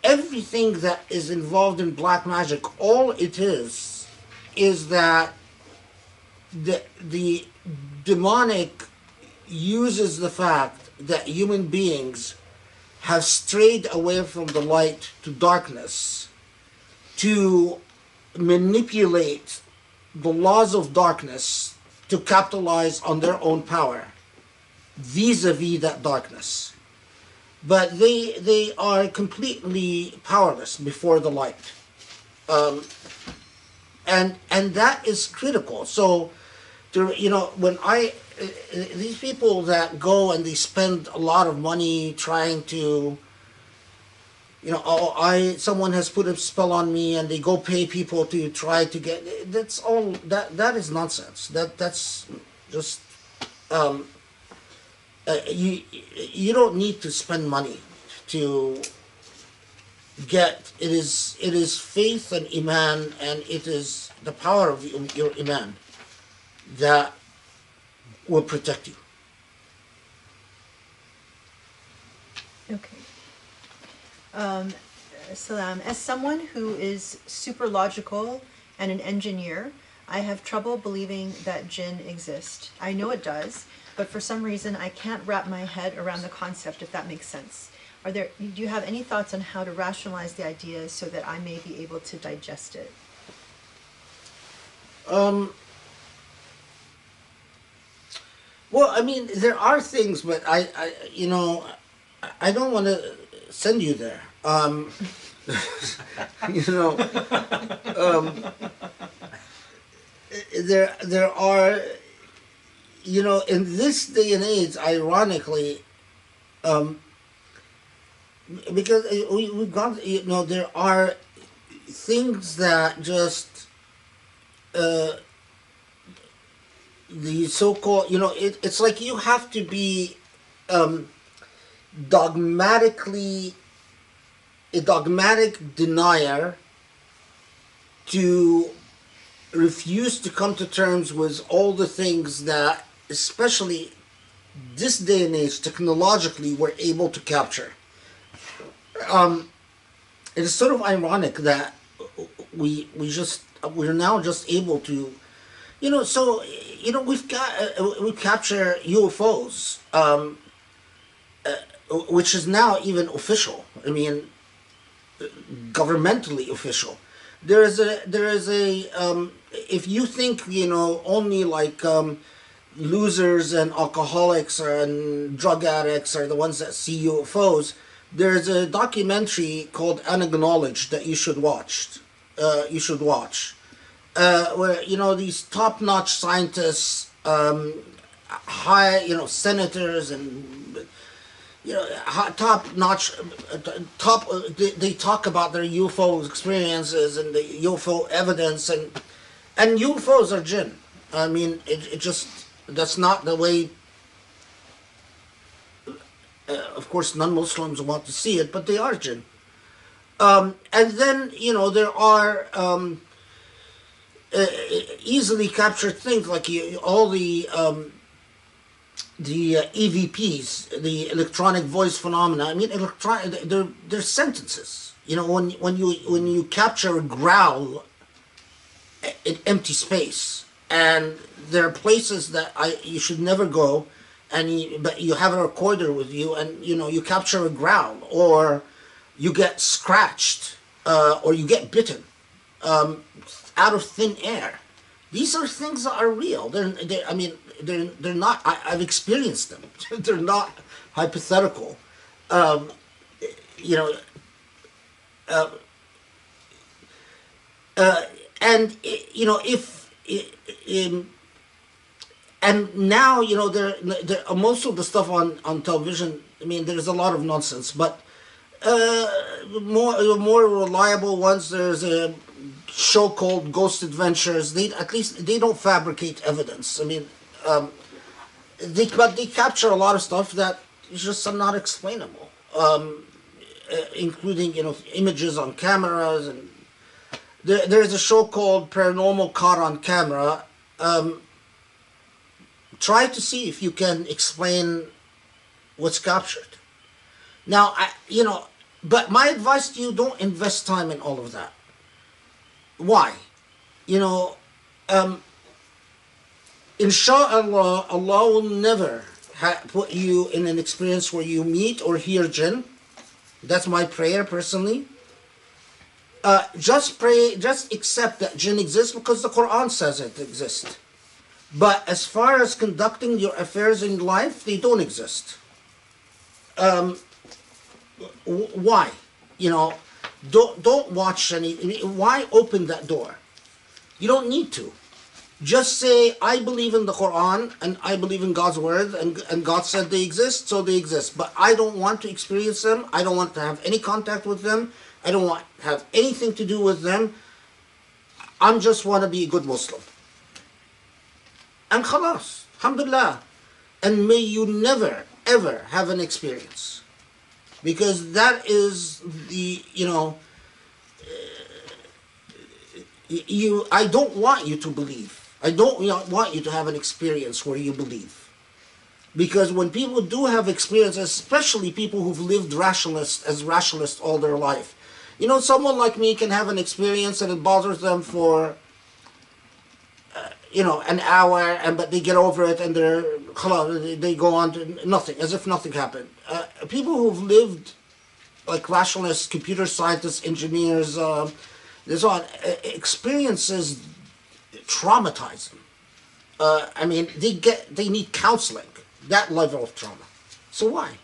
everything that is involved in black magic, all it is that the demonic uses the fact that human beings have strayed away from the light to darkness to manipulate the laws of darkness to capitalize on their own power vis-a-vis that darkness. But they are completely powerless before the light. And that is critical. So, you know, when these people that go and they spend a lot of money trying to, you know, someone has put a spell on me, and they go pay people to try to get, that's all, that is nonsense. That's just, you don't need to spend money to get, it is faith and iman, and it is the power of your iman that will protect you. Okay. Salam. As someone who is super logical and an engineer, I have trouble believing that jinn exist. I know it does, but for some reason I can't wrap my head around the concept, if that makes sense. Do you have any thoughts on how to rationalize the idea so that I may be able to digest it? Well, I mean, there are things, but I don't want to send you there. You know, there are, in this day and age, ironically, because we've got, there are things that just, the so-called, it's like you have to be a dogmatic denier to refuse to come to terms with all the things that, especially this day and age, technologically, we're able to capture. It is sort of ironic that we're now just able to, we capture UFOs, which is now even official. I mean, governmentally official. There is a if you think only like losers and alcoholics and drug addicts are the ones that see UFOs, there's a documentary called Unacknowledged that you should watch. Where these top-notch scientists, high senators and top-notch they talk about their UFO experiences and the UFO evidence, and UFOs are jinn. I mean, it just, that's not the way. Of course, non-Muslims want to see it, but they are jinn. And then there are easily captured things like all the EVPs, the electronic voice phenomena. I mean, they're sentences. When you capture a growl in empty space, and there are places that you should never go, but you have a recorder with you, and you capture a growl, or you get scratched, or you get bitten out of thin air. These are things that are real. They're not. I've experienced them. They're not hypothetical. And and now there most of the stuff on television. I mean, there's a lot of nonsense, but more reliable ones. There's a show called Ghost Adventures. They don't fabricate evidence. I mean, but they capture a lot of stuff that is just not explainable, including images on cameras, and there's a show called Paranormal Caught on Camera. Try to see if you can explain what's captured. Now, but my advice to you: don't invest time in all of that. Why? Inshallah, Allah will never put you in an experience where you meet or hear jinn. That's my prayer personally. Just pray, just accept that jinn exists because the Quran says it exists. But as far as conducting your affairs in life, they don't exist. Why? Don't watch any. Why open that door? You don't need to. Just say, I believe in the Quran and I believe in God's word, and God said they exist, so they exist. But I don't want to experience them. I don't want to have any contact with them. I don't want to have anything to do with them. I just want to be a good Muslim. And khalas, alhamdulillah. And may you never, ever have an experience. Because that is the, I don't want you to believe. I don't want you to have an experience where you believe. Because when people do have experiences, especially people who've lived as rationalists all their life, someone like me can have an experience and it bothers them for, an hour, but they get over it and they go on to nothing, as if nothing happened. People who've lived like rationalists, computer scientists, engineers, there's on experiences traumatize them. They need counseling, that level of trauma. So why?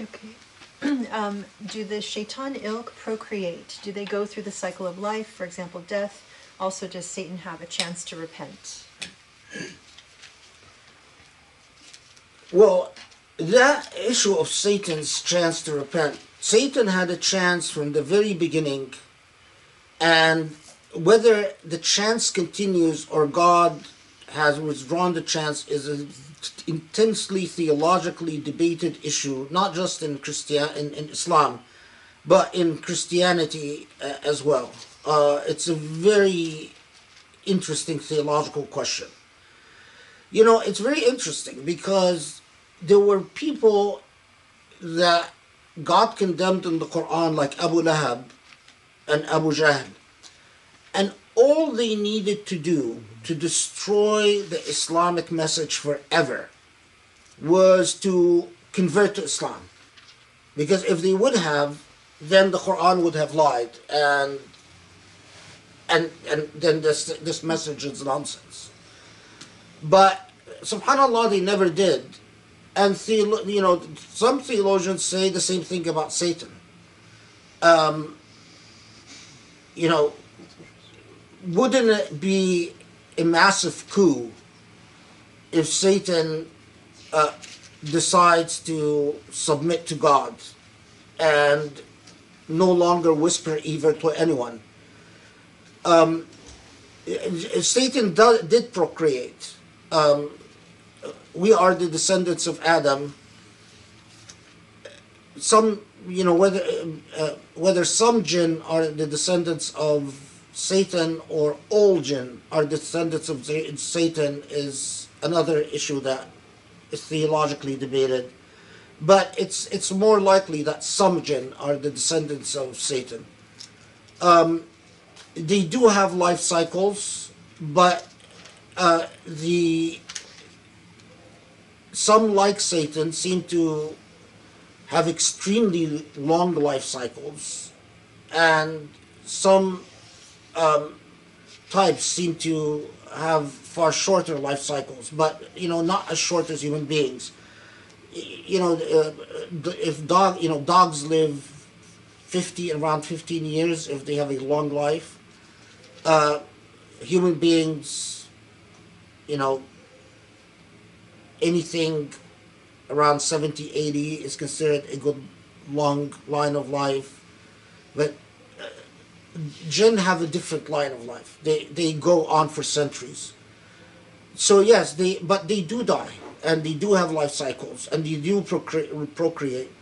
Okay. Do the shaitan ilk procreate? Do they go through the cycle of life, for example, death? Also, does Satan have a chance to repent? Well, that issue of Satan's chance to repent, Satan had a chance from the very beginning, and whether the chance continues or God has withdrawn the chance is an intensely theologically debated issue, not just in Islam, but in Christianity as well. It's a very interesting theological question. It's very interesting because there were people that God condemned in the Quran, like Abu Lahab and Abu Jahl, and all they needed to do to destroy the Islamic message forever was to convert to Islam. Because if they would have, then the Quran would have lied, and then this message is nonsense. But subhanAllah, they never did. And some theologians say the same thing about Satan. Wouldn't it be a massive coup if Satan decides to submit to God and no longer whisper evil to anyone? Satan did procreate. We are the descendants of Adam. Some, whether some jinn are the descendants of Satan or all jinn are descendants of Satan is another issue that is theologically debated. But it's more likely that some jinn are the descendants of Satan. They do have life cycles, but some, like Satan, seem to have extremely long life cycles, and some types seem to have far shorter life cycles, but not as short as human beings. If dogs live around 15 years if they have a long life. Human beings, anything around 70, 80 is considered a good long line of life. But jinn have a different line of life. They go on for centuries. So yes, but they do die, and they do have life cycles, and they do procreate.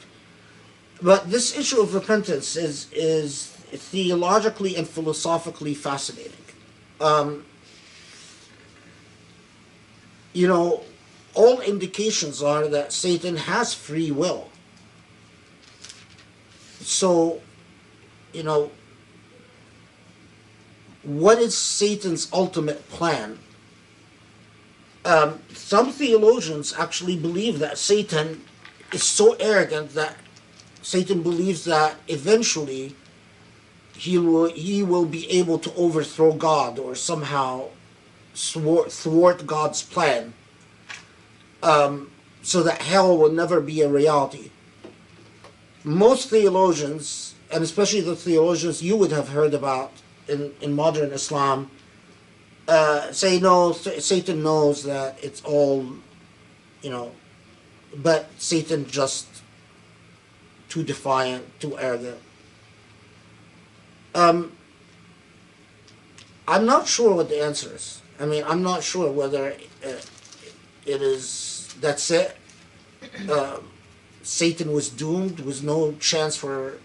But this issue of repentance is theologically and philosophically fascinating. All indications are that Satan has free will. So, what is Satan's ultimate plan? Some theologians actually believe that Satan is so arrogant that Satan believes that eventually he will be able to overthrow God or somehow thwart God's plan, so that hell will never be a reality. Most theologians, and especially the theologians you would have heard about in modern Islam, say no, Satan knows that it's all, but Satan just too defiant, too arrogant. I'm not sure what the answer is. I'm not sure whether it is, that's it. Satan was doomed with no chance for,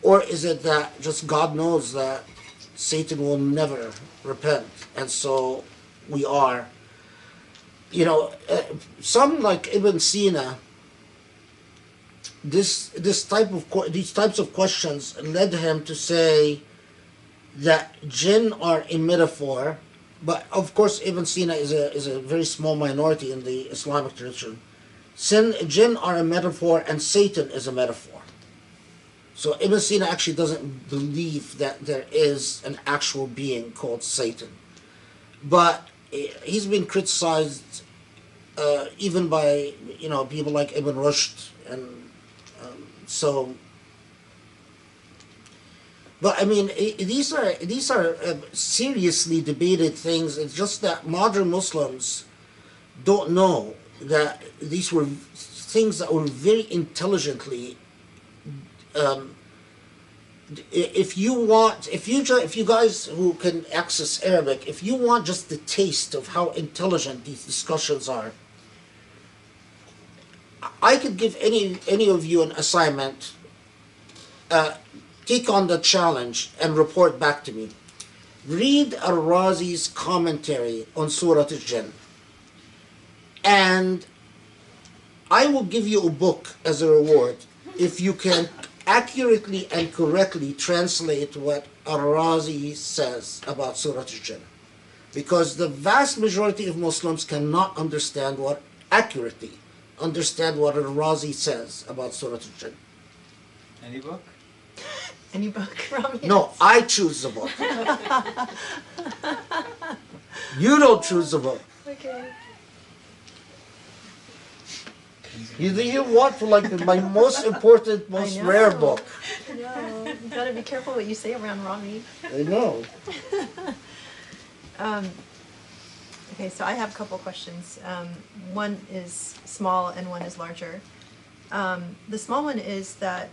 or is it that just God knows that Satan will never repent, and so we are. Some like Ibn Sina, these types of questions led him to say that jinn are a metaphor, but of course Ibn Sina is a very small minority in the Islamic tradition. Jinn are a metaphor and Satan is a metaphor. So Ibn Sina actually doesn't believe that there is an actual being called Satan. But he's been criticized even by people like Ibn Rushd, and so. But I mean, these are seriously debated things. It's just that modern Muslims don't know that these were things that were very intelligently. If you guys who can access Arabic, if you want just the taste of how intelligent these discussions are, I could give any of you an assignment. Take on the challenge and report back to me. Read Al-Razi's commentary on Surah Al-Jinn, and I will give you a book as a reward if you can accurately and correctly translate what Al-Razi says about Surah Al-Jinn. Because the vast majority of Muslims cannot accurately understand what Al-Razi says about Surah Al-Jinn. Any book? Any book, Rami? No, I choose the book. You don't choose the book. Okay. You want for like my most important, most I know. rare book. No, you gotta be careful what you say around Rami. I know. Okay, so I have a couple questions. One is small and one is larger. The small one is that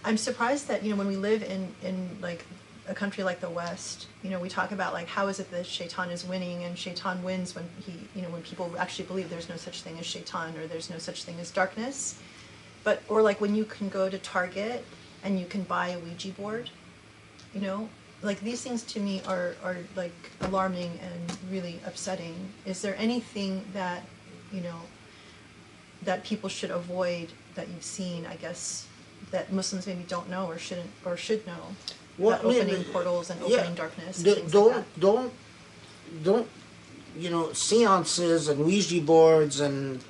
I'm surprised that, when we live in like a country like the West, we talk about like how is it that Shaitan is winning, and Shaitan wins when when people actually believe there's no such thing as Shaitan or there's no such thing as darkness. Or like when you can go to Target and you can buy a Ouija board, like these things to me are like alarming and really upsetting. Is there anything that, that people should avoid that you've seen, I guess, that Muslims maybe don't know or should know? Well, about opening portals and opening darkness and things don't like don't seances and Ouija boards and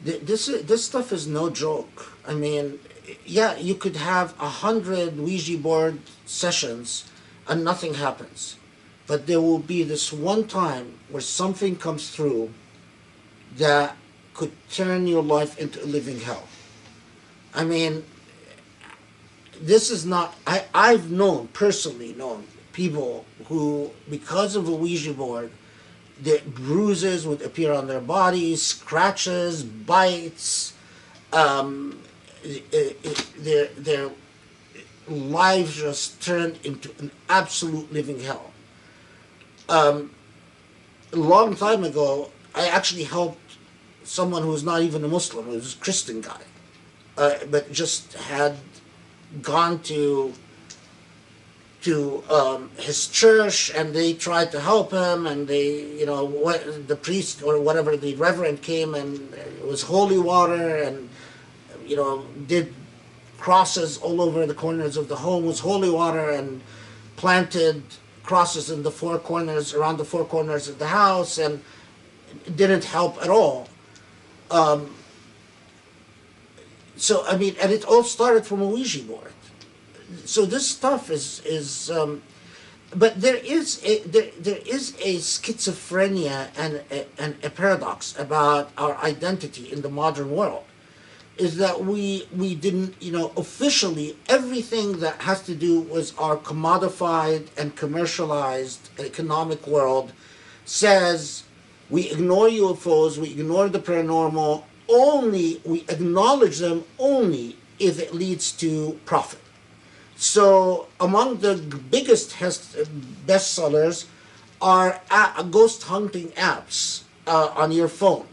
this stuff is no joke. I mean, yeah, you could have 100 Ouija board sessions and nothing happens, but there will be this one time where something comes through that could turn your life into a living hell. I mean, this is not, I've personally known people who, because of a Ouija board, the bruises would appear on their bodies, scratches, bites, their lives just turned into an absolute living hell. A long time ago, I actually helped someone who was not even a Muslim, who was a Christian guy, but just had gone to his church, and they tried to help him, and the priest or whatever, the reverend came, and it was holy water, and did crosses all over the corners of the home with holy water, and planted crosses in the four corners, around the four corners of the house, and it didn't help at all. So I mean, and it all started from a Ouija board. So this stuff is but there is a schizophrenia and a paradox about our identity in the modern world, is that we didn't, officially everything that has to do with our commodified and commercialized economic world says we ignore UFOs, we ignore the paranormal, we acknowledge them only if it leads to profit. So among the biggest bestsellers are ghost hunting apps on your phone.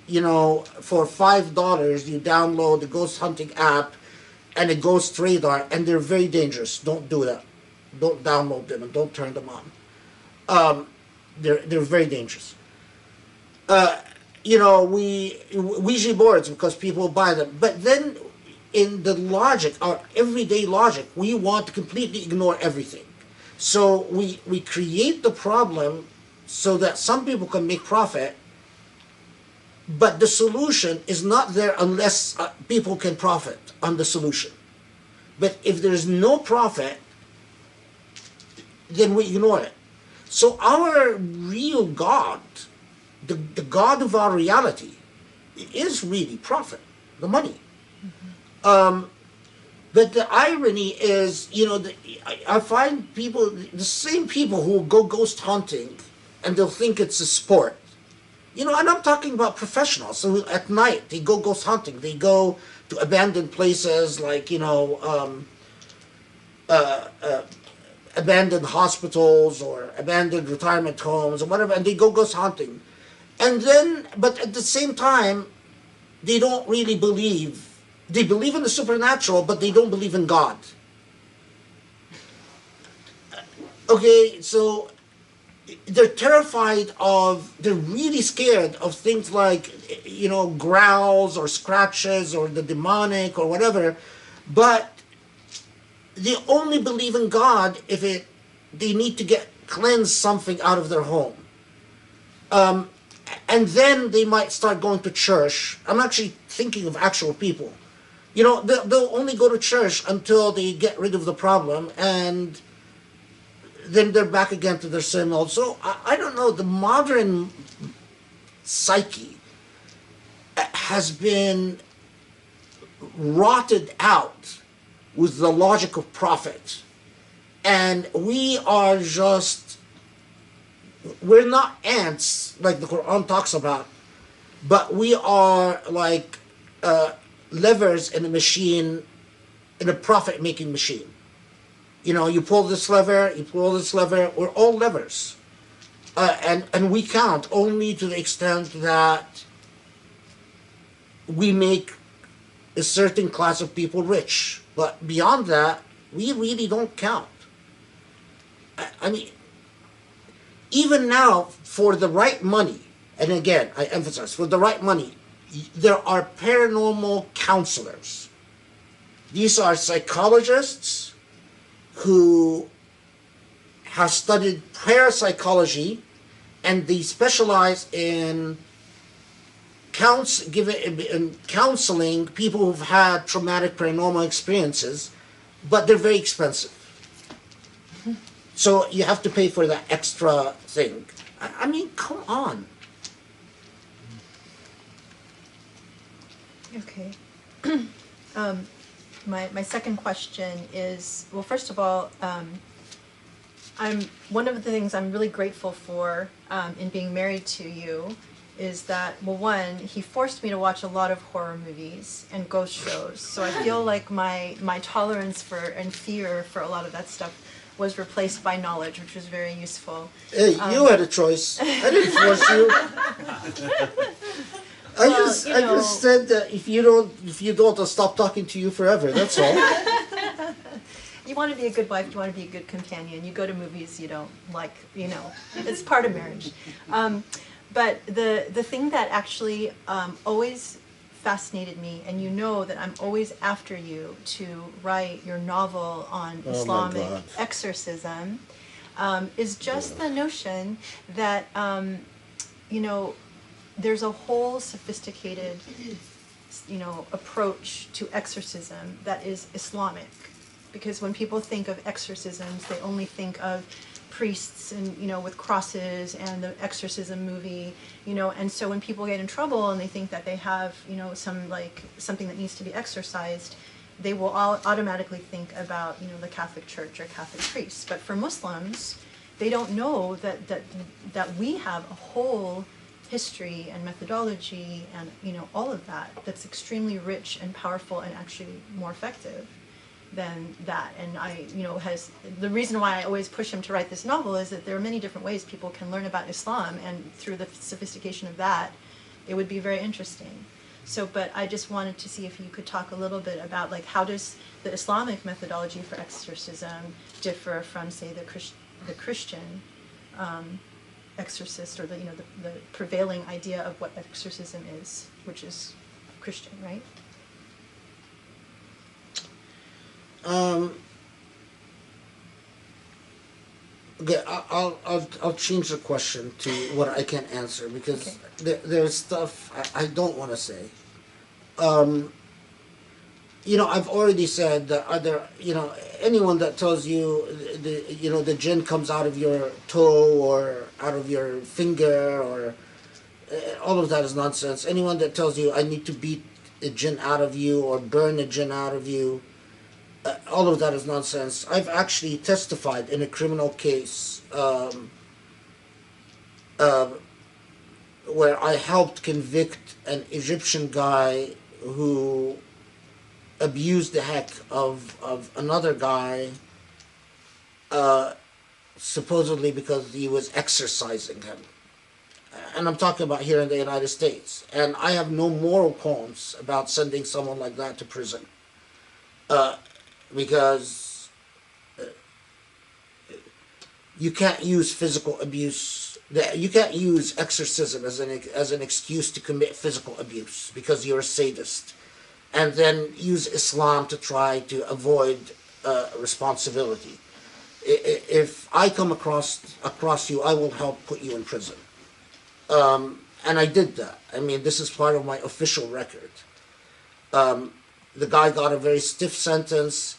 For $5 you download the ghost hunting app and a ghost radar, and they're very dangerous. Don't do that. Don't download them and don't turn them on. They're very dangerous. Ouija boards, because people buy them. But then in the logic, our everyday logic, we want to completely ignore everything. So we create the problem so that some people can make profit, but the solution is not there unless people can profit on the solution. But if there's no profit, then we ignore it. So our real God, the God of our reality, is really profit, the money. But the irony is, I find people, the same people who go ghost hunting, and they'll think it's a sport. And I'm talking about professionals. So at night, they go ghost hunting. They go to abandoned places like, abandoned hospitals or abandoned retirement homes or whatever, and they go ghost hunting. And then, but at the same time, they don't really believe. They believe in the supernatural, but they don't believe in God. Okay, so they're they're really scared of things like, growls or scratches or the demonic or whatever, but they only believe in God if they need to cleanse something out of their home. And then they might start going to church. I'm actually thinking of actual people. They'll only go to church until they get rid of the problem, and then they're back again to their same old. So I don't know, the modern psyche has been rotted out with the logic of profit. And we're not ants like the Quran talks about, but we are like levers in a machine, in a profit-making machine. You pull this lever, we're all levers. And we count only to the extent that we make a certain class of people rich. But beyond that, we really don't count. I mean, even now, for the right money, and again, I emphasize, for the right money, there are paranormal counselors. These are psychologists who have studied parapsychology, and they specialize in counseling people who've had traumatic paranormal experiences, but they're very expensive. So you have to pay for that extra thing. I mean, come on. Okay. My second question is, well, first of all, one of the things I'm really grateful for in being married to you is that, well, one, he forced me to watch a lot of horror movies and ghost shows. So I feel like my tolerance for and fear for a lot of that stuff was replaced by knowledge, which was very useful. Hey, you had a choice. I didn't force you. I just said that if you don't, I'll stop talking to you forever. That's all. You want to be a good wife, you want to be a good companion. You go to movies you don't like, it's part of marriage. But the thing that actually always fascinated me, and that I'm always after you to write your novel on Islamic exorcism, is just the notion that, there's a whole sophisticated, approach to exorcism that is Islamic. Because when people think of exorcisms, they only think of priests and, with crosses and the exorcism movie, and so when people get in trouble and they think that they have, something that needs to be exorcised, they will all automatically think about, the Catholic Church or Catholic priests. But for Muslims, they don't know that we have a whole history and methodology and, all of that's extremely rich and powerful and actually more effective than that. And the reason why I always push him to write this novel is that there are many different ways people can learn about Islam, and through the sophistication of that, it would be very interesting. So, but I just wanted to see if you could talk a little bit about, how does the Islamic methodology for exorcism differ from, say, the Christian exorcist, or the prevailing idea of what exorcism is, which is Christian, right? Okay, I'll change the question to what I can answer because there's stuff I don't want to say. I've already said that anyone that tells you the jinn comes out of your toe or out of your finger or all of that is nonsense. Anyone that tells you I need to beat a jinn out of you or burn a jinn out of you, all of that is nonsense. I've actually testified in a criminal case where I helped convict an Egyptian guy who abused the heck of another guy, supposedly because he was exorcising him. And I'm talking about here in the United States. And I have no moral qualms about sending someone like that to prison. Because you can't use physical abuse. You can't use exorcism as an excuse to commit physical abuse because you're a sadist. And then use Islam to try to avoid responsibility. If I come across you, I will help put you in prison. And I did that. I mean, this is part of my official record. The guy got a very stiff sentence,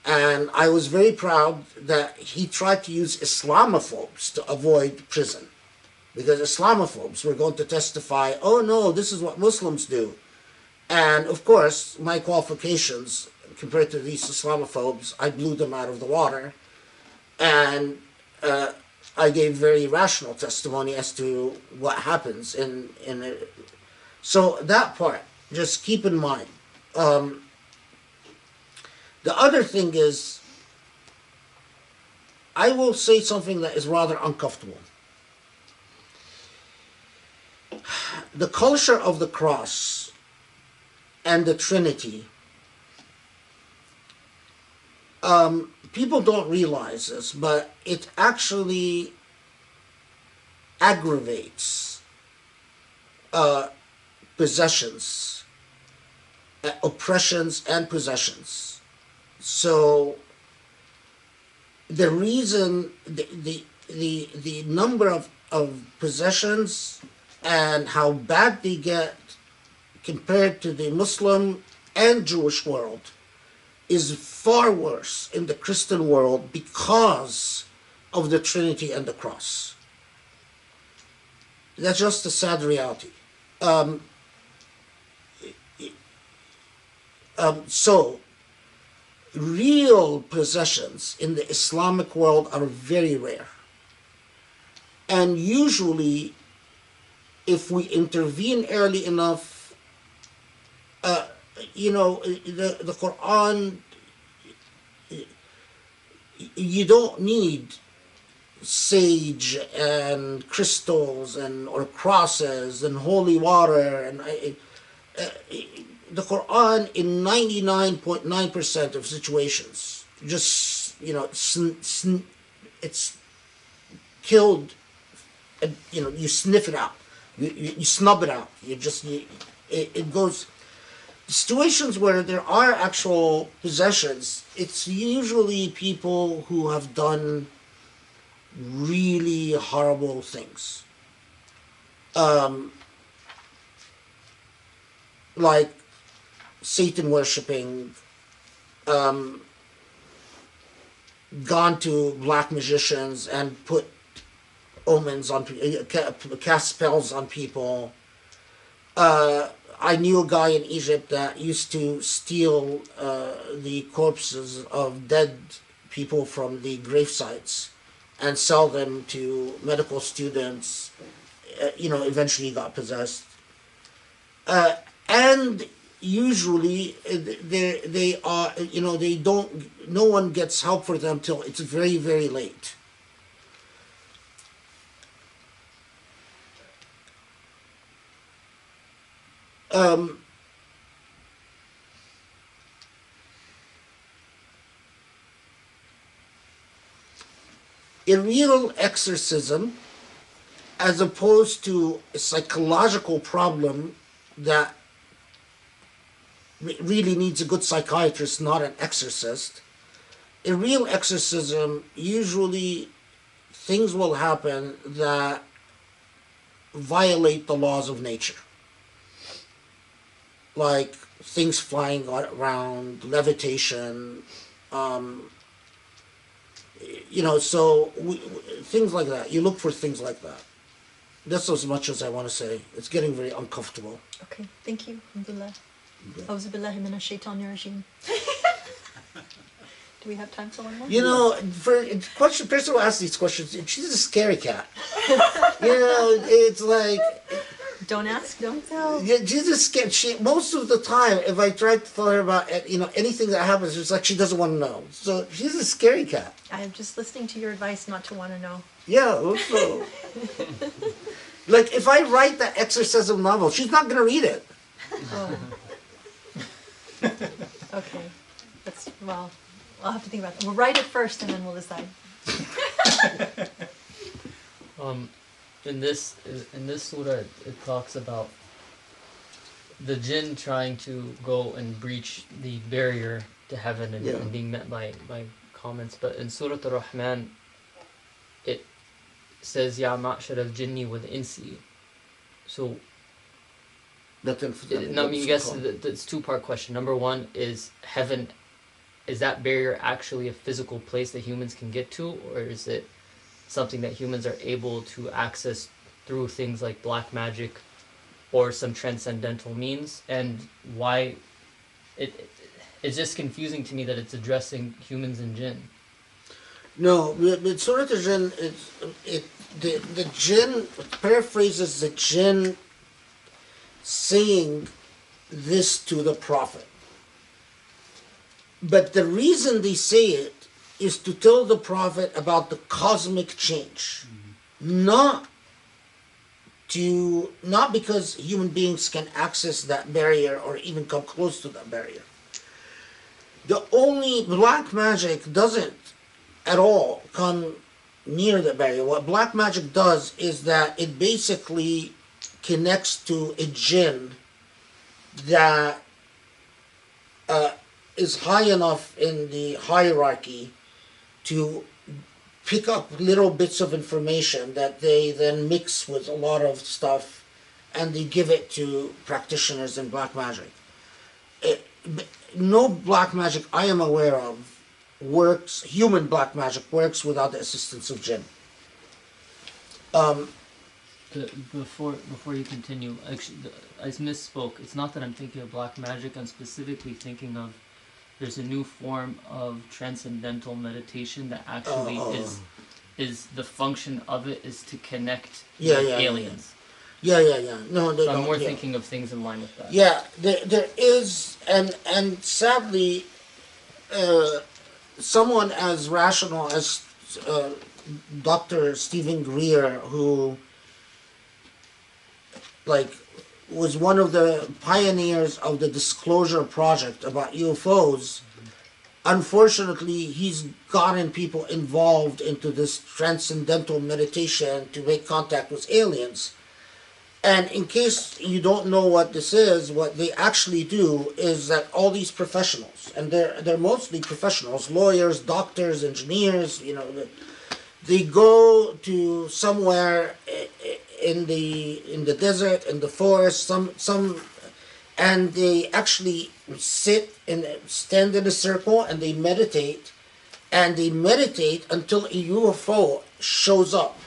and I was very proud that he tried to use Islamophobes to avoid prison. Because Islamophobes were going to testify, oh no, this is what Muslims do. And of course, my qualifications compared to these Islamophobes, I blew them out of the water. And I gave very rational testimony as to what happens so that part, just keep in mind. The other thing is, I will say something that is rather uncomfortable. The culture of the cross and the Trinity, people don't realize this, but it actually aggravates possessions, oppressions and possessions. So the reason, the number of possessions and how bad they get compared to the Muslim and Jewish world is far worse in the Christian world because of the Trinity and the cross. That's just a sad reality. So, real possessions in the Islamic world are very rare. And usually, if we intervene early enough, the Quran, you don't need sage and crystals or crosses and holy water. And the Quran, in 99.9% of situations, just, it's killed, you sniff it out. You snub it out. It goes. Situations where there are actual possessions, it's usually people who have done really horrible things. Like Satan worshipping, gone to black magicians and put omens on people, cast spells on people. I knew a guy in Egypt that used to steal the corpses of dead people from the grave sites and sell them to medical students. Eventually he got possessed. And usually they are, no one gets help for them till it's very, very late. A real exorcism, as opposed to a psychological problem that really needs a good psychiatrist, not an exorcist, a real exorcism usually things will happen that violate the laws of nature. Like things flying around, levitation, so things like that. You look for things like that. That's as much as I want to say. It's getting very uncomfortable. Okay, thank you. Alhamdulillah. Auzu billahi minash shaitanir rajim. Do we have time for one more? Person who asks these questions, she's a scary cat. It's like... Don't ask, don't tell. Yeah, she's a scared. Most of the time, if I try to tell her about anything that happens, it's like she doesn't want to know. So she's a scary cat. I am just listening to your advice not to want to know. Yeah, also. Like, if I write that exorcism novel, she's not going to read it. Oh. Okay. I'll have to think about that. We'll write it first and then we'll decide. In this surah, it talks about the jinn trying to go and breach the barrier to heaven and being met by comments. But in Surah Ar-Rahman, it says, Ya ma'shar al-jinni wal insi. So, I guess it's two-part question. Number one is heaven, is that barrier actually a physical place that humans can get to, or is it something that humans are able to access through things like black magic or some transcendental means? And why it's just confusing to me that it's addressing humans and jinn. No, with Surah Al-Jinn, the jinn paraphrases the jinn saying this to the prophet. But the reason they say it is to tell the prophet about the cosmic change, not because human beings can access that barrier or even come close to that barrier. The only black magic doesn't at all come near the barrier. What black magic does is that it basically connects to a jinn that is high enough in the hierarchy to pick up little bits of information that they then mix with a lot of stuff and they give it to practitioners in black magic. No black magic I am aware of works, human black magic works without the assistance of jinn. Before you continue, actually, I misspoke. It's not that I'm thinking of black magic, I'm specifically thinking of there's a new form of transcendental meditation that actually is the function of it is to connect with aliens. Yeah. No, they so I'm don't, more thinking of things in line with that. Yeah, there is, and sadly, someone as rational as Dr. Stephen Greer, who was one of the pioneers of the Disclosure Project about UFOs. Unfortunately, he's gotten people involved into this transcendental meditation to make contact with aliens. And in case you don't know what this is, what they actually do is that all these professionals, and they're mostly professionals, lawyers, doctors, engineers, they go to somewhere in the desert, in the forest, and they actually stand in a circle and they meditate until a UFO shows up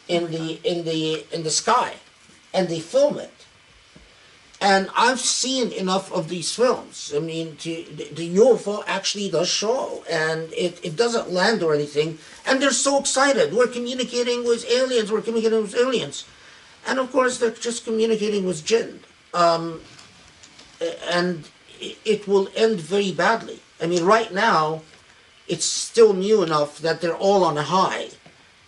in the sky, and they film it. And I've seen enough of these films. I mean, the UFO actually does show, and it doesn't land or anything. And they're so excited. We're communicating with aliens. And of course, they're just communicating with jinn. And it will end very badly. I mean, right now, it's still new enough that they're all on a high.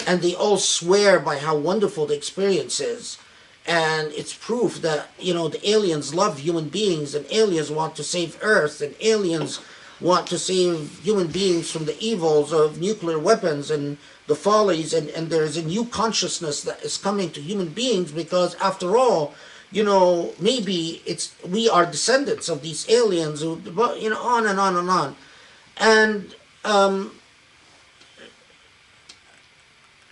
And they all swear by how wonderful the experience is. And it's proof that, the aliens love human beings, and aliens want to save Earth, and aliens want to save human beings from the evils of nuclear weapons and the follies, and there's a new consciousness that is coming to human beings because, after all, maybe we are descendants of these aliens, on and on and on. And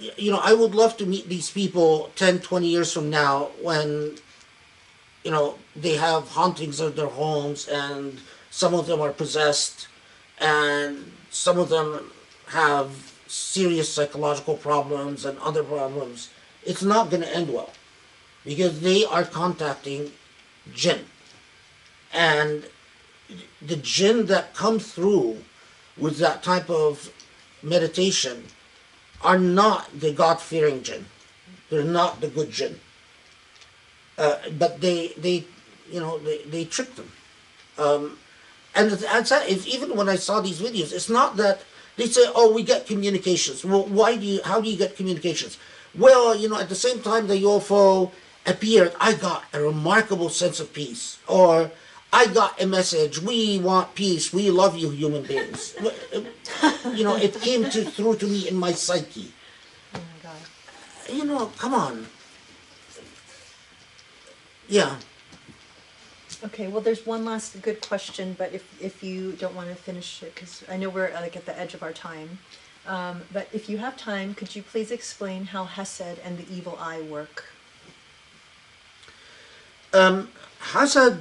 I would love to meet these people 10, 20 years from now when, they have hauntings of their homes and some of them are possessed and some of them have serious psychological problems and other problems. It's not going to end well because they are contacting jinn. And the jinn that come through with that type of meditation are not the God-fearing jinn. They're not the good jinn. But they trick them. And even when I saw these videos, it's not that they say, "Oh, we get communications." Well, how do you get communications? Well, at the same time the UFO appeared, I got a remarkable sense of peace, or I got a message, "We want peace. We love you, human beings." It came through to me in my psyche. Oh my God. Come on. Yeah. Okay, well, there's one last good question, but if you don't want to finish it, because I know we're like at the edge of our time, but if you have time, could you please explain how Hesed and the evil eye work? Hesed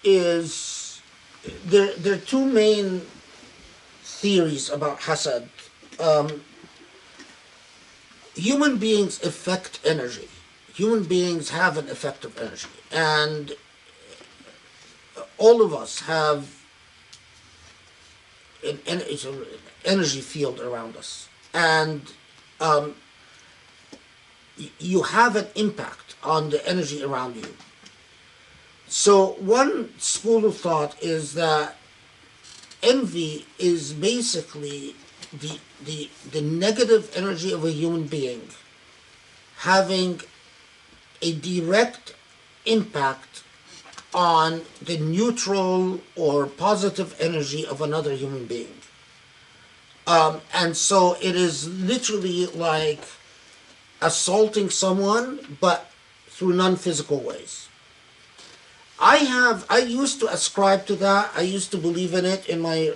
is there are two main theories about Hesed. Human beings affect energy. Human beings have an effect of energy, and all of us have an energy field around us, and you have an impact on the energy around you. So one school of thought is that envy is basically the negative energy of a human being having a direct impact on the neutral or positive energy of another human being. And so it is literally like assaulting someone, but through non-physical ways. I used to ascribe to that. I used to believe in it in my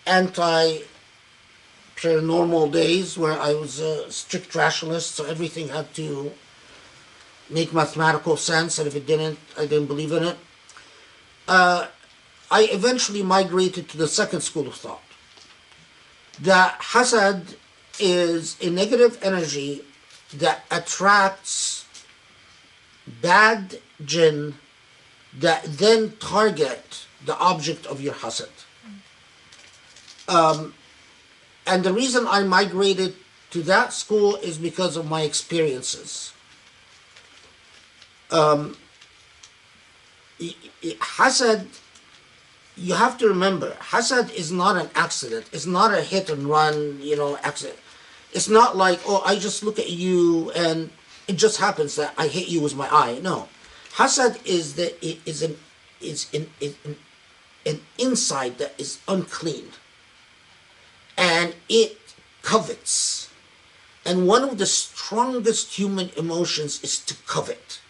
anti-paranormal days, where I was a strict rationalist, so everything had to make mathematical sense, and if it didn't, I didn't believe in it. I eventually migrated to the second school of thought, that Hesed is a negative energy that attracts bad jinn that then target the object of your Hesed. And the reason I migrated to that school is because of my experiences. Hesed, you have to remember, Hesed is not an accident. It's not a hit and run, accident. It's not like, oh, I just look at you and it just happens that I hit you with my eye. No, Hesed is an inside that is unclean, and it covets. And one of the strongest human emotions is to covet.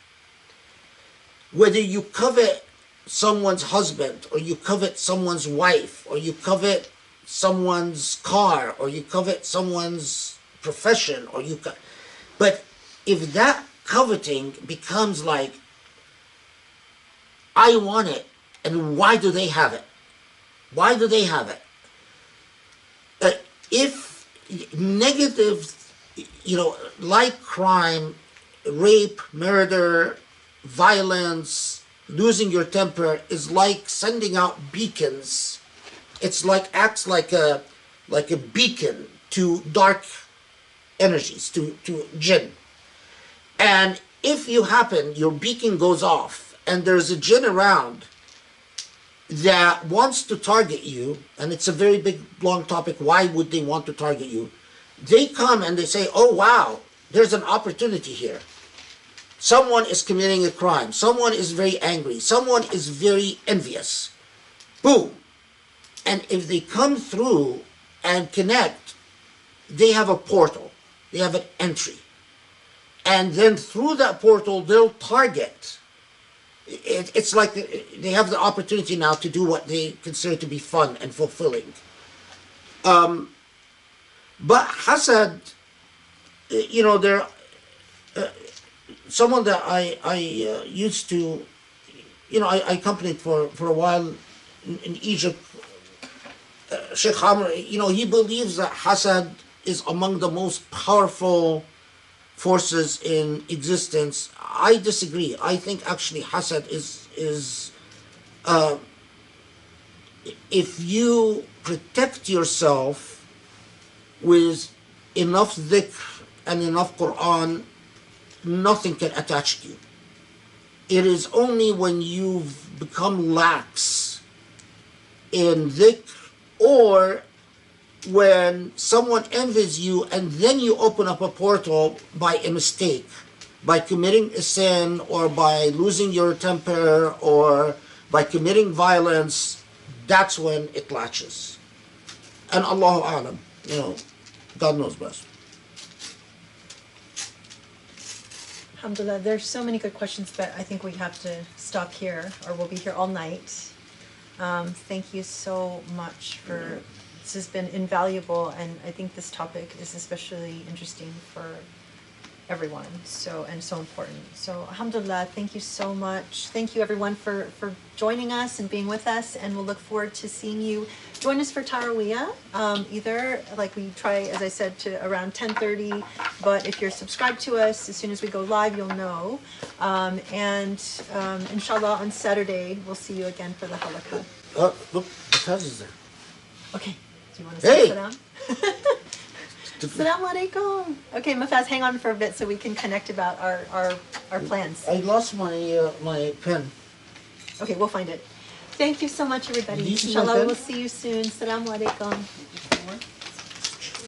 Whether you covet someone's husband, or you covet someone's wife, or you covet someone's car, or you covet someone's profession, but if that coveting becomes like, I want it, and why do they have it? Why do they have it? If negative, like crime, rape, murder, violence, losing your temper is like sending out beacons. It's acts like a beacon to dark energies, to jinn. And if your beacon goes off and there's a jinn around that wants to target you, and it's a very big, long topic, why would they want to target you? They come and they say, oh wow, there's an opportunity here. Someone is committing a crime. Someone is very angry. Someone is very envious. Boom. And if they come through and connect, they have a portal. They have an entry. And then through that portal, they'll target. It's like they have the opportunity now to do what they consider to be fun and fulfilling. But Hesed, you know, there, someone that I used to, you know, I accompanied for a while in Egypt, Sheikh Hamr, you know, he believes that Hesed is among the most powerful forces in existence. I disagree. I think actually Hesed is if you protect yourself with enough dhikr and enough Quran, nothing can attach to you. It is only when you've become lax in dhikr, or when someone envies you and then you open up a portal by a mistake, by committing a sin or by losing your temper or by committing violence, that's when it latches. And Allahu A'lam, you know, God knows best. Alhamdulillah, there's so many good questions, but I think we have to stop here, or we'll be here all night. Thank you so much for, this has been invaluable, and I think this topic is especially interesting for everyone, and so important. So alhamdulillah, thank you so much. Thank you everyone for joining us and being with us, and we'll look forward to seeing you. Join us for Taraweeh, either, like we try, as I said, to around 10:30, but if you're subscribed to us, as soon as we go live, you'll know. Inshallah, on Saturday, we'll see you again for the halaqah. Look, Mafaz is there. Okay, do you want to say Hey! salam? Assalamu alaikum. Okay, Mafaz, hang on for a bit so we can connect about our plans. I lost my my pen. Okay, we'll find it. Thank you so much, everybody. Did you see my Inshallah, pen? we'll see you soon. Assalamu alaikum.